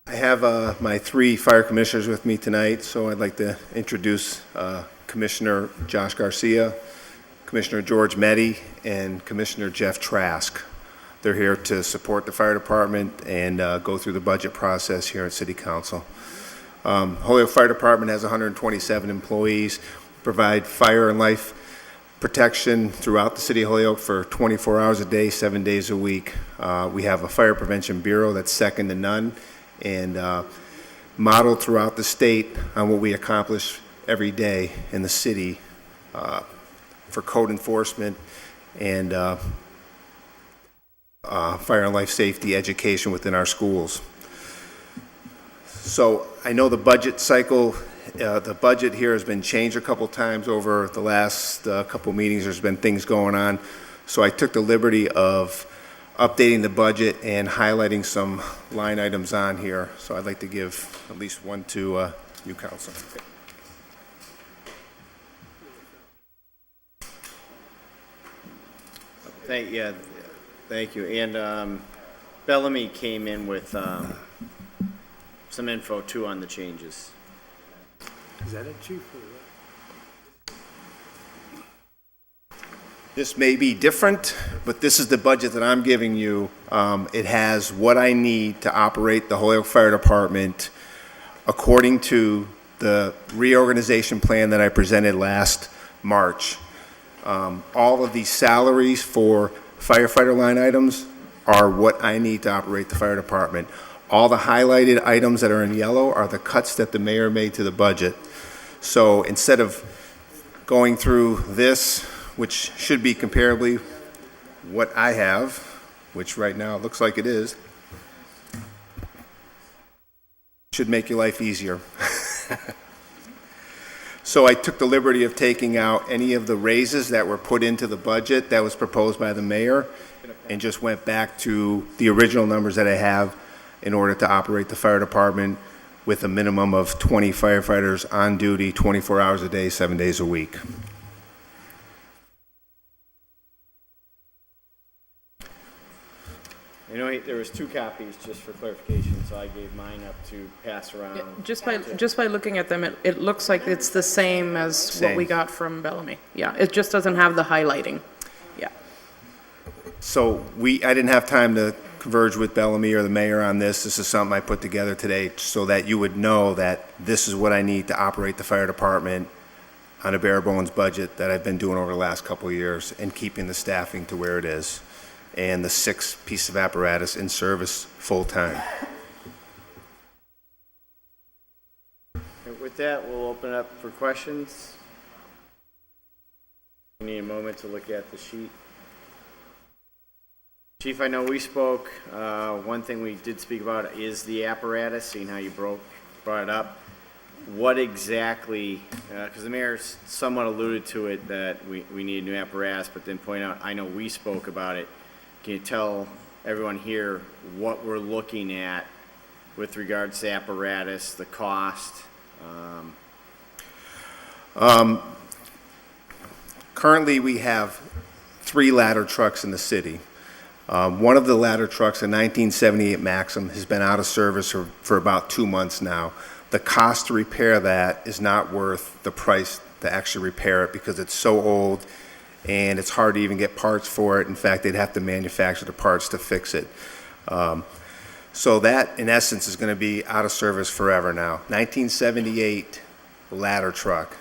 have my 3 fire commissioners with me tonight, so I'd like to introduce Commissioner Josh Garcia, Commissioner George Meddy, and Commissioner Jeff Trask. They're here to support the fire department and go through the budget process here at City Council. Holyoke Fire Department has 127 employees, provide fire and life protection throughout the city of Holyoke for 24 hours a day, 7 days a week. We have a fire prevention bureau that's second to none and modeled throughout the state on what we accomplish every day in the city for code enforcement and fire and life safety education within our schools. So I know the budget cycle, the budget here has been changed a couple times over the last couple meetings. There's been things going on. So I took the liberty of updating the budget and highlighting some line items on here. So I'd like to give at least one to you, council. Thank you. And Bellamy came in with some info too on the changes. Is that it, Chief? This may be different, but this is the budget that I'm giving you. It has what I need to operate the Holyoke Fire Department according to the reorganization plan that I presented last March. All of these salaries for firefighter line items are what I need to operate the fire department. All the highlighted items that are in yellow are the cuts that the mayor made to the budget. So instead of going through this, which should be comparably what I have, which right now it looks like it is, should make your life easier. So I took the liberty of taking out any of the raises that were put into the budget that was proposed by the mayor and just went back to the original numbers that I have in order to operate the fire department with a minimum of 20 firefighters on duty, 24 hours a day, 7 days a week. You know, there was 2 copies, just for clarification, so I gave mine up to pass around. Just by looking at them, it looks like it's the same as what we got from Bellamy. Yeah, it just doesn't have the highlighting. Yeah. So I didn't have time to converge with Bellamy or the mayor on this. This is something I put together today so that you would know that this is what I need to operate the fire department on a bare bones budget that I've been doing over the last couple of years and keeping the staffing to where it is and the 6 pieces of apparatus in service full-time. And with that, we'll open up for questions. We need a moment to look at the sheet. Chief, I know we spoke, one thing we did speak about is the apparatus, seeing how you brought it up. What exactly, because the mayor somewhat alluded to it, that we need a new apparatus, but then point out, I know we spoke about it. Can you tell everyone here what we're looking at with regards to apparatus, the cost? Currently, we have 3 ladder trucks in the city. One of the ladder trucks, a 1978 Maxim, has been out of service for about 2 months now. The cost to repair that is not worth the price to actually repair it because it's so old and it's hard to even get parts for it. In fact, they'd have to manufacture the parts to fix it. So that, in essence, is going to be out of service forever now. 1978 ladder truck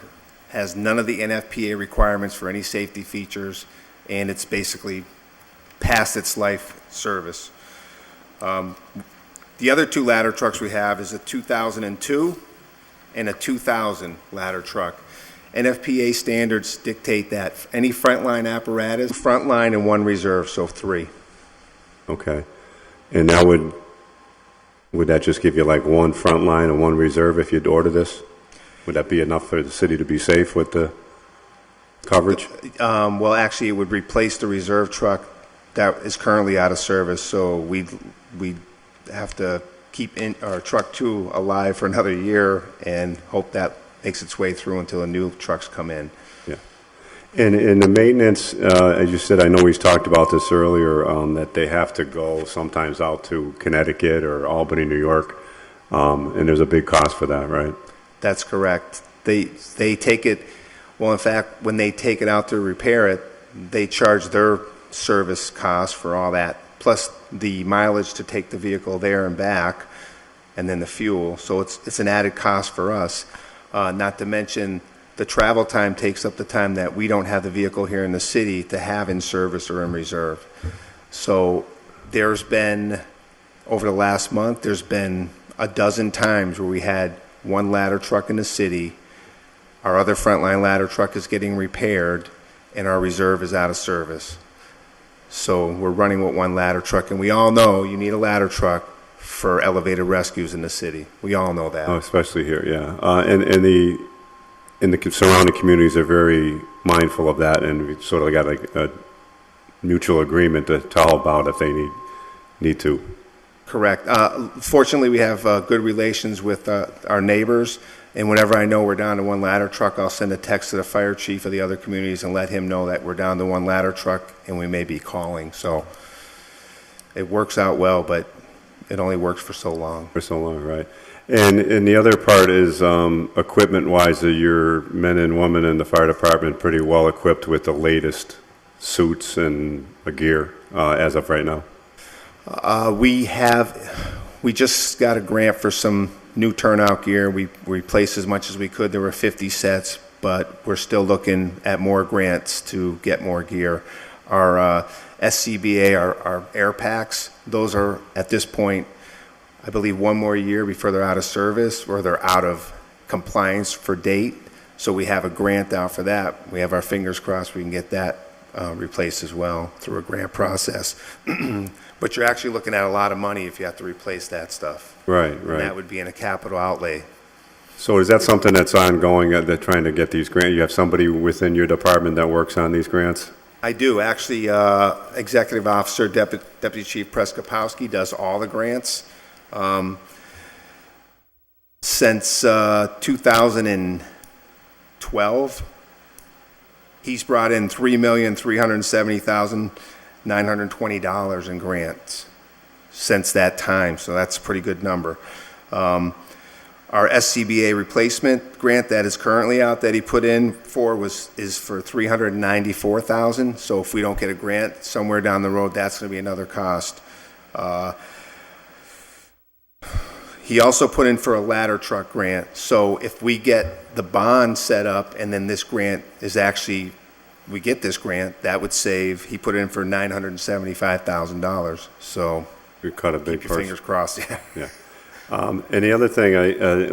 has none of the NFPA requirements for any safety features, and it's basically past its life service. The other 2 ladder trucks we have is a 2002 and a 2000 ladder truck. NFPA standards dictate that any frontline apparatus, frontline and 1 reserve, so 3. Okay. And that would that just give you like 1 front line and 1 reserve if you'd order this? Would that be enough for the city to be safe with the coverage? Well, actually, it would replace the reserve truck that is currently out of service, so we'd have to keep our truck 2 alive for another year and hope that makes its way through until the new trucks come in. Yeah. And in the maintenance, as you said, I know we've talked about this earlier, that they have to go sometimes out to Connecticut or Albany, New York, and there's a big cost for that, right? That's correct. They take it, well, in fact, when they take it out to repair it, they charge their service costs for all that, plus the mileage to take the vehicle there and back, and then the fuel. So it's an added cost for us. Not to mention the travel time takes up the time that we don't have the vehicle here in the city to have in service or in reserve. So there's been, over the last month, there's been a dozen times where we had 1 ladder truck in the city, our other frontline ladder truck is getting repaired, and our reserve is out of service. So we're running with 1 ladder truck, and we all know you need a ladder truck for elevated rescues in the city. We all know that. Oh, especially here, yeah. And the surrounding communities are very mindful of that, and we sort of got like a mutual agreement to help out if they need to. Correct. Fortunately, we have good relations with our neighbors, and whenever I know we're down to 1 ladder truck, I'll send a text to the fire chief of the other communities and let him know that we're down to 1 ladder truck and we may be calling. So it works out well, but it only works for so long. For so long, right. And the other part is equipment-wise, your men and women in the fire department pretty well equipped with the latest suits and gear as of right now? We just got a grant for some new turnout gear. We replaced as much as we could. There were 50 sets, but we're still looking at more grants to get more gear. Our SCBA, our air packs, those are at this point, I believe, 1 more year before they're out of service or they're out of compliance for date. So we have a grant out for that. We have our fingers crossed we can get that replaced as well through a grant process. But you're actually looking at a lot of money if you have to replace that stuff. Right. And that would be in a capital outlay. So is that something that's ongoing, they're trying to get these grants? You have somebody within your department that works on these grants? I do. Actually, Executive Officer Deputy Chief Preskopowski does all the grants. Since 2012, he's brought in $3,370,920 in grants since that time, so that's a pretty good number. Our SCBA replacement grant that is currently out that he put in for is for $394,000. So if we don't get a grant somewhere down the road, that's going to be another cost. He also put in for a ladder truck grant. So if we get the bond set up and then this grant is actually, we get this grant, that would save, he put in for $975,000. So We cut a big keep your fingers crossed. Yeah. And the other thing,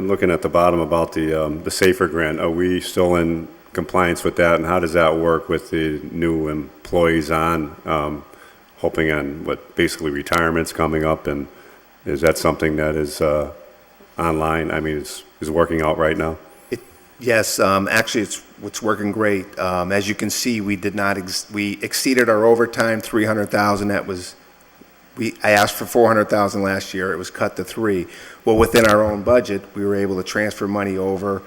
looking at the bottom about the SAFER grant, are we still in compliance with that? And how does that work with the new employees hoping on basically retirement's coming up? And is that something that is online? I mean, is working out right now? Yes, actually, it's working great. As you can see, we exceeded our overtime 300,000. That was, I asked for 400,000 last year. It was cut to 3. Well, within our own budget, we were able to transfer money over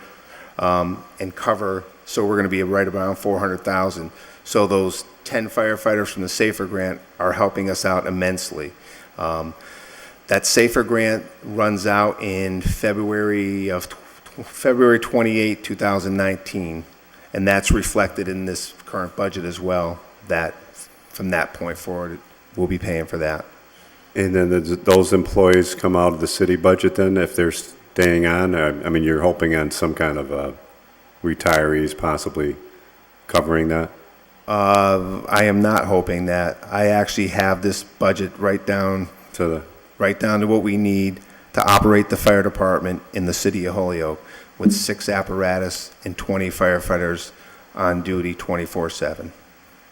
and cover. So we're going to be right around 400,000. So those 10 firefighters from the SAFER grant are helping us out immensely. That SAFER grant runs out in February 28, 2019, and that's reflected in this current budget as well, that from that point forward, we'll be paying for that. And then those employees come out of the city budget then, if they're staying on? I mean, you're hoping on some kind of retirees possibly covering that? I am not hoping that. I actually have this budget right down to what we need to operate the fire department in the city of Holyoke with 6 apparatus and 20 firefighters on duty 24/7.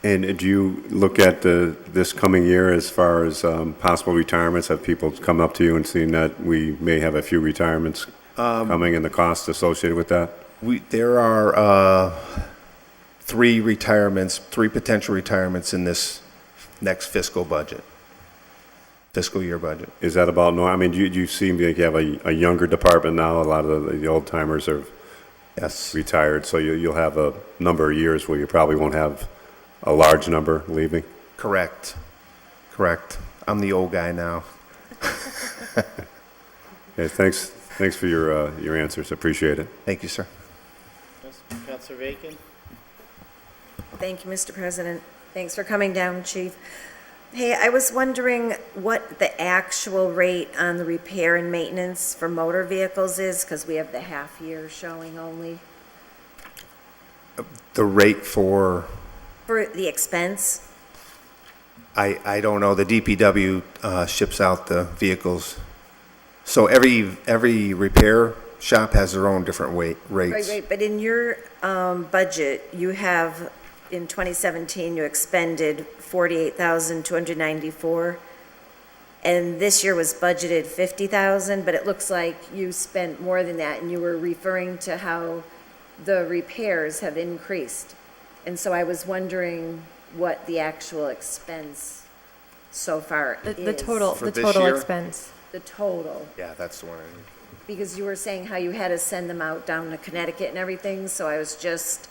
And do you look at this coming year as far as possible retirements? Have people come up to you and seen that we may have a few retirements coming and the costs associated with that? There are 3 potential retirements in this next fiscal year budget. Is that about normal? I mean, do you seem like you have a younger department now? A lot of the old timers are retired, so you'll have a number of years where you probably won't have a large number leaving? Correct. I'm the old guy now. Okay, thanks for your answers. Appreciate it. Thank you, sir. Councilor Bacon? Thank you, Mr. President. Thanks for coming down, Chief. Hey, I was wondering what the actual rate on the repair and maintenance for motor vehicles is, because we have the half year showing only. The rate for the expense? I don't know. The DPW ships out the vehicles. So every repair shop has their own different rates. Right, but in your budget, you have, in 2017, you expended $48,294, and this year was budgeted $50,000, but it looks like you spent more than that, and you were referring to how the repairs have increased. And so I was wondering what the actual expense so far is. The total expense. The total. Yeah, that's the one. Because you were saying how you had to send them out down to Connecticut and everything, so I was just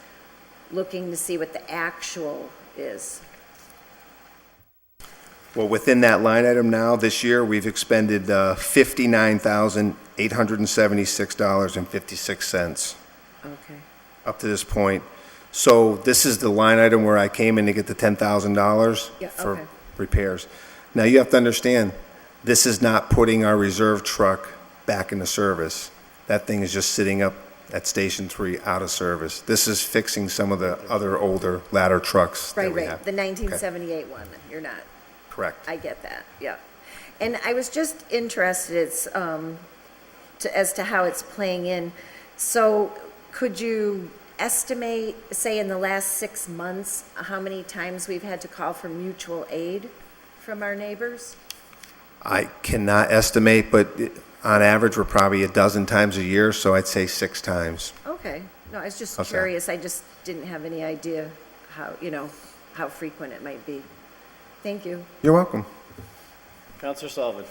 looking to see what the actual is. Well, within that line item now, this year, we've expended $59,876.56. Okay. Up to this point. So this is the line item where I came in to get the $10,000 for repairs. Now, you have to understand, this is not putting our reserve truck back into service. That thing is just sitting up at Station 3 out of service. This is fixing some of the other older ladder trucks that we have. The 1978 one, you're not. Correct. I get that, yeah. And I was just interested as to how it's playing in. So could you estimate, say in the last 6 months, how many times we've had to call for mutual aid from our neighbors? I cannot estimate, but on average, we're probably 12 times a year, so I'd say 6 times. Okay. No, I was just How's that? curious. I just didn't have any idea how frequent it might be. Thank you. You're welcome. Councilor Sullivan?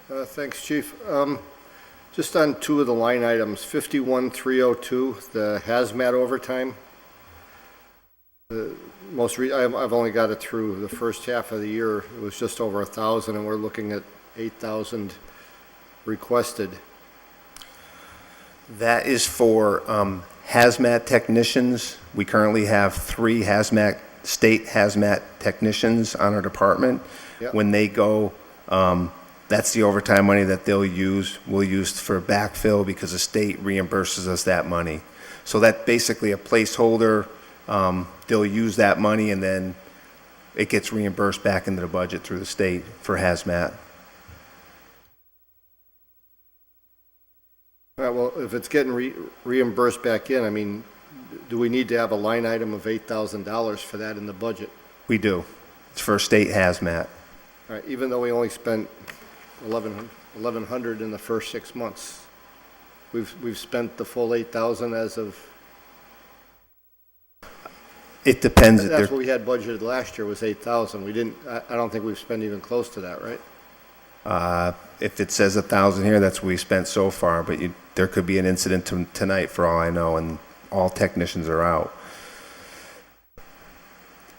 Thanks, Chief. Just on 2 of the line items, 51,302, the hazmat overtime. I've only got it through the first half of the year. It was just over 1,000, and we're looking at 8,000 requested. That is for hazmat technicians. We currently have 3 state hazmat technicians on our department. Yep. When they go, that's the overtime money that we'll use for backfill because the state reimburses us that money. So that's basically a placeholder. They'll use that money and then it gets reimbursed back into the budget through the state for hazmat. All right, well, if it's getting reimbursed back in, I mean, do we need to have a line item of $8,000 for that in the budget? We do. It's for state hazmat. All right, even though we only spent 1,100 in the first 6 months, we've spent the full 8,000 as of. It depends. That's what we had budgeted last year was 8,000. We didn't. I don't think we've spent even close to that, right? If it says 1,000 here, that's what we spent so far. But there could be an incident tonight, for all I know, and all technicians are out.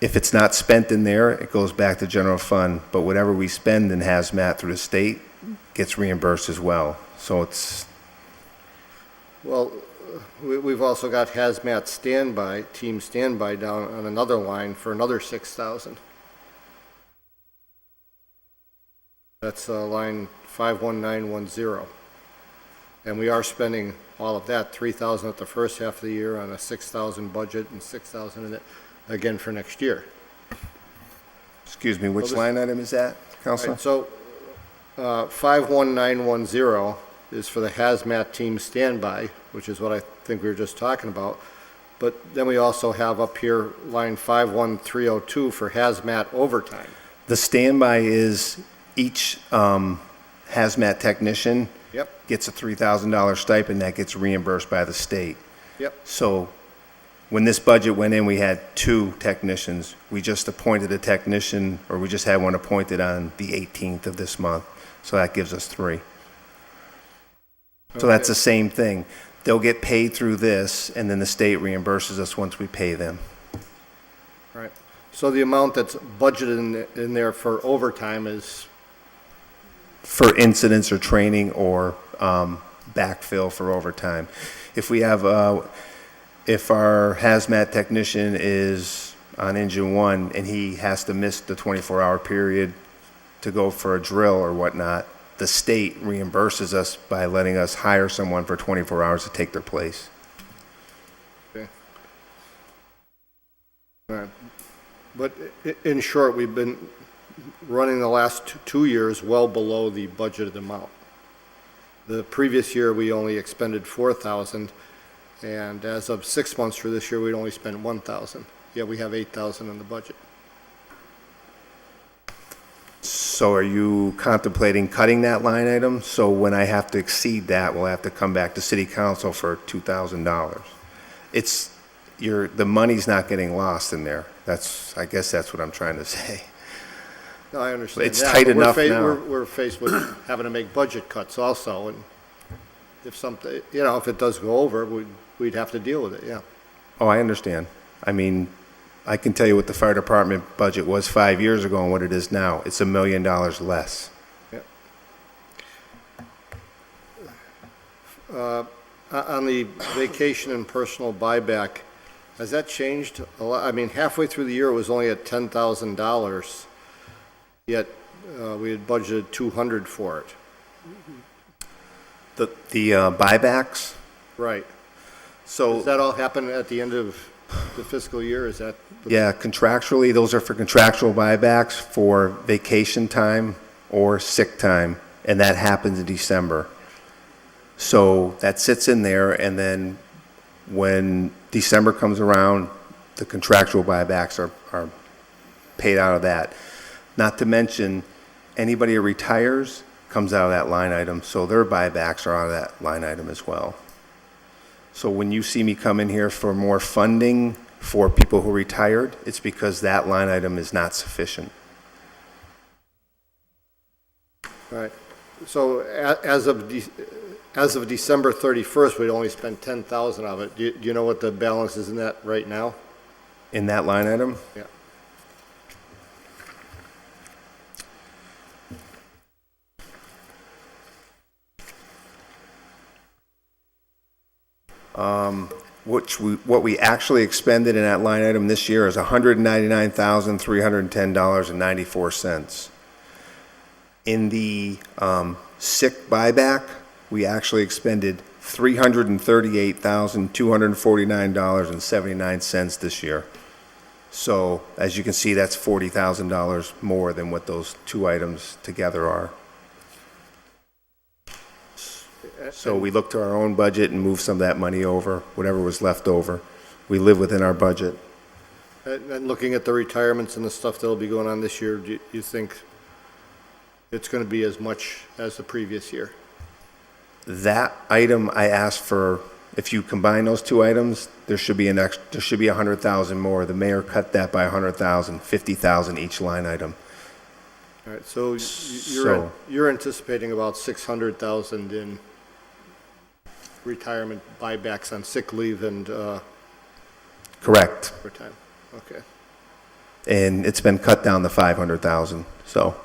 If it's not spent in there, it goes back to general fund. But whatever we spend in hazmat through the state gets reimbursed as well. So it's. Well, we've also got hazmat team standby down on another line for another 6,000. That's line 51910. And we are spending all of that, 3,000 at the first half of the year on a 6,000 budget and 6,000 in it again for next year. Excuse me, which line item is that, Counselor? Right, so 51910 is for the hazmat team standby, which is what I think we were just talking about. But then we also have up here line 51302 for hazmat overtime. The standby is each hazmat technician Yep. gets a $3,000 stipend that gets reimbursed by the state. Yep. So when this budget went in, we had 2 technicians. We just appointed a technician, or we just had one appointed on the 18th of this month. So that gives us 3. So that's the same thing. They'll get paid through this, and then the state reimburses us once we pay them. Right. So the amount that's budgeted in there for overtime is, For incidents or training or backfill for overtime. If we have, if our hazmat technician is on engine 1 and he has to miss the 24-hour period to go for a drill or whatnot, the state reimburses us by letting us hire someone for 24 hours to take their place. okay. All right. But in short, we've been running the last 2 years well below the budgeted amount. The previous year, we only expended 4,000, and as of 6 months for this year, we'd only spent 1,000. Yet we have 8,000 in the budget. So are you contemplating cutting that line item? So when I have to exceed that, we'll have to come back to city council for $2,000. The money's not getting lost in there. I guess that's what I'm trying to say. No, I understand It's that, tight but enough now. We're faced with having to make budget cuts also, and if something, if it does go over, we'd have to deal with it, yeah. Oh, I understand. I mean, I can tell you what the fire department budget was 5 years ago and what it is now. It's $1 million less. On the vacation and personal buyback, has that changed a lot? I mean, halfway through the year, it was only at $10,000, yet we had budgeted 200 for it. The buybacks? Right. So Does that all happen at the end of the fiscal year? Is that? yeah, contractually, those are for contractual buybacks for vacation time or sick time, and that happens in December. So that sits in there, and then when December comes around, the contractual buybacks are paid out of that. Not to mention, anybody who retires comes out of that line item, so their buybacks are out of that line item as well. So when you see me come in here for more funding for people who retired, it's because that line item is not sufficient. All right. So as of December 31st, we'd only spent 10,000 of it. Do you know what the balance is in that right now? In that line item? Yeah. What we actually expended in that line item this year is $199,310.94. In the sick buyback, we actually expended $338,249.79 this year. So as you can see, that's $40,000 more than what those two items together are. So we looked to our own budget and moved some of that money over, whatever was left over. We live within our budget. And looking at the retirements and the stuff that'll be going on this year, do you think it's going to be as much as the previous year? That item I asked for, if you combine those two items, there should be there should be 100,000 more. The mayor cut that by 100,000, 50,000 each line item. All right, so you're anticipating about 600,000 in retirement buybacks on sick leave and Correct. overtime. Okay. And it's been cut down to 500,000, so.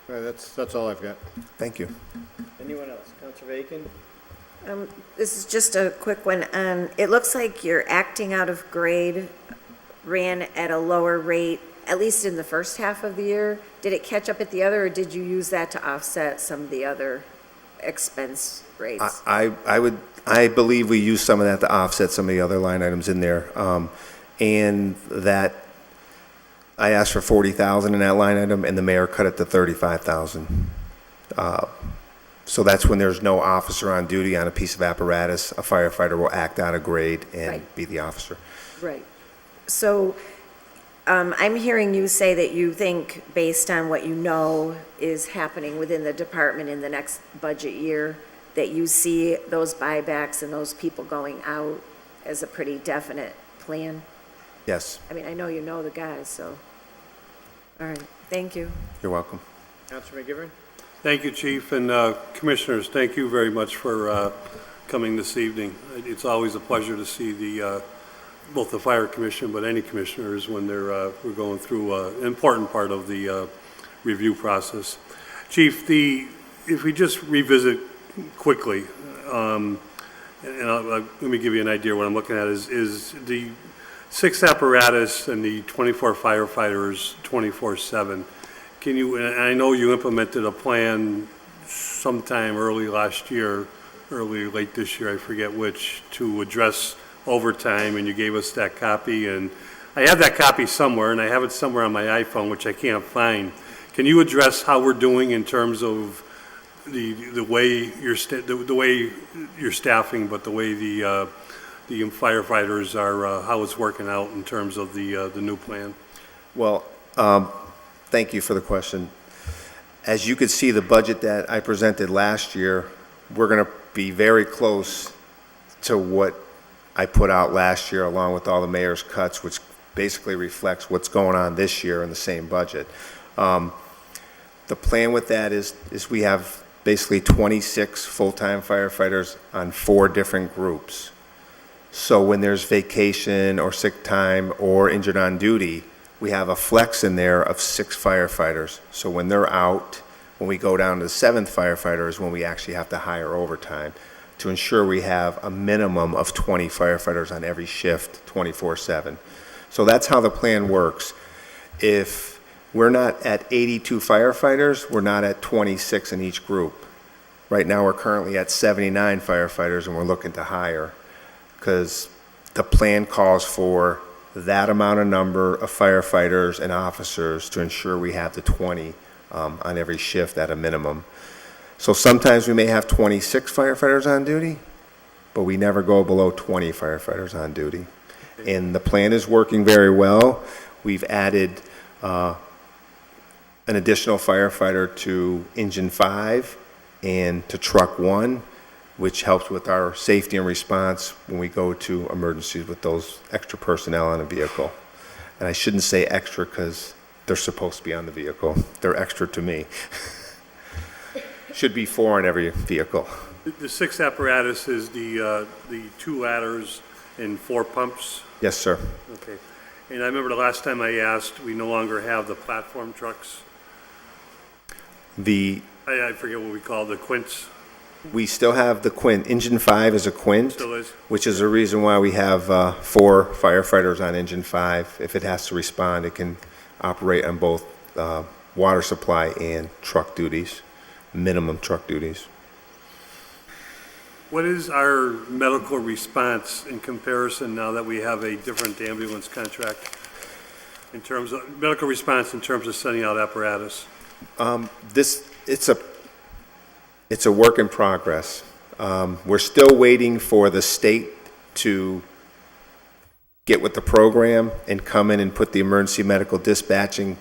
All right, that's all I've got. Thank you. Anyone else? Counselor Bacon? This is just a quick one. It looks like your acting out of grade ran at a lower rate, at least in the first half of the year. Did it catch up at the other, or did you use that to offset some of the other expense rates? I believe we used some of that to offset some of the other line items in there. And that, I asked for 40,000 in that line item, and the mayor cut it to 35,000. So that's when there's no officer on duty on a piece of apparatus, a firefighter will act out of grade and Right. be the officer. Right. So I'm hearing you say that you think, based on what you know is happening within the department in the next budget year, that you see those buybacks and those people going out as a pretty definite plan? Yes, I mean, I know you know the guys, so, all right, thank you. you're welcome. Counselor McGivern? Thank you, Chief, and Commissioners, thank you very much for coming this evening. It's always a pleasure to see both the Fire Commission, but any commissioners when we're going through an important part of the review process. Chief, if we just revisit quickly, and let me give you an idea what I'm looking at is the 6 apparatus and the 24 firefighters 24/7. Can you, and I know you implemented a plan sometime early last year, late this year, I forget which, to address overtime, and you gave us that copy, and I have that copy somewhere, and I have it somewhere on my iPhone, which I can't find. Can you address how we're doing in terms of the way you're staffing, but the way the firefighters are, how it's working out in terms of the new plan? Well, thank you for the question. As you could see, the budget that I presented last year, we're going to be very close to what I put out last year, along with all the mayor's cuts, which basically reflects what's going on this year in the same budget. The plan with that is we have basically 26 full-time firefighters on 4 different groups. So when there's vacation or sick time or injured on duty, we have a flex in there of 6 firefighters. So when they're out, when we go down to the 7th firefighter is when we actually have to hire overtime to ensure we have a minimum of 20 firefighters on every shift 24/7. So that's how the plan works. If we're not at 82 firefighters, we're not at 26 in each group. Right now, we're currently at 79 firefighters, and we're looking to hire because the plan calls for that amount of number of firefighters and officers to ensure we have the 20 on every shift at a minimum. So sometimes we may have 26 firefighters on duty, but we never go below 20 firefighters on duty. And the plan is working very well. We've added an additional firefighter to Engine 5 and to Truck 1, which helps with our safety and response when we go to emergencies with those extra personnel on a vehicle. And I shouldn't say extra because they're supposed to be on the vehicle. They're extra to me. Should be 4 on every vehicle. The 6 apparatus is the 2 ladders and 4 pumps? Yes, sir. Okay. And I remember the last time I asked, we no longer have the platform trucks. I forget what we call the quints. We still have the Quint. Engine 5 is a Quint, Still is. which is the reason why we have 4 firefighters on Engine 5. If it has to respond, it can operate on both water supply and truck duties, minimum truck duties. What is our medical response in comparison now that we have a different ambulance contract? In terms of, medical response in terms of sending out apparatus? It's a work in progress. We're still waiting for the state to get with the program and come in and put the emergency medical dispatching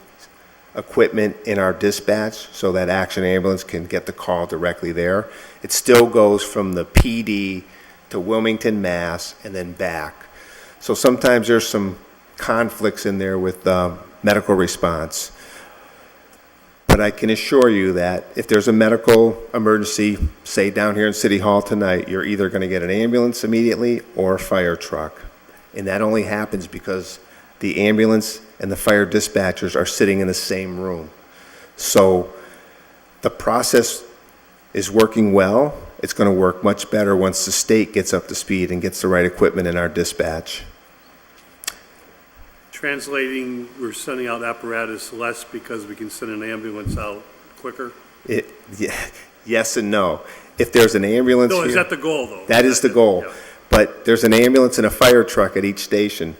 equipment in our dispatch so that Action Ambulance can get the call directly there. It still goes from the PD to Wilmington, Mass, and then back. So sometimes there's some conflicts in there with medical response. But I can assure you that if there's a medical emergency, say down here in City Hall tonight, you're either going to get an ambulance immediately or a fire truck. And that only happens because the ambulance and the fire dispatchers are sitting in the same room. So the process is working well. It's going to work much better once the state gets up to speed and gets the right equipment in our dispatch. Translating, we're sending out apparatus less because we can send an ambulance out quicker? Yes and no. If there's an ambulance No, here, is that the goal, though? that is the goal. Yeah. But there's an ambulance and a fire truck at each station.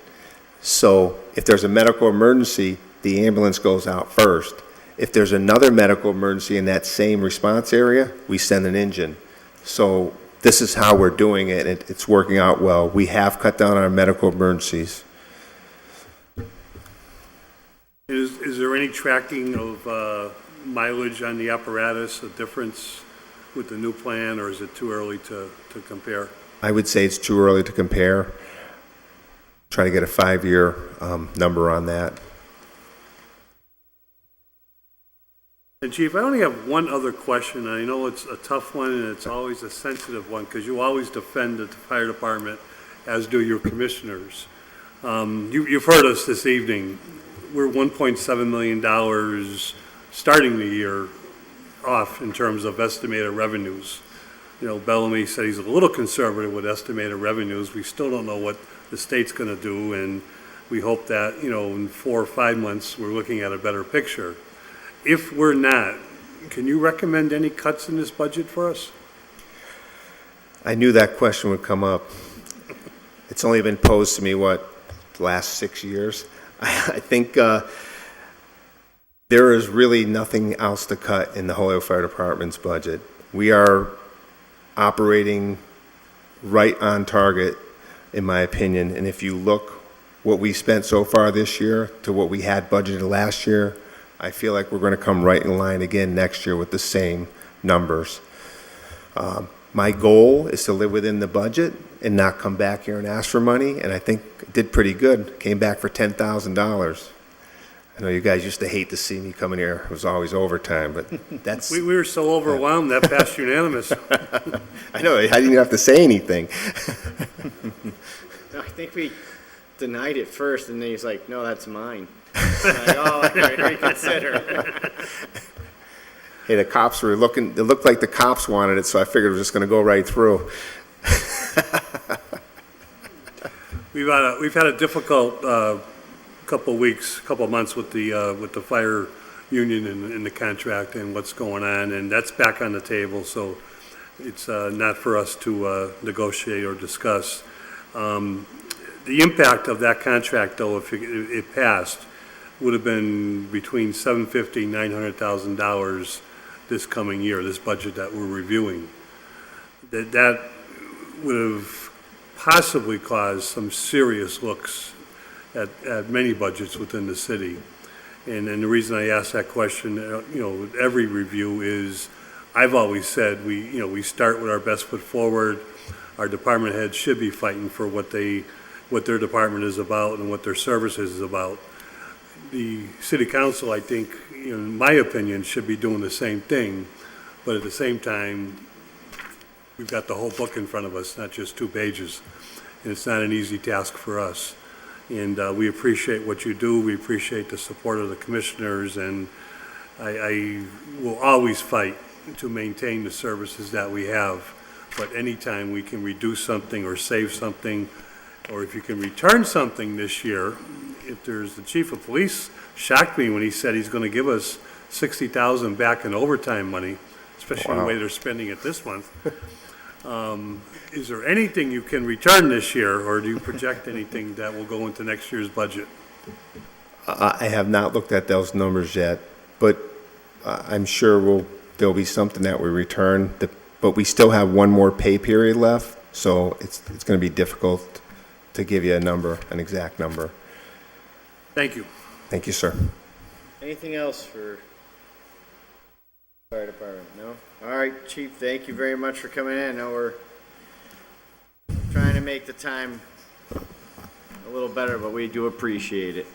So if there's a medical emergency, the ambulance goes out first. If there's another medical emergency in that same response area, we send an engine. So this is how we're doing it. It's working out well. We have cut down our medical emergencies. Is there any tracking of mileage on the apparatus, a difference with the new plan, or is it too early to compare? I would say it's too early to compare. Try to get a 5-year number on that. And Chief, I only have one other question. I know it's a tough one and it's always a sensitive one because you always defend the fire department, as do your commissioners. You've heard us this evening. We're $1.7 million starting the year off in terms of estimated revenues. You know, Bellamy said he's a little conservative with estimated revenues. We still don't know what the state's going to do, and we hope that, you know, in 4 or 5 months, we're looking at a better picture. If we're not, can you recommend any cuts in this budget for us? I knew that question would come up. It's only been posed to me, the last 6 years? I think there is really nothing else to cut in the Holyoke Fire Department's budget. We are operating right on target, in my opinion, and if you look what we spent so far this year to what we had budgeted last year, I feel like we're going to come right in line again next year with the same numbers. My goal is to live within the budget and not come back here and ask for money, and I think I did pretty good. Came back for $10,000. I know you guys used to hate to see me coming here. It was always overtime, but that's... We were so overwhelmed, that passed unanimous. I know, I didn't have to say anything. I think we denied it first, and then he's like, no, that's mine. Like, oh, I gotta reconsider. Hey, the cops were looking, it looked like the cops wanted it, so I figured it was just going to go right through. We've had a difficult couple months with the fire union and the contract and what's going on, and that's back on the table, so it's not for us to negotiate or discuss. The impact of that contract, though, if it passed, would have been between $750,000 and $900,000 this coming year, this budget that we're reviewing. That would have possibly caused some serious looks at many budgets within the city. And the reason I ask that question, you know, with every review is, I've always said we start with our best foot forward. Our department heads should be fighting for what their department is about and what their services is about. The city council, I think, in my opinion, should be doing the same thing, but at the same time, we've got the whole book in front of us, not just 2 pages, and it's not an easy task for us. And we appreciate what you do. We appreciate the support of the commissioners, and I will always fight to maintain the services that we have, but anytime we can reduce something or save something, or if you can return something this year, if there's, the chief of police shocked me when he said he's going to give us 60,000 back in overtime money, especially the way they're spending it this month. Is there anything you can return this year, or do you project anything that will go into next year's budget? I have not looked at those numbers yet, but I'm sure there'll be something that we return. But we still have one more pay period left, so it's going to be difficult to give you an exact number. Thank you. Thank you, sir. Anything else for fire department? No? All right, Chief, thank you very much for coming in. I know we're trying to make the time a little better, but we do appreciate it.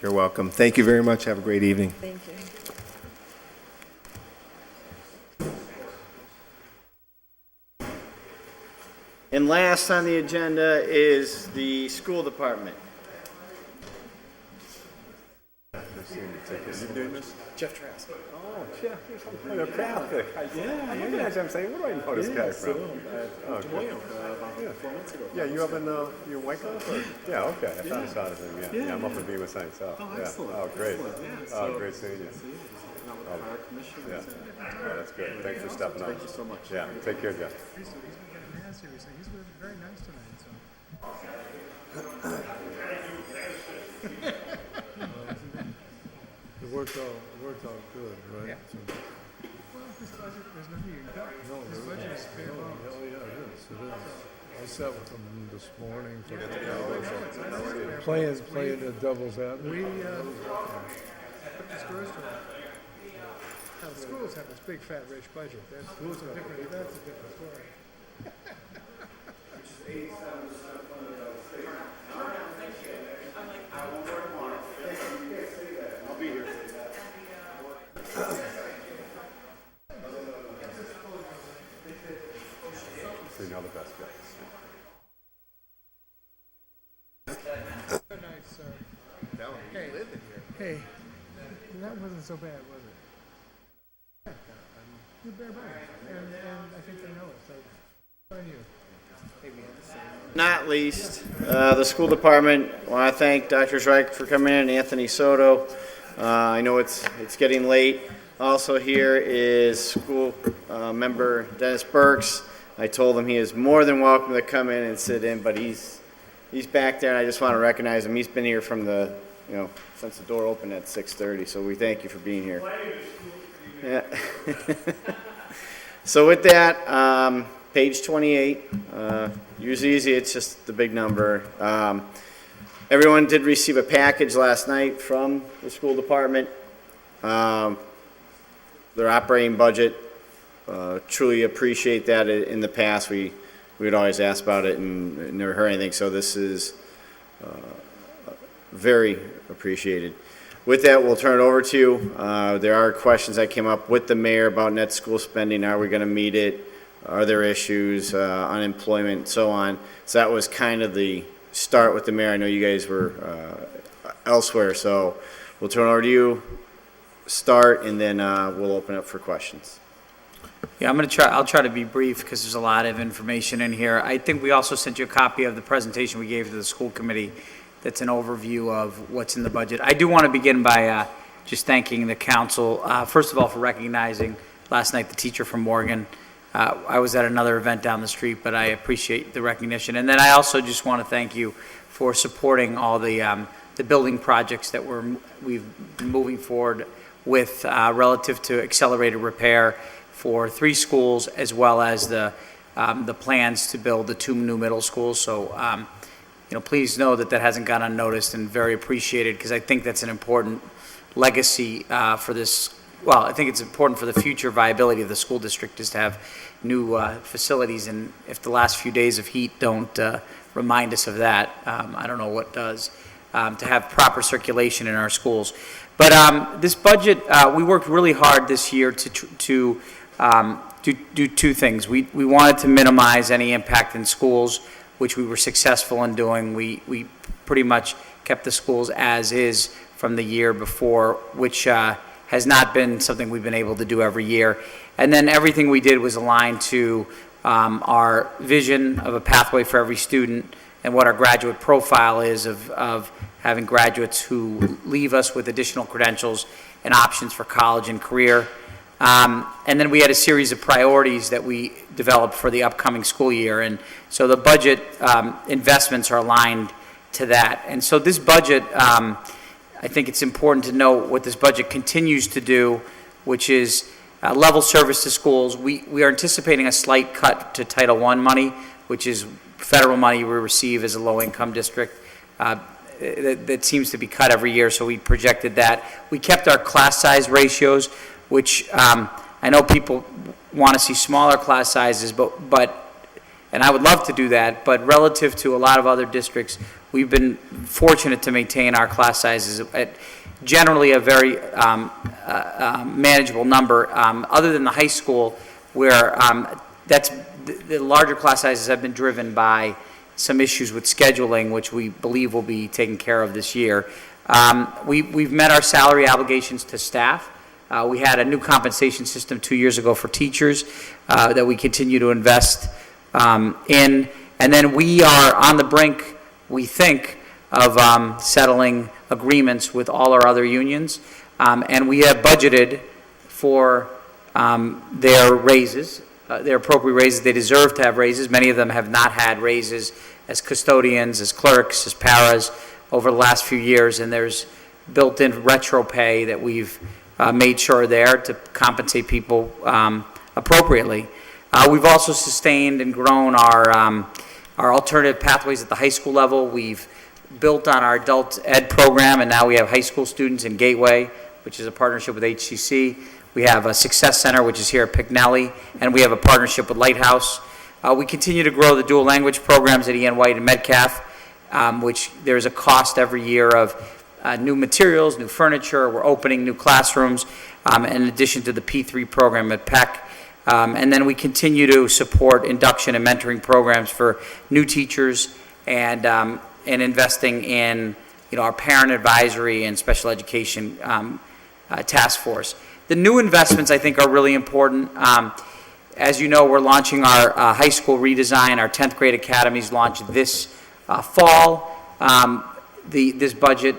You're welcome. Thank you very much. Have a great evening. Thank you. And last on the agenda is the school department. Jeff Trask. Oh, Jeff, you're from Holyoke Catholic. Yeah, I'm looking at you, I'm saying, where do I know this guy from? Oh, good. Yeah. 4 months ago. Yeah, you up in, you in Wyckoff? Or? Yeah, okay, I thought I saw his name, yeah. I'm up in Bemis Heights, oh, excellent. Oh, great. Oh, great seeing you. Yeah, that's good. Thanks for stepping up. Thank you so much. Yeah, take care, Jeff. He's very nice tonight, so. It worked out good, right? Yeah. Well, this budget, there's nothing you can cut. No, this budget is fair bones. Oh, yeah, it is. I sat with them this morning for playing the devil's advocate. We, put the screws to it. Now, the schools have this big, fat, rich budget. That's a different story. So you know the best guys. Good night, sir. Hey, hey, that wasn't so bad, was it? You bear bones, and I think they know it, so, on you. Not least, the school department, I want to thank Dr. Schreik for coming in, and Anthony Soto. I know it's getting late. Also here is school member Dennis Burks. I told him he is more than welcome to come in and sit in, but he's back there, and I just want to recognize him. He's been here from since the door opened at 6:30, so we thank you for being here. Yeah. So with that, page 28, usually easy, it's just the big number. Everyone did receive a package last night from the school department. Their operating budget, truly appreciate that. In the past, we would always ask about it and never heard anything, so this is very appreciated. With that, we'll turn it over to you. There are questions that came up with the mayor about net school spending. Are we going to meet it? Are there issues, unemployment, so on? So that was kind of the start with the mayor. I know you guys were elsewhere, so we'll turn it over to you, start, and then we'll open up for questions. Yeah, I'll try to be brief because there's a lot of information in here. I think we also sent you a copy of the presentation we gave to the school committee that's an overview of what's in the budget. I do want to begin by just thanking the council, first of all, for recognizing last night the teacher from Morgan. I was at another event down the street, but I appreciate the recognition. And then I also just want to thank you for supporting all the building projects that we've been moving forward with relative to accelerated repair for 3 schools, as well as the plans to build the 2 new middle schools. So, please know that hasn't gone unnoticed and very appreciated, because I think that's an important legacy for this. Well, I think it's important for the future viability of the school district is to have new facilities, and if the last few days of heat don't remind us of that, I don't know what does, to have proper circulation in our schools. But this budget, we worked really hard this year to do 2 things. We wanted to minimize any impact in schools, which we were successful in doing. We pretty much kept the schools as is from the year before, which has not been something we've been able to do every year. And then everything we did was aligned to our vision of a pathway for every student and what our graduate profile is of having graduates who leave us with additional credentials and options for college and career. And then we had a series of priorities that we developed for the upcoming school year. And so the budget investments are aligned to that. And so this budget, I think it's important to note what this budget continues to do, which is level service to schools. We are anticipating a slight cut to Title I money, which is federal money we receive as a low-income district. That seems to be cut every year, so we projected that. We kept our class size ratios, which I know people want to see smaller class sizes, and I would love to do that, but relative to a lot of other districts, we've been fortunate to maintain our class sizes at generally a very manageable number, other than the high school, where the larger class sizes have been driven by some issues with scheduling, which we believe will be taken care of this year. We've met our salary obligations to staff. We had a new compensation system 2 years ago for teachers that we continue to invest in. And then we are on the brink, we think, of settling agreements with all our other unions. And we have budgeted for their raises, their appropriate raises. They deserve to have raises. Many of them have not had raises as custodians, as clerks, as paras over the last few years. And there's built-in retro pay that we've made sure there to compensate people appropriately. We've also sustained and grown our alternative pathways at the high school level. We've built on our adult ed program, and now we have high school students in Gateway, which is a partnership with HCC. We have a Success Center, which is here at Picknelly, and we have a partnership with Lighthouse. We continue to grow the dual language programs at Ian White and Metcalf, which there's a cost every year of new materials, new furniture. We're opening new classrooms, in addition to the P3 program at Peck. And then we continue to support induction and mentoring programs for new teachers and investing in our parent advisory and special education task force. The new investments, I think, are really important. As you know, we're launching our high school redesign. Our 10th grade academies launch this fall. This budget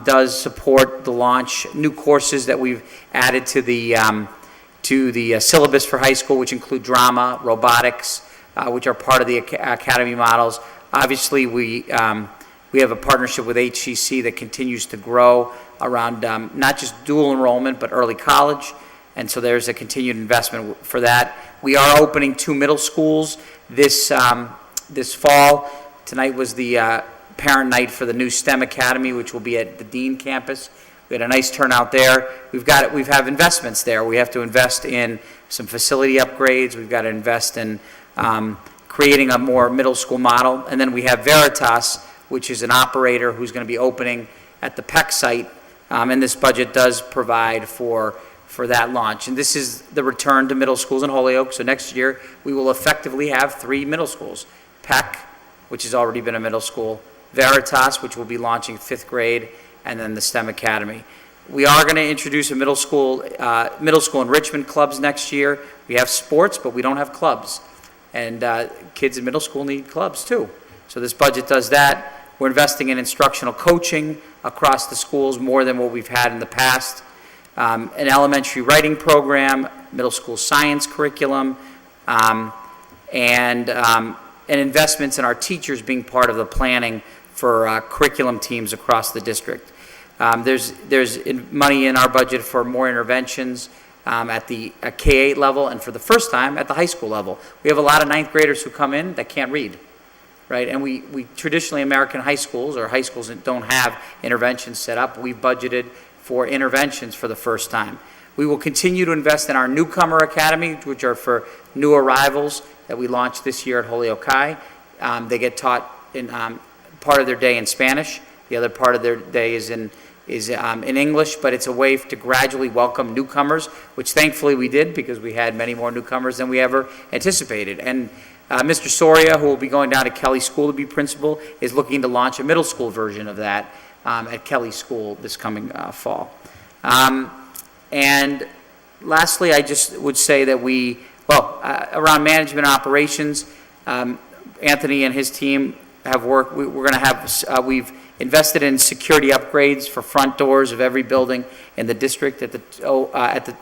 does support the launch, new courses that we've added to the syllabus for high school, which include drama, robotics, which are part of the academy models. Obviously, we have a partnership with HCC that continues to grow around not just dual enrollment, but early college. And so there's a continued investment for that. We are opening 2 middle schools this fall. Tonight was the parent night for the new STEM Academy, which will be at the Dean campus. We had a nice turnout there. We have investments there. We have to invest in some facility upgrades. We've got to invest in creating a more middle school model. And then we have Veritas, which is an operator who's going to be opening at the Peck site. And this budget does provide for that launch. And this is the return to middle schools in Holyoke. So next year, we will effectively have 3 middle schools. Peck, which has already been a middle school. Veritas, which will be launching 5th grade. And then the STEM Academy. We are going to introduce a middle school enrichment clubs next year. We have sports, but we don't have clubs. And kids in middle school need clubs too. So this budget does that. We're investing in instructional coaching across the schools more than what we've had in the past. An elementary writing program, middle school science curriculum, and investments in our teachers being part of the planning for curriculum teams across the district. There's money in our budget for more interventions at the K-8 level, and for the first time at the high school level. We have a lot of 9th graders who come in that can't read, right? And we traditionally, American high schools or high schools that don't have interventions set up, we've budgeted for interventions for the first time. We will continue to invest in our newcomer academy, which are for new arrivals that we launched this year at Holyoke High. They get taught in part of their day in Spanish. The other part of their day is in English, but it's a way to gradually welcome newcomers, which thankfully we did because we had many more newcomers than we ever anticipated. And Mr. Soria, who will be going down to Kelly School to be principal, is looking to launch a middle school version of that at Kelly School this coming fall. And lastly, I just would say that around management operations, Anthony and his team have worked, we're going to have, we've invested in security upgrades for front doors of every building in the district at the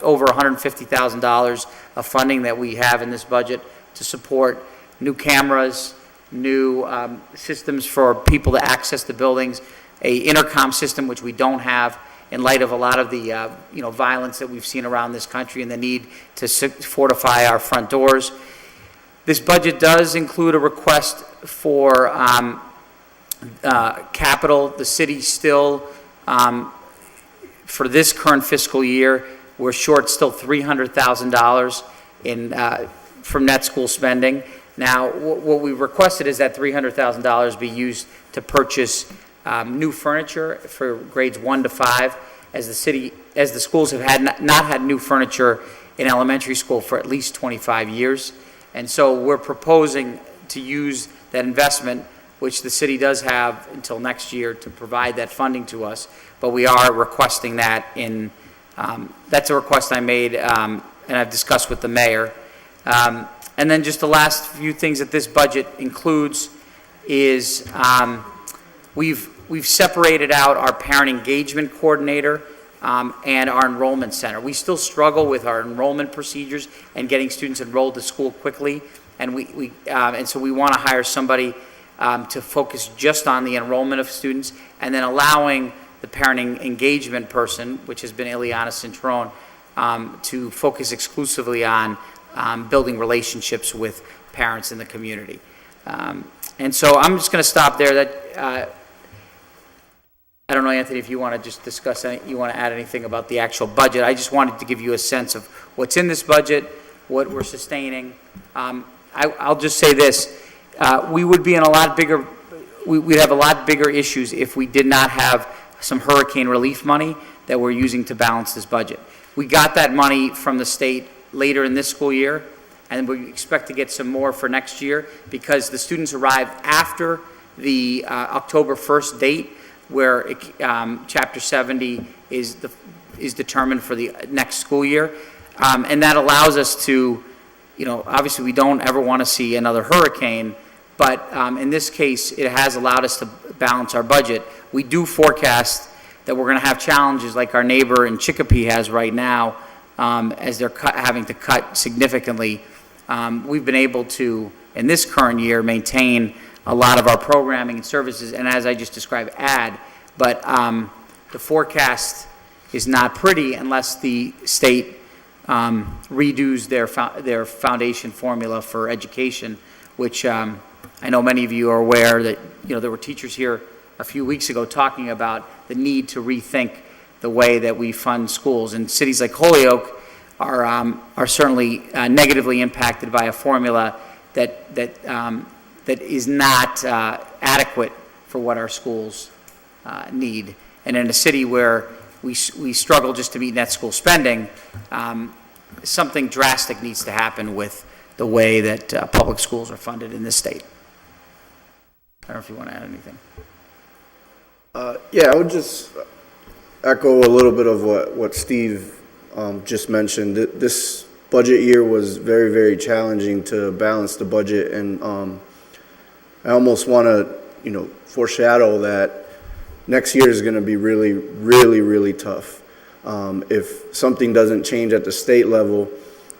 over $150,000 of funding that we have in this budget to support new cameras, new systems for people to access the buildings, a intercom system which we don't have in light of a lot of the violence that we've seen around this country and the need to fortify our front doors. This budget does include a request for capital. The city still, for this current fiscal year, we're short still $300,000 from net school spending. Now, what we requested is that $300,000 be used to purchase new furniture for grades 1 to 5, as the schools have not had new furniture in elementary school for at least 25 years. And so we're proposing to use that investment, which the city does have until next year to provide that funding to us, but we are requesting that that's a request I made, and I've discussed with the mayor. And then just the last few things that this budget includes is we've separated out our parent engagement coordinator and our enrollment center. We still struggle with our enrollment procedures and getting students enrolled to school quickly, and and so we want to hire somebody to focus just on the enrollment of students, and then allowing the parent engagement person, which has been Ileana Cintrone, to focus exclusively on building relationships with parents in the community. And so I'm just going to stop there. I don't know, Anthony, if you want to just discuss, you want to add anything about the actual budget. I just wanted to give you a sense of what's in this budget, what we're sustaining. I'll just say this. We would be in a lot bigger, we'd have a lot bigger issues if we did not have some hurricane relief money that we're using to balance this budget. We got that money from the state later in this school year, and we expect to get some more for next year because the students arrive after the October 1st date, where Chapter 70 is determined for the next school year. And that allows us to, obviously we don't ever want to see another hurricane, but in this case, it has allowed us to balance our budget. We do forecast that we're going to have challenges like our neighbor in Chicopee has right now, as they're having to cut significantly. We've been able to, in this current year, maintain a lot of our programming and services, and as I just described, but the forecast is not pretty unless the state redos their foundation formula for education, which I know many of you are aware that there were teachers here a few weeks ago talking about the need to rethink the way that we fund schools. And cities like Holyoke are certainly negatively impacted by a formula that is not adequate for what our schools need. And in a city where we struggle just to meet net school spending, something drastic needs to happen with the way that public schools are funded in this state. I don't know if you want to add anything. Yeah, I would just echo a little bit of what Steve just mentioned. This budget year was very, very challenging to balance the budget, and I almost want to, foreshadow that next year is going to be really, really, really tough. If something doesn't change at the state level,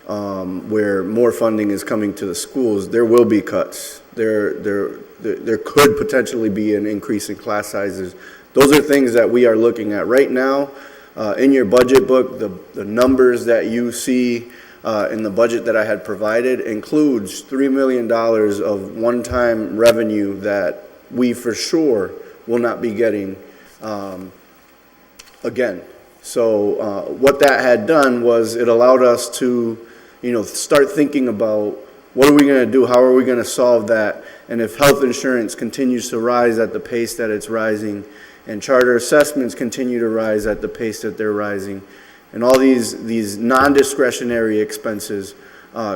where more funding is coming to the schools, there will be cuts. There could potentially be an increase in class sizes. Those are things that we are looking at right now. In your budget book, the numbers that you see in the budget that I had provided includes $3 million of one-time revenue that we for sure will not be getting again. So what that had done was it allowed us to, start thinking about what are we going to do, how are we going to solve that, and if health insurance continues to rise at the pace that it's rising, and charter assessments continue to rise at the pace that they're rising, and all these non-discretionary expenses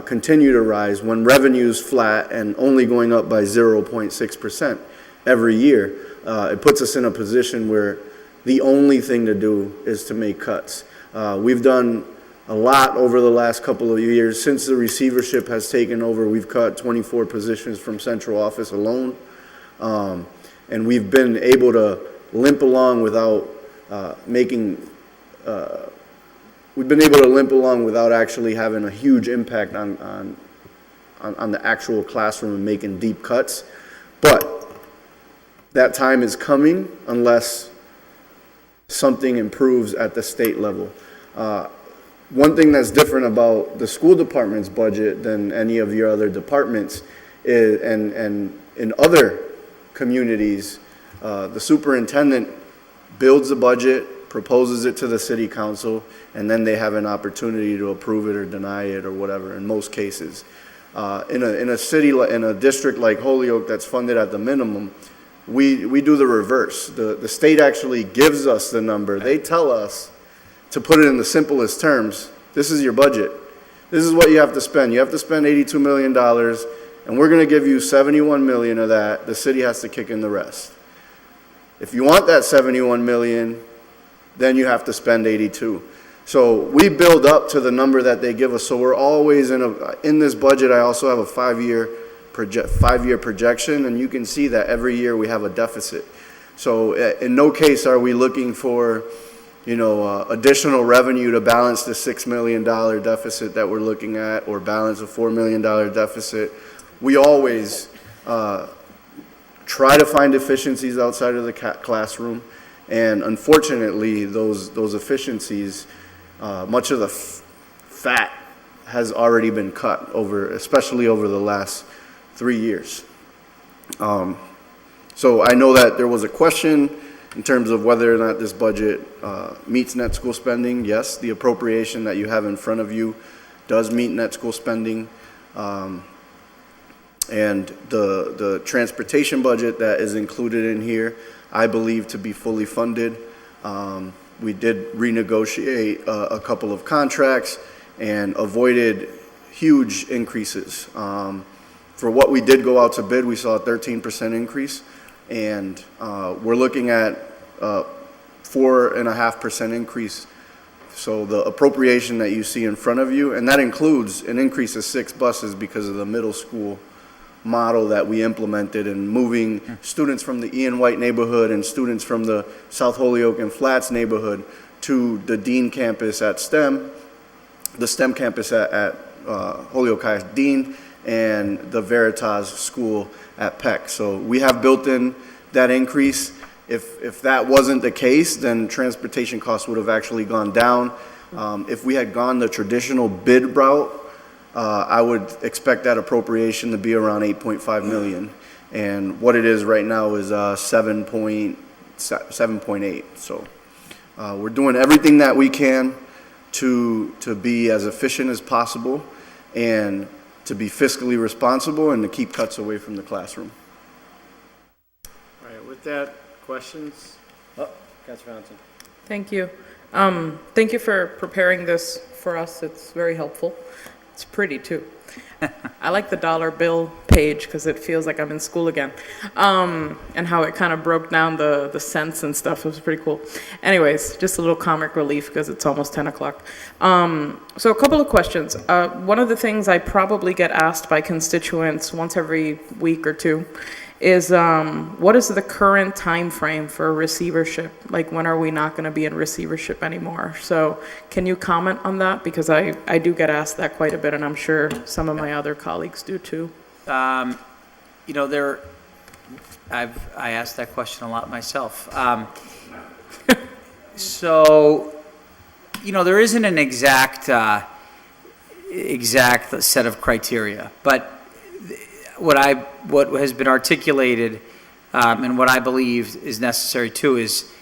continue to rise when revenue's flat and only going up by 0.6% every year, it puts us in a position where the only thing to do is to make cuts. We've done a lot over the last couple of years. Since the receivership has taken over, we've cut 24 positions from central office alone. And we've been able to limp along without without actually having a huge impact on the actual classroom and making deep cuts. But that time is coming unless something improves at the state level. One thing that's different about the school department's budget than any of your other departments is, and in other communities, the superintendent builds a budget, proposes it to the city council, and then they have an opportunity to approve it or deny it or whatever in most cases. In a district like Holyoke that's funded at the minimum, we do the reverse. The state actually gives us the number. They tell us, to put it in the simplest terms, this is your budget. This is what you have to spend. You have to spend $82 million, and we're going to give you $71 million of that. The city has to kick in the rest. If you want that $71 million, then you have to spend 82. So we build up to the number that they give us. So we're always in this budget. I also have a five-year projection, and you can see that every year we have a deficit. So in no case are we looking for, additional revenue to balance the $6 million deficit that we're looking at, or balance a $4 million deficit. We always try to find efficiencies outside of the classroom, and unfortunately, those efficiencies, much of the fat has already been cut especially over the last 3 years. So I know that there was a question in terms of whether or not this budget meets net school spending. Yes, the appropriation that you have in front of you does meet net school spending. And the transportation budget that is included in here, I believe to be fully funded. We did renegotiate a couple of contracts and avoided huge increases. For what we did go out to bid, we saw a 13% increase, and we're looking at 4.5% increase. So the appropriation that you see in front of you, and that includes an increase of 6 buses because of the middle school model that we implemented, and moving students from the Ian White neighborhood and students from the South Holyoke and Flats neighborhood to the Dean campus at STEM, the STEM campus at Holyoke High Dean, and the Veritas School at Peck. So we have built in that increase. If that wasn't the case, then transportation costs would have actually gone down. If we had gone the traditional bid route, I would expect that appropriation to be around 8.5 million. And what it is right now is 7.8. So we're doing everything that we can to be as efficient as possible and to be fiscally responsible and to keep cuts away from the classroom. All right, with that, questions? Councilor Johnson. Thank you. Thank you for preparing this for us. It's very helpful. It's pretty too. I like the dollar bill page because it feels like I'm in school again. And how it kind of broke down the cents and stuff. It was pretty cool. Anyways, just a little comic relief because it's almost 10 o'clock. So a couple of questions. One of the things I probably get asked by constituents once every week or two is what is the current time frame for receivership? Like, when are we not going to be in receivership anymore? So can you comment on that? Because I do get asked that quite a bit, and I'm sure some of my other colleagues do too. I asked that question a lot myself. So, there isn't an exact set of criteria, but what has been articulated and what I believe is necessary too is,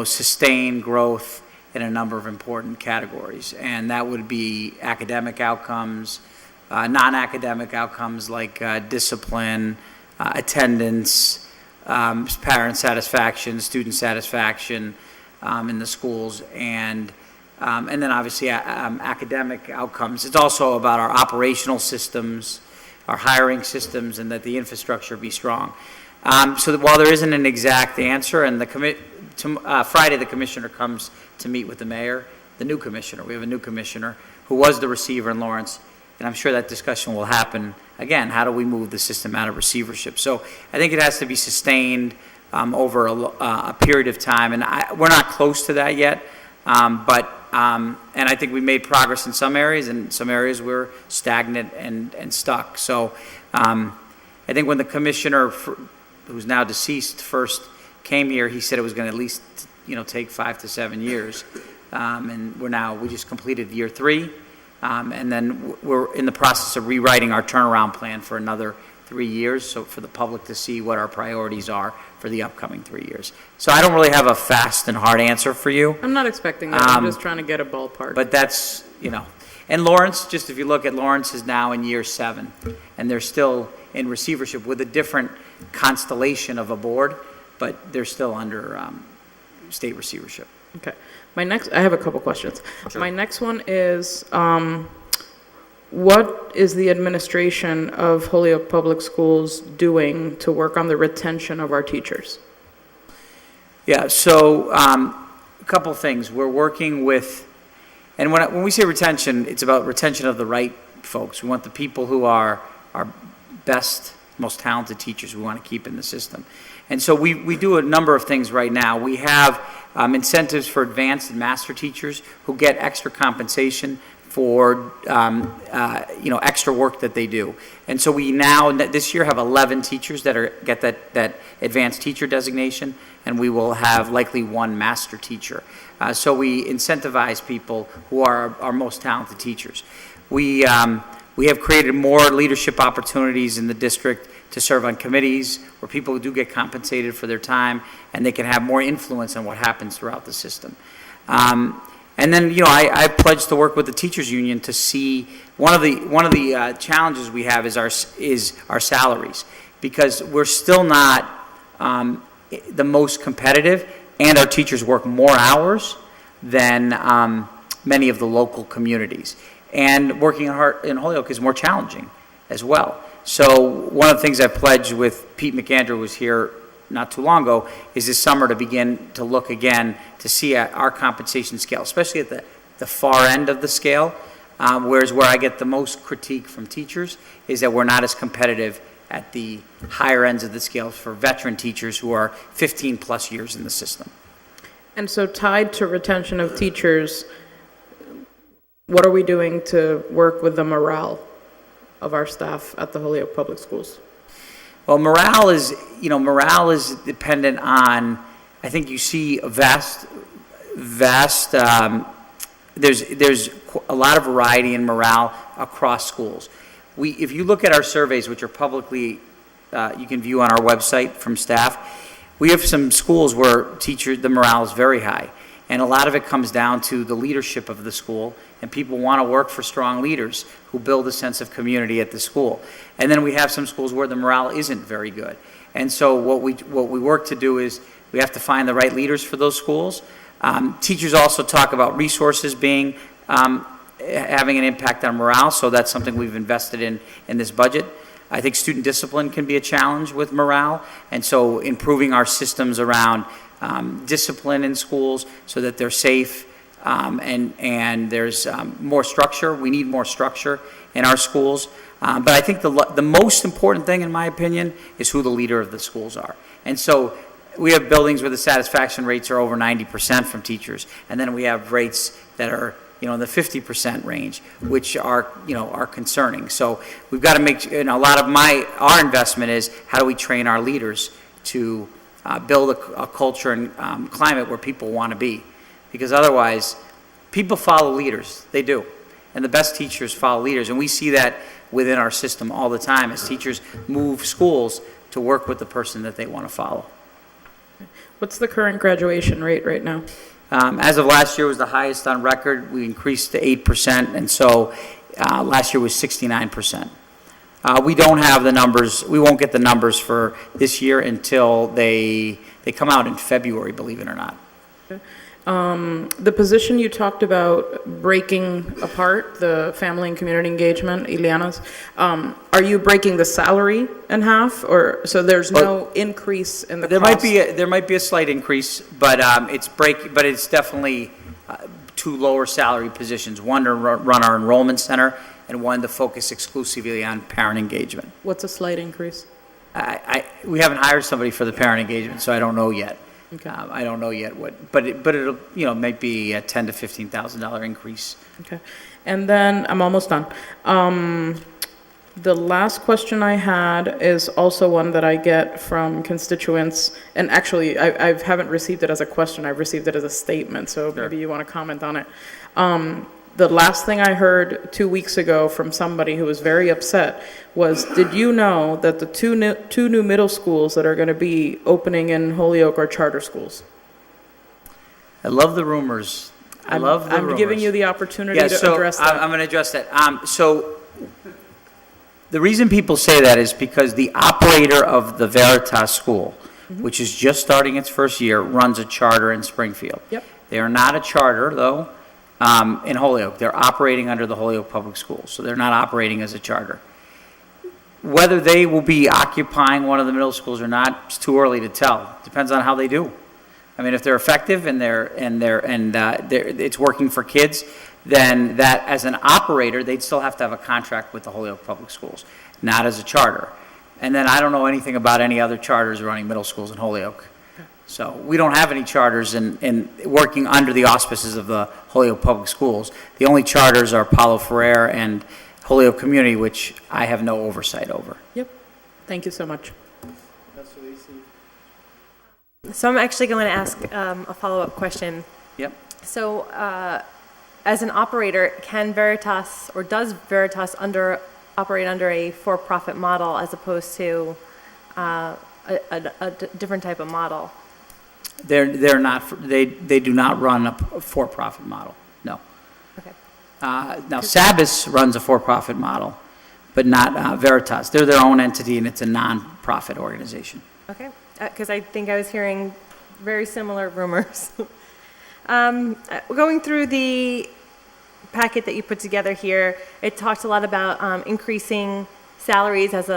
sustained growth in a number of important categories, and that would be academic outcomes, non-academic outcomes like discipline, attendance, parent satisfaction, student satisfaction in the schools, and then obviously academic outcomes. It's also about our operational systems, our hiring systems, and that the infrastructure be strong. So that while there isn't an exact answer, and Friday the commissioner comes to meet with the mayor, the new commissioner. We have a new commissioner who was the receiver in Lawrence, and I'm sure that discussion will happen again. How do we move the system out of receivership? So I think it has to be sustained over a period of time, and we're not close to that yet. And I think we made progress in some areas, and some areas we're stagnant and stuck. So I think when the commissioner, who's now deceased, first came here, he said it was going to at least take 5 to 7 years. And we just completed year 3. And then we're in the process of rewriting our turnaround plan for another 3 years, so for the public to see what our priorities are for the upcoming 3 years. So I don't really have a fast and hard answer for you. I'm not expecting that. I'm just trying to get a ballpark. But that's, and Lawrence, just if you look at Lawrence is now in year 7, and they're still in receivership with a different constellation of a board, but they're still under state receivership. Okay. I have a couple questions. Sure. My next one is, what is the administration of Holyoke Public Schools doing to work on the retention of our teachers? Yeah, so a couple things. We're working with, and when we say retention, it's about retention of the right folks. We want the people who are our best, most talented teachers we want to keep in the system. And so we do a number of things right now. We have incentives for advanced and master teachers who get extra compensation for extra work that they do. And so we now, this year, have 11 teachers that get that advanced teacher designation, and we will have likely 1 master teacher. So we incentivize people who are our most talented teachers. We have created more leadership opportunities in the district to serve on committees where people do get compensated for their time, and they can have more influence on what happens throughout the system. And then, I pledged to work with the teachers union to see one of the challenges we have is our salaries, because we're still not the most competitive, and our teachers work more hours than many of the local communities. And working in Holyoke is more challenging as well. So one of the things I pledged with Pete McAndrew, who was here not too long ago, is this summer to begin to look again to see at our compensation scale, especially at the far end of the scale, whereas where I get the most critique from teachers is that we're not as competitive at the higher ends of the scale for veteran teachers who are 15 plus years in the system. And so tied to retention of teachers, what are we doing to work with the morale of our staff at the Holyoke Public Schools? Well, morale is dependent on, I think you see a vast, there's a lot of variety in morale across schools. If you look at our surveys, which are publicly, you can view on our website from staff, we have some schools where the morale is very high. And a lot of it comes down to the leadership of the school, and people want to work for strong leaders who build a sense of community at the school. And then we have some schools where the morale isn't very good. And so what we work to do is we have to find the right leaders for those schools. Teachers also talk about resources being having an impact on morale, so that's something we've invested in this budget. I think student discipline can be a challenge with morale, and so improving our systems around discipline in schools so that they're safe and there's more structure. We need more structure in our schools. But I think the most important thing, in my opinion, is who the leader of the schools are. And so we have buildings where the satisfaction rates are over 90% from teachers, and then we have rates that are in the 50% range, which are concerning. So we've got to make a lot of our investment is how do we train our leaders to build a culture and climate where people want to be, because otherwise people follow leaders. They do, and the best teachers follow leaders, and we see that within our system all the time as teachers move schools to work with the person that they want to follow. What's the current graduation rate right now? As of last year was the highest on record. We increased to 8%, and so last year was 69%. We don't have the numbers. We won't get the numbers for this year until they come out in February, believe it or not. Okay. The position you talked about breaking apart, the family and community engagement, Ileana's, are you breaking the salary in half, or so there's no increase in the cost? There might be a slight increase, but it's definitely two lower salary positions, one to run our enrollment center and one to focus exclusively on parent engagement. What's a slight increase? We haven't hired somebody for the parent engagement, so I don't know yet. Okay. I don't know yet what, but it'll, might be a $10,000 to $15,000 increase. Okay. And then, I'm almost done. The last question I had is also one that I get from constituents, and actually, I haven't received it as a question, I've received it as a statement, so maybe you want to comment on it. The last thing I heard 2 weeks ago from somebody who was very upset was, did you know that the two new middle schools that are going to be opening in Holyoke are charter schools? I love the rumors. I'm giving you the opportunity to address that. I'm going to address that. So the reason people say that is because the operator of the Veritas School, which is just starting its first year, runs a charter in Springfield. Yep. They are not a charter, though, in Holyoke. They're operating under the Holyoke Public Schools, so they're not operating as a charter. Whether they will be occupying one of the middle schools or not, it's too early to tell. Depends on how they do. I mean, if they're effective and it's working for kids, then that, as an operator, they'd still have to have a contract with the Holyoke Public Schools, not as a charter. And then I don't know anything about any other charters running middle schools in Holyoke. So we don't have any charters in working under the auspices of the Holyoke Public Schools. The only charters are Paulo Freire and Holyoke Community, which I have no oversight over. Yep. Thank you so much. So I'm actually going to ask a follow-up question. Yep. So as an operator, can Veritas, or does Veritas operate under a for-profit model as opposed to a different type of model? They're not. They do not run a for-profit model. No. Okay. Now Sabas runs a for-profit model, but not Veritas. They're their own entity, and it's a non-profit organization. Okay. Because I think I was hearing very similar rumors. Going through the packet that you put together here, it talks a lot about increasing salaries as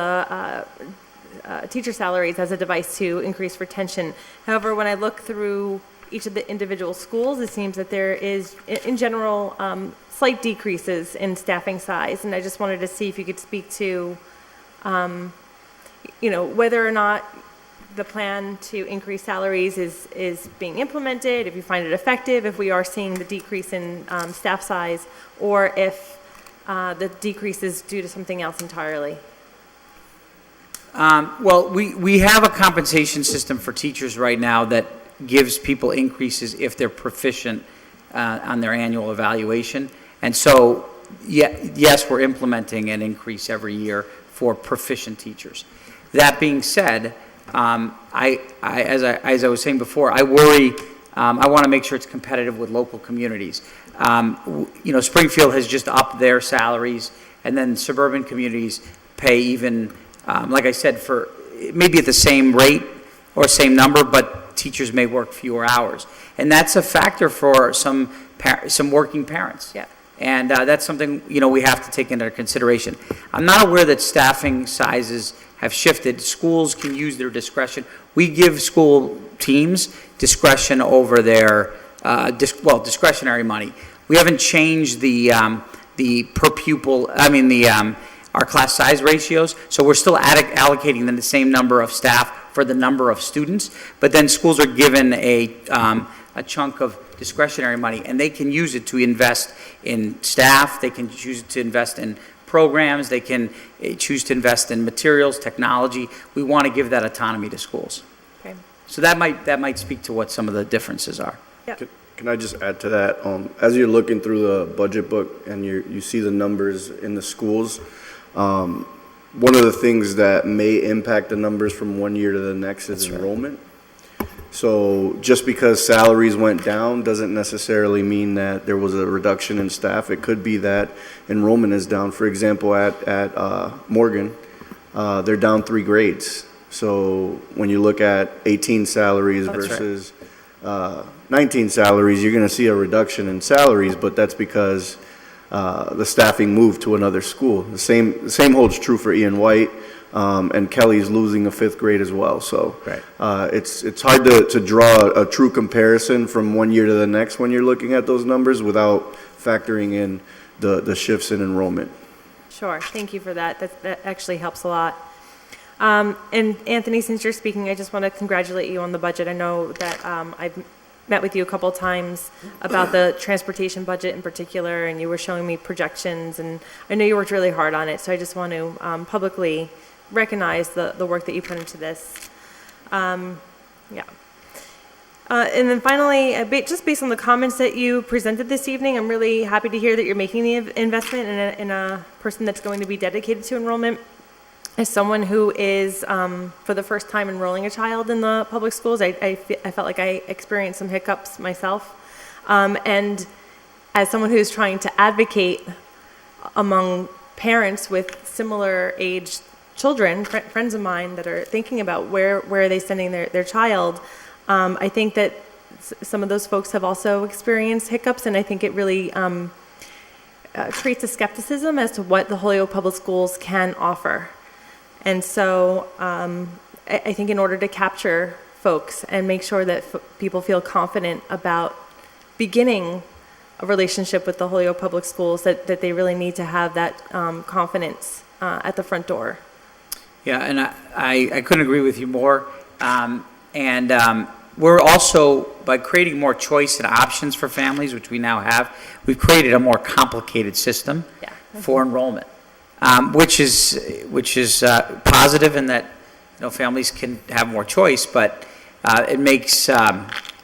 teacher salaries as a device to increase retention. However, when I look through each of the individual schools, it seems that there is, in general, slight decreases in staffing size. And I just wanted to see if you could speak to, whether or not the plan to increase salaries is being implemented, if you find it effective, if we are seeing the decrease in staff size, or if the decrease is due to something else entirely. Well, we have a compensation system for teachers right now that gives people increases if they're proficient on their annual evaluation. And so, yes, we're implementing an increase every year for proficient teachers. That being said, as I was saying before, I worry. I want to make sure it's competitive with local communities. Springfield has just upped their salaries, and then suburban communities pay even, like I said, for maybe at the same rate or same number, but teachers may work fewer hours, and that's a factor for some working parents. Yeah. And that's something we have to take into consideration. I'm not aware that staffing sizes have shifted. Schools can use their discretion. We give school teams discretion over their discretionary money. We haven't changed the per pupil. Our class size ratios. So we're still allocating them the same number of staff for the number of students. But then schools are given a chunk of discretionary money, and they can use it to invest in staff. They can choose to invest in programs. They can choose to invest in materials, technology. We want to give that autonomy to schools. Okay. So that might speak to what some of the differences are. Yep. Can I just add to that? As you're looking through the budget book and you see the numbers in the schools, one of the things that may impact the numbers from one year to the next is enrollment. So just because salaries went down doesn't necessarily mean that there was a reduction in staff. It could be that enrollment is down. For example, at Morgan, they're down 3 grades. So when you look at 18 salaries versus 19 salaries, you're going to see a reduction in salaries, but that's because the staffing moved to another school. The same holds true for Ian White, and Kelly's losing a 5th grade as well. So it's hard to draw a true comparison from one year to the next when you're looking at those numbers without factoring in the shifts in enrollment. Sure, thank you for that. That actually helps a lot. And Anthony, since you're speaking, I just want to congratulate you on the budget. I know that I've met with you a couple of times about the transportation budget in particular, and you were showing me projections, and I know you worked really hard on it, so I just want to publicly recognize the work that you put into this. And then finally, just based on the comments that you presented this evening, I'm really happy to hear that you're making the investment in a person that's going to be dedicated to enrollment. As someone who is, for the first time, enrolling a child in the public schools, I felt like I experienced some hiccups myself. And as someone who's trying to advocate among parents with similar aged children, friends of mine that are thinking about where are they sending their child, I think that some of those folks have also experienced hiccups, and I think it really creates a skepticism as to what the Holyoke Public Schools can offer. And so I think in order to capture folks and make sure that people feel confident about beginning a relationship with the Holyoke Public Schools, that they really need to have that confidence at the front door. Yeah, and I couldn't agree with you more. We're also, by creating more choice and options for families, which we now have, we've created a more complicated system for enrollment. Which is positive in that families can have more choice, but it makes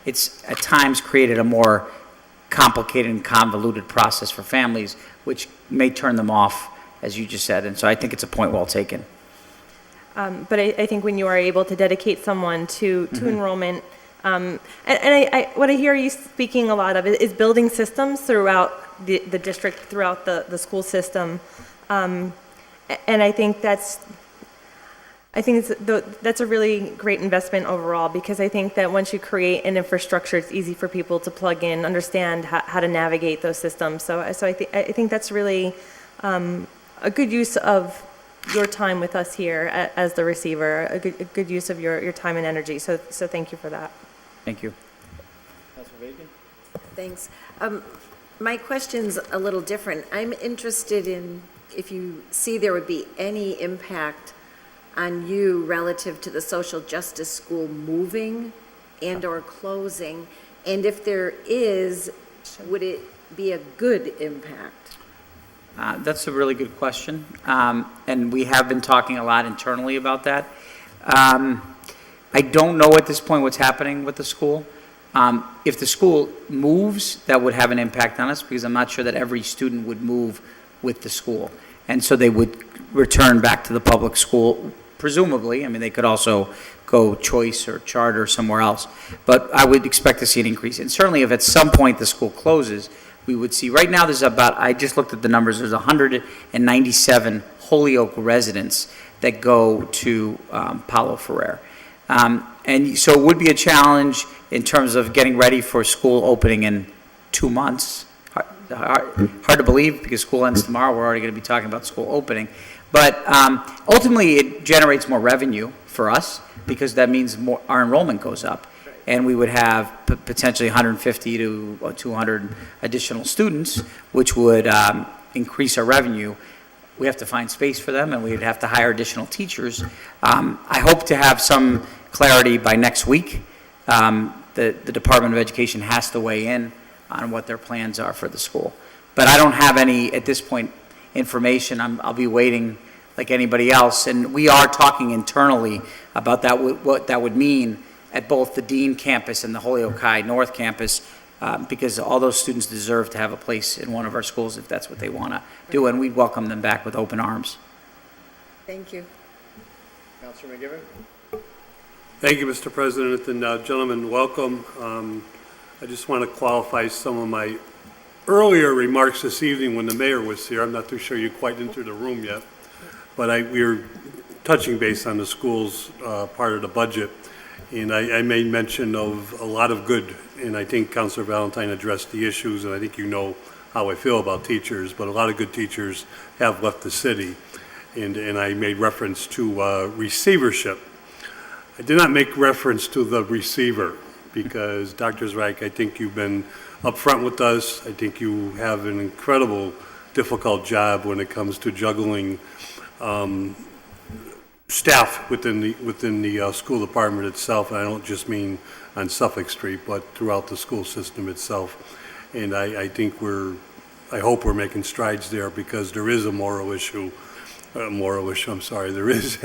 it's at times created a more complicated and convoluted process for families, which may turn them off, as you just said. And so I think it's a point well taken. But I think when you are able to dedicate someone to enrollment, and what I hear you speaking a lot of is building systems throughout the district, throughout the school system. And I think that's a really great investment overall, because I think that once you create an infrastructure, it's easy for people to plug in, understand how to navigate those systems. So I think that's really a good use of your time with us here as the receiver, a good use of your time and energy. So thank you for that. Thank you. Thanks. My question's a little different. I'm interested in if you see there would be any impact on you relative to the social justice school moving and or closing, and if there is, would it be a good impact? That's a really good question, and we have been talking a lot internally about that. I don't know at this point what's happening with the school. If the school moves, that would have an impact on us, because I'm not sure that every student would move with the school. And so they would return back to the public school, presumably. I mean, they could also go choice or charter somewhere else. But I would expect to see an increase. And certainly if at some point the school closes, we would see, right now there's about, I just looked at the numbers, there's 197 Holyoke residents that go to Paulo Ferrer. And so it would be a challenge in terms of getting ready for school opening in 2 months. Hard to believe, because school ends tomorrow. We're already going to be talking about school opening. But ultimately, it generates more revenue for us, because that means our enrollment goes up. And we would have potentially 150 to 200 additional students, which would increase our revenue. We have to find space for them, and we would have to hire additional teachers. I hope to have some clarity by next week. The Department of Education has to weigh in on what their plans are for the school. But I don't have any, at this point, information. I'll be waiting like anybody else. And we are talking internally about that, what that would mean at both the Dean campus and the Holyoke High North campus, because all those students deserve to have a place in one of our schools if that's what they want to do, and we'd welcome them back with open arms. Thank you. Councilor McGivern? Thank you, Mr. President, and gentlemen, welcome. I just want to qualify some of my earlier remarks this evening when the mayor was here. I'm not too sure you quite entered the room yet, but we were touching base on the school's part of the budget, and I made mention of a lot of good, and I think Councilor Valentine addressed the issues, and I think you know how I feel about teachers, but a lot of good teachers have left the city. And I made reference to receivership. I did not make reference to the receiver, because Dr. Zweig, I think you've been upfront with us. I think you have an incredible, difficult job when it comes to juggling staff within the school department itself. And I don't just mean on Suffolk Street, but throughout the school system itself. And I hope we're making strides there, because there is a there is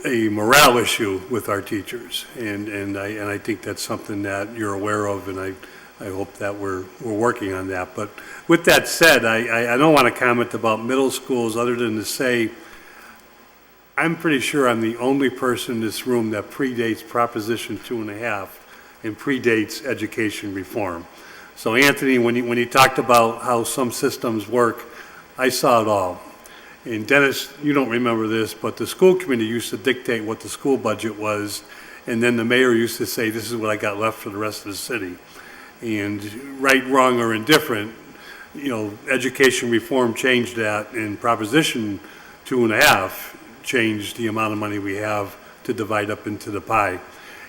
a morale issue with our teachers, and I think that's something that you're aware of, and I hope that we're working on that. But with that said, I don't want to comment about middle schools other than to say I'm pretty sure I'm the only person in this room that predates Proposition 2.5 and predates education reform. So Anthony, when you talked about how some systems work, I saw it all. And Dennis, you don't remember this, but the school committee used to dictate what the school budget was, and then the mayor used to say, this is what I got left for the rest of the city. And right, wrong, or indifferent, education reform changed that, and Proposition 2.5 changed the amount of money we have to divide up into the pie.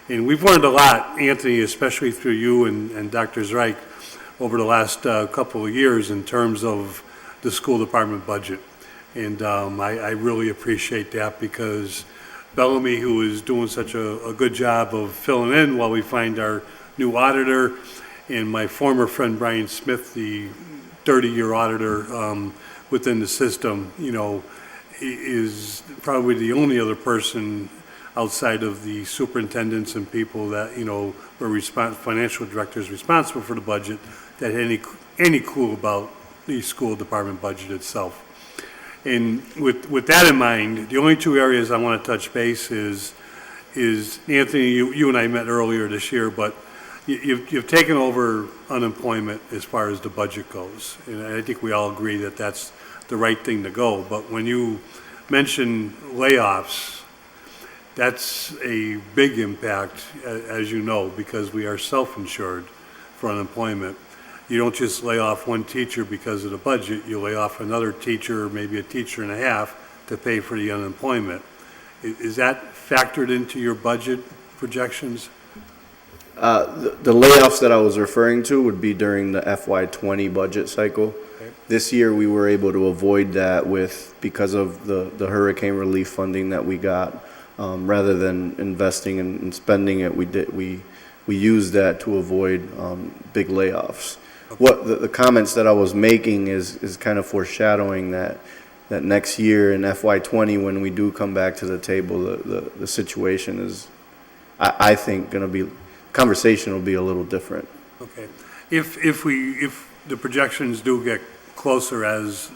And we've learned a lot, Anthony, especially through you and Dr. Zweig, over the last couple of years in terms of the school department budget. And I really appreciate that, because Bellamy, who is doing such a good job of filling in while we find our new auditor, and my former friend Brian Smith, the 30-year auditor within the system, is probably the only other person outside of the superintendents and people that, were financial directors responsible for the budget, that had any clue about the school department budget itself. And with that in mind, the only two areas I want to touch base is Anthony, you and I met earlier this year, but you've taken over unemployment as far as the budget goes. And I think we all agree that that's the right thing to go. But when you mention layoffs, that's a big impact, as you know, because we are self-insured for unemployment. You don't just lay off one teacher because of the budget, you lay off another teacher, maybe a teacher and a half, to pay for the unemployment. Is that factored into your budget projections? The layoffs that I was referring to would be during the FY20 budget cycle. Okay. This year we were able to avoid that because of the hurricane relief funding that we got. Rather than investing and spending it, we used that to avoid big layoffs. Okay. What the comments that I was making is kind of foreshadowing that next year in FY20, when we do come back to the table, the situation is, I think, going to be, conversation will be a little different. Okay. If the projections do get closer as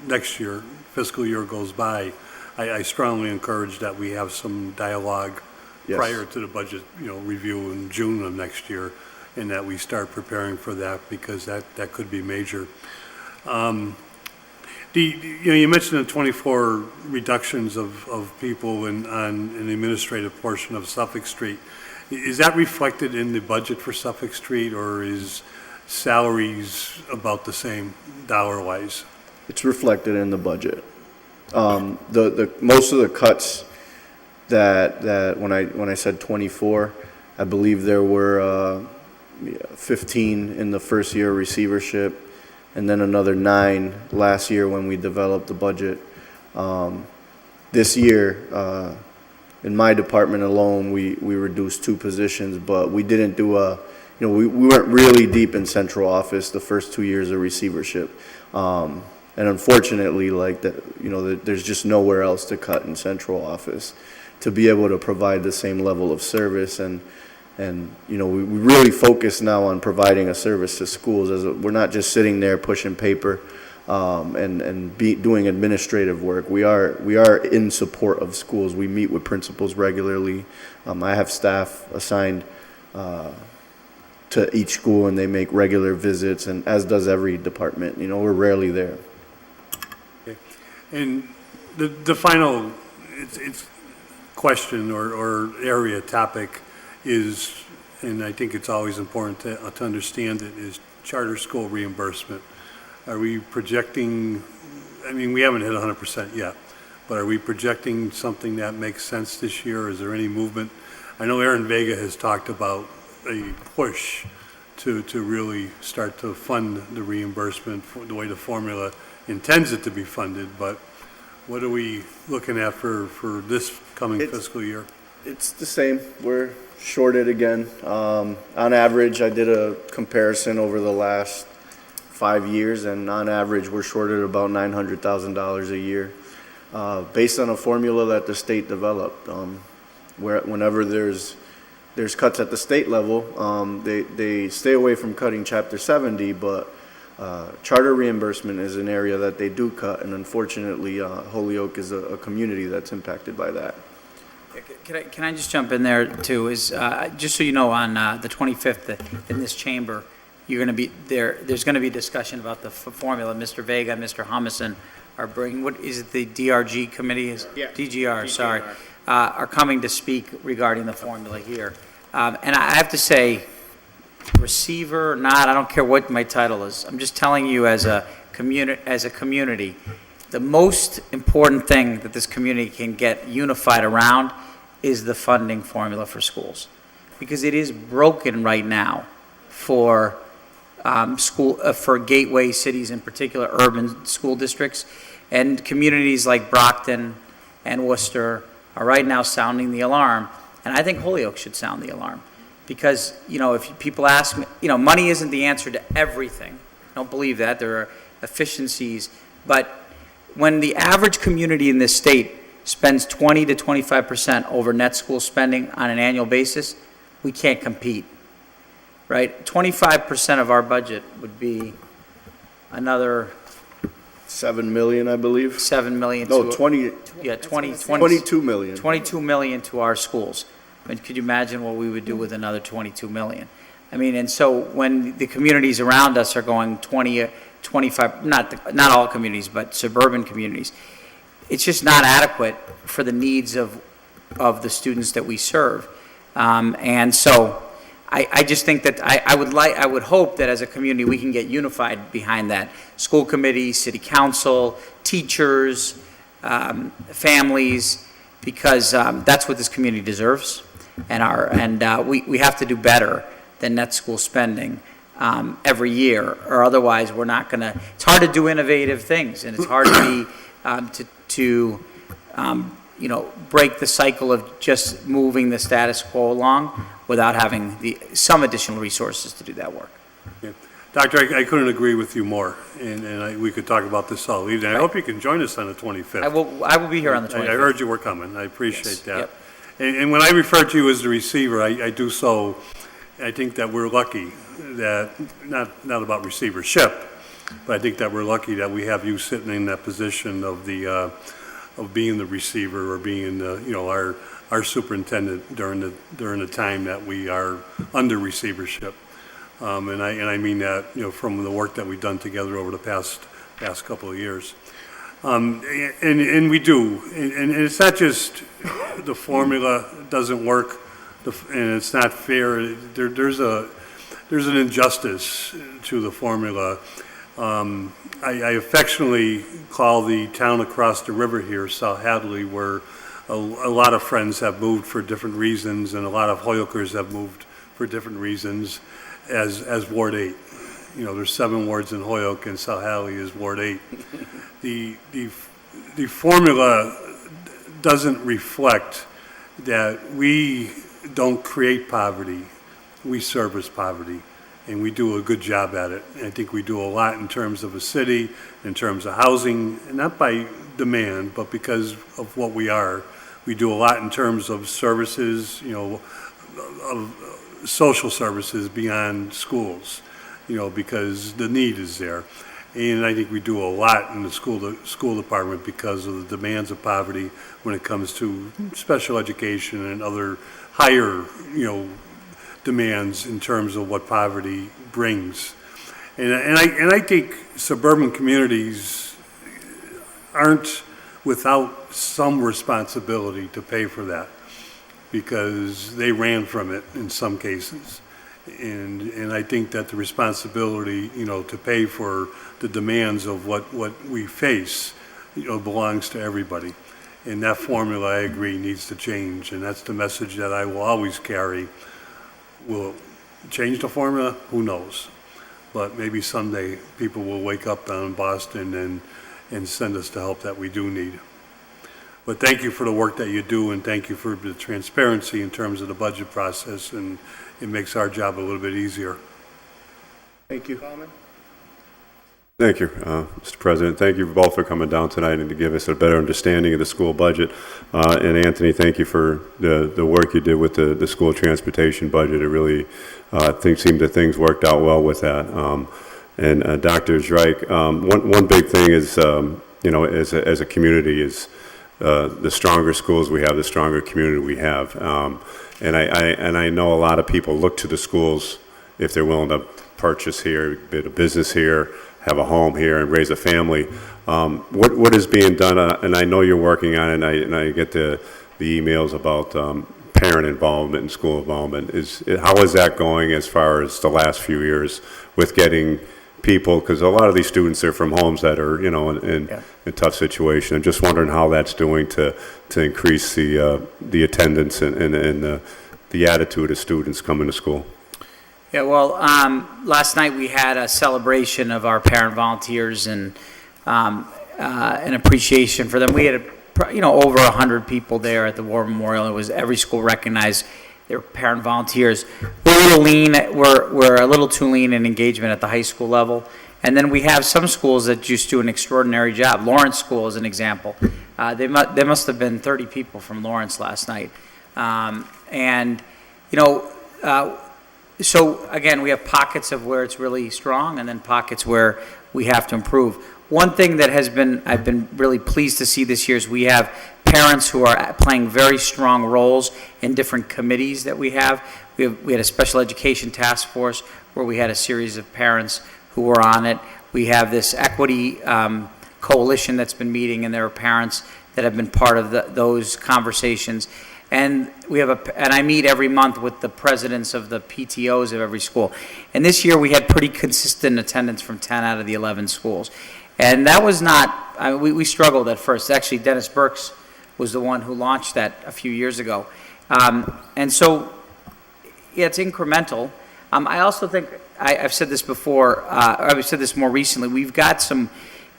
next year, fiscal year goes by, I strongly encourage that we have some dialogue. Yes. Prior to the budget, review in June of next year, and that we start preparing for that, because that could be major. You mentioned the 24 reductions of people on an administrative portion of Suffolk Street. Is that reflected in the budget for Suffolk Street, or is salaries about the same dollar-wise? It's reflected in the budget. The most of the cuts that when I said 24, I believe there were 15 in the first year of receivership, and then another 9 last year when we developed the budget. This year, in my department alone, we reduced 2 positions, but we didn't do we weren't really deep in central office the first 2 years of receivership. And unfortunately, there's just nowhere else to cut in central office to be able to provide the same level of service. And we really focus now on providing a service to schools, as we're not just sitting there pushing paper and doing administrative work. We are in support of schools. We meet with principals regularly. I have staff assigned to each school, and they make regular visits, and as does every department. We're rarely there. Okay. And the final it's question or area topic is, and I think it's always important to understand it, is charter school reimbursement. Are we projecting, I mean, we haven't hit 100% yet, but are we projecting something that makes sense this year? Is there any movement? I know Aaron Vega has talked about a push to really start to fund the reimbursement for the way the formula intends it to be funded, but what are we looking at for this coming fiscal year? It's the same. We're shorted again. On average, I did a comparison over the last 5 years, and on average, we're shorted about $900,000 a year, based on a formula that the state developed. Where whenever there's cuts at the state level, they stay away from cutting Chapter 70, but charter reimbursement is an area that they do cut, and unfortunately, Holyoke is a community that's impacted by that. Can I just jump in there too? Is just so you know, on the 25th in this chamber, you're going to be there. There's going to be discussion about the formula. Mr. Vega, and Mr. Humison are bringing. What is it? The DRG committee is DGR. Sorry, are coming to speak regarding the formula here. And I have to say, receiver or not, I don't care what my title is. I'm just telling you as a community, the most important thing that this community can get unified around is the funding formula for schools, because it is broken right now for for gateway cities, in particular urban school districts, and communities like Brockton and Worcester are right now sounding the alarm. And I think Holyoke should sound the alarm, because, you know, if people ask me, you know, money isn't the answer to everything. I don't believe that. There are efficiencies. But when the average community in this state spends 20 to 25% over net school spending on an annual basis, we can't compete, right? 25% of our budget would be another 7 million, I believe. 7 million. No, 20. Yeah, 22 million. 22 million to our schools. I mean, could you imagine what we would do with another 22 million? I mean, and so when the communities around us are going 20, 25, not all communities, but suburban communities, it's just not adequate for the needs of the students that we serve. And so I just think that I would hope that as a community we can get unified behind that. School committee, city council, teachers, families, because that's what this community deserves. And we have to do better than net school spending every year, or otherwise we're not going to. It's hard to do innovative things, and it's hard to be you know, break the cycle of just moving the status quo along without having some additional resources to do that work. Yeah. Doctor, I couldn't agree with you more, and we could talk about this all evening. I hope you can join us on the 25th. I will be here on the 25th. I heard you were coming. I appreciate that. Yep. And when I refer to you as the receiver, I do so, I think that we're lucky that, not about receivership, but I think that we're lucky that we have you sitting in that position of being the receiver, or being the, you know, our superintendent during the time that we are under receivership. And I mean that, you know, from the work that we've done together over the past couple of years. And we do, and it's not just the formula doesn't work, and it's not fair. There's an injustice to the formula. I affectionately call the town across the river here, South Hadley, where a lot of friends have moved for different reasons, and a lot of Hoyokers have moved for different reasons, as Ward 8. You know, there's 7 wards in Holyoke, and South Hadley is Ward 8. The formula doesn't reflect that we don't create poverty, we service poverty, and we do a good job at it. I think we do a lot in terms of a city, in terms of housing, not by demand, but because of what we are. We do a lot in terms of services, you know, of social services beyond schools, you know, because the need is there. And I think we do a lot in the school department because of the demands of poverty when it comes to special education and other higher, you know, demands in terms of what poverty brings. And I think suburban communities aren't without some responsibility to pay for that, because they ran from it in some cases. And I think that the responsibility, to pay for the demands of what we face, belongs to everybody. And that formula, I agree, needs to change, and that's the message that I will always carry. Will it change the formula? Who knows? But maybe someday people will wake up down in Boston and send us the help that we do need. But thank you for the work that you do, and thank you for the transparency in terms of the budget process, and it makes our job a little bit easier. Thank you. Thank you, Mr. President. Thank you both for coming down tonight and to give us a better understanding of the school budget. And Anthony, thank you for the work you did with the school transportation budget. It really seemed that things worked out well with that. And Dr. Zreich, one big thing is, as a community is the stronger schools we have, the stronger community we have. And I know a lot of people look to the schools if they're willing to purchase here, build a business here, have a home here, and raise a family. What is being done, and I know you're working on it, and I get the emails about parent involvement and school involvement. How is that going as far as the last few years with getting people, because a lot of these students are from homes that are, in tough situation. I'm just wondering how that's doing to increase the attendance and the attitude of students coming to school. Yeah, well, last night we had a celebration of our parent volunteers and an appreciation for them. We had, over 100 people there at the War Memorial. It was every school recognized their parent volunteers. We're a little lean. We're a little too lean in engagement at the high school level. And then we have some schools that just do an extraordinary job. Lawrence School is an example. There must have been 30 people from Lawrence last night. So again, we have pockets of where it's really strong and then pockets where we have to improve. One thing that I've been really pleased to see this year is we have parents who are playing very strong roles in different committees that we have. We had a special education task force where we had a series of parents who were on it. We have this equity coalition that's been meeting, and there are parents that have been part of those conversations. And and I meet every month with the presidents of the PTOs of every school. And this year we had pretty consistent attendance from 10 out of the 11 schools. And that was not, we struggled at first. Actually, Dennis Burks was the one who launched that a few years ago. And so, it's incremental. I also think, I've said this before, I've said this more recently, we've got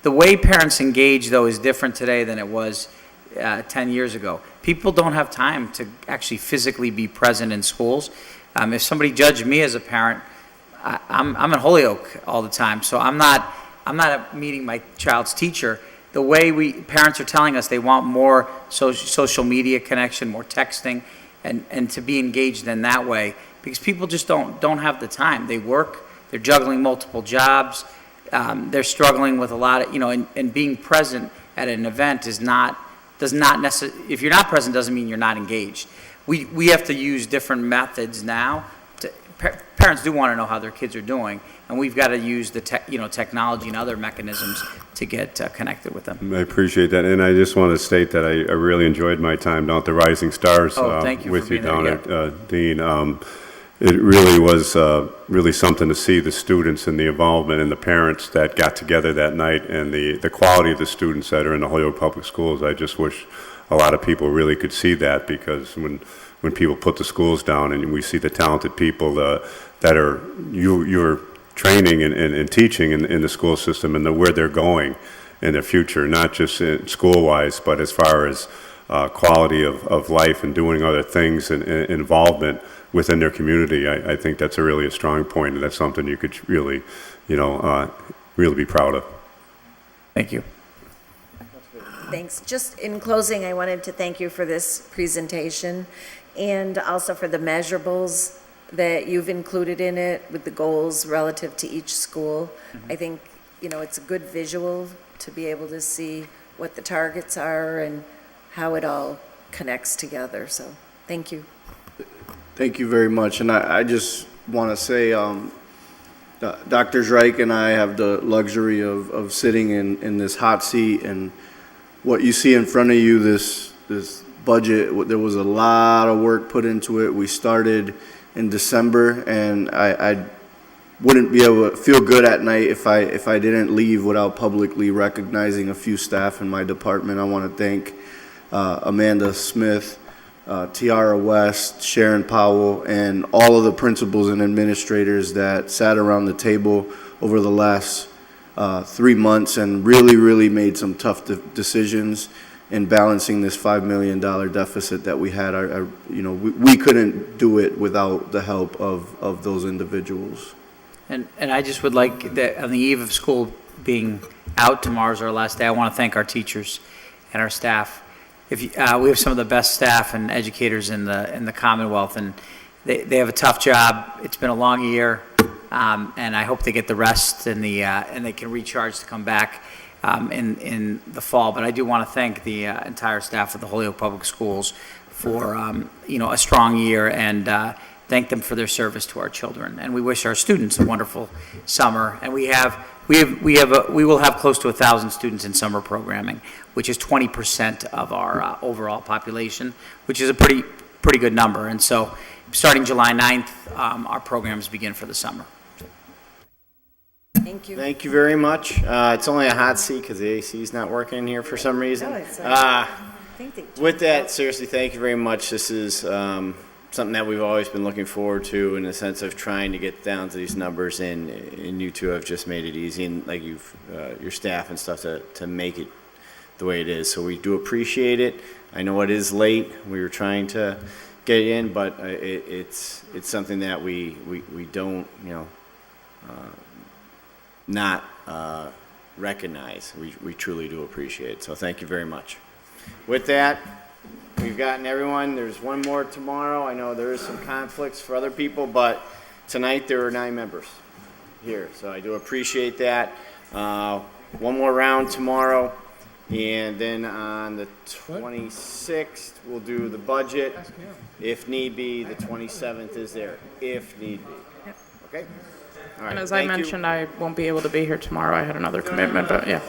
the way parents engage, though, is different today than it was 10 years ago. People don't have time to actually physically be present in schools. If somebody judged me as a parent, I'm at Holyoke all the time, so I'm not meeting my child's teacher. The way parents are telling us they want more social media connection, more texting, and to be engaged in that way, because people just don't have the time. They work, they're juggling multiple jobs, they're struggling with a lot of, and being present at an event does not necessarily, if you're not present doesn't mean you're not engaged. We have to use different methods now. Parents do want to know how their kids are doing, and we've got to use the technology and other mechanisms to get connected with them. I appreciate that, and I just want to state that I really enjoyed my time down at the Rising Stars thank you with for you being down there, at Dean. It really was really something to see the students and the involvement and the parents that got together that night, and the quality of the students that are in the Holyoke Public Schools. I just wish a lot of people really could see that, because when people put the schools down and we see the talented people that are you're training and teaching in the school system and where they're going in the future, not just school-wise, but as far as quality of life and doing other things and involvement within their community, I think that's really a strong point, and that's something you could really, really be proud of. Thank you. Thanks. Just in closing, I wanted to thank you for this presentation and also for the measurables that you've included in it with the goals relative to each school. I think, it's a good visual to be able to see what the targets are and how it all connects together. So, thank you. Thank you very much. And I just want to say, Dr. Zreich and I have the luxury of sitting in this hot seat, and what you see in front of you, this budget, there was a lot of work put into it. We started in December, and I wouldn't be able to feel good at night if I didn't leave without publicly recognizing a few staff in my department. I want to thank Amanda Smith, Tiara West, Sharon Powell, and all of the principals and administrators that sat around the table over the last 3 months and really made some tough decisions in balancing this $5 million deficit that we had. We couldn't do it without the help of those individuals. And I just would like that on the eve of school being out, tomorrow's our last day. I want to thank our teachers and our staff. We have some of the best staff and educators in the Commonwealth, and they have a tough job. It's been a long year, and I hope they get the rest and they can recharge to come back in the fall. But I do want to thank the entire staff of the Holyoke Public Schools for a strong year, and thank them for their service to our children. And we wish our students a wonderful summer. And we will have close to 1,000 students in summer programming, which is 20% of our overall population, which is a pretty good number. And so starting July 9th, our programs begin for the summer. Thank you. Thank you very much. It's only a hot seat because the AC is not working in here for some reason. No, it's I think they With that, seriously, thank you very much. This is something that we've always been looking forward to in the sense of trying to get down to these numbers, and you two have just made it easy, and like your staff and stuff to make it the way it is. So we do appreciate it. I know it is late. We were trying to get it in, but it's something that we don't not recognize. We truly do appreciate it. So thank you very much. With that, we've gotten everyone. There's one more tomorrow. I know there is some conflicts for other people, but tonight there were 9 members here, so I do appreciate that. One more round tomorrow, and then on the 26th we'll do the budget. If need be, the 27th is there, if need be. Okay? All right. And as I mentioned, I won't be able to be here tomorrow. I had another commitment, but yeah.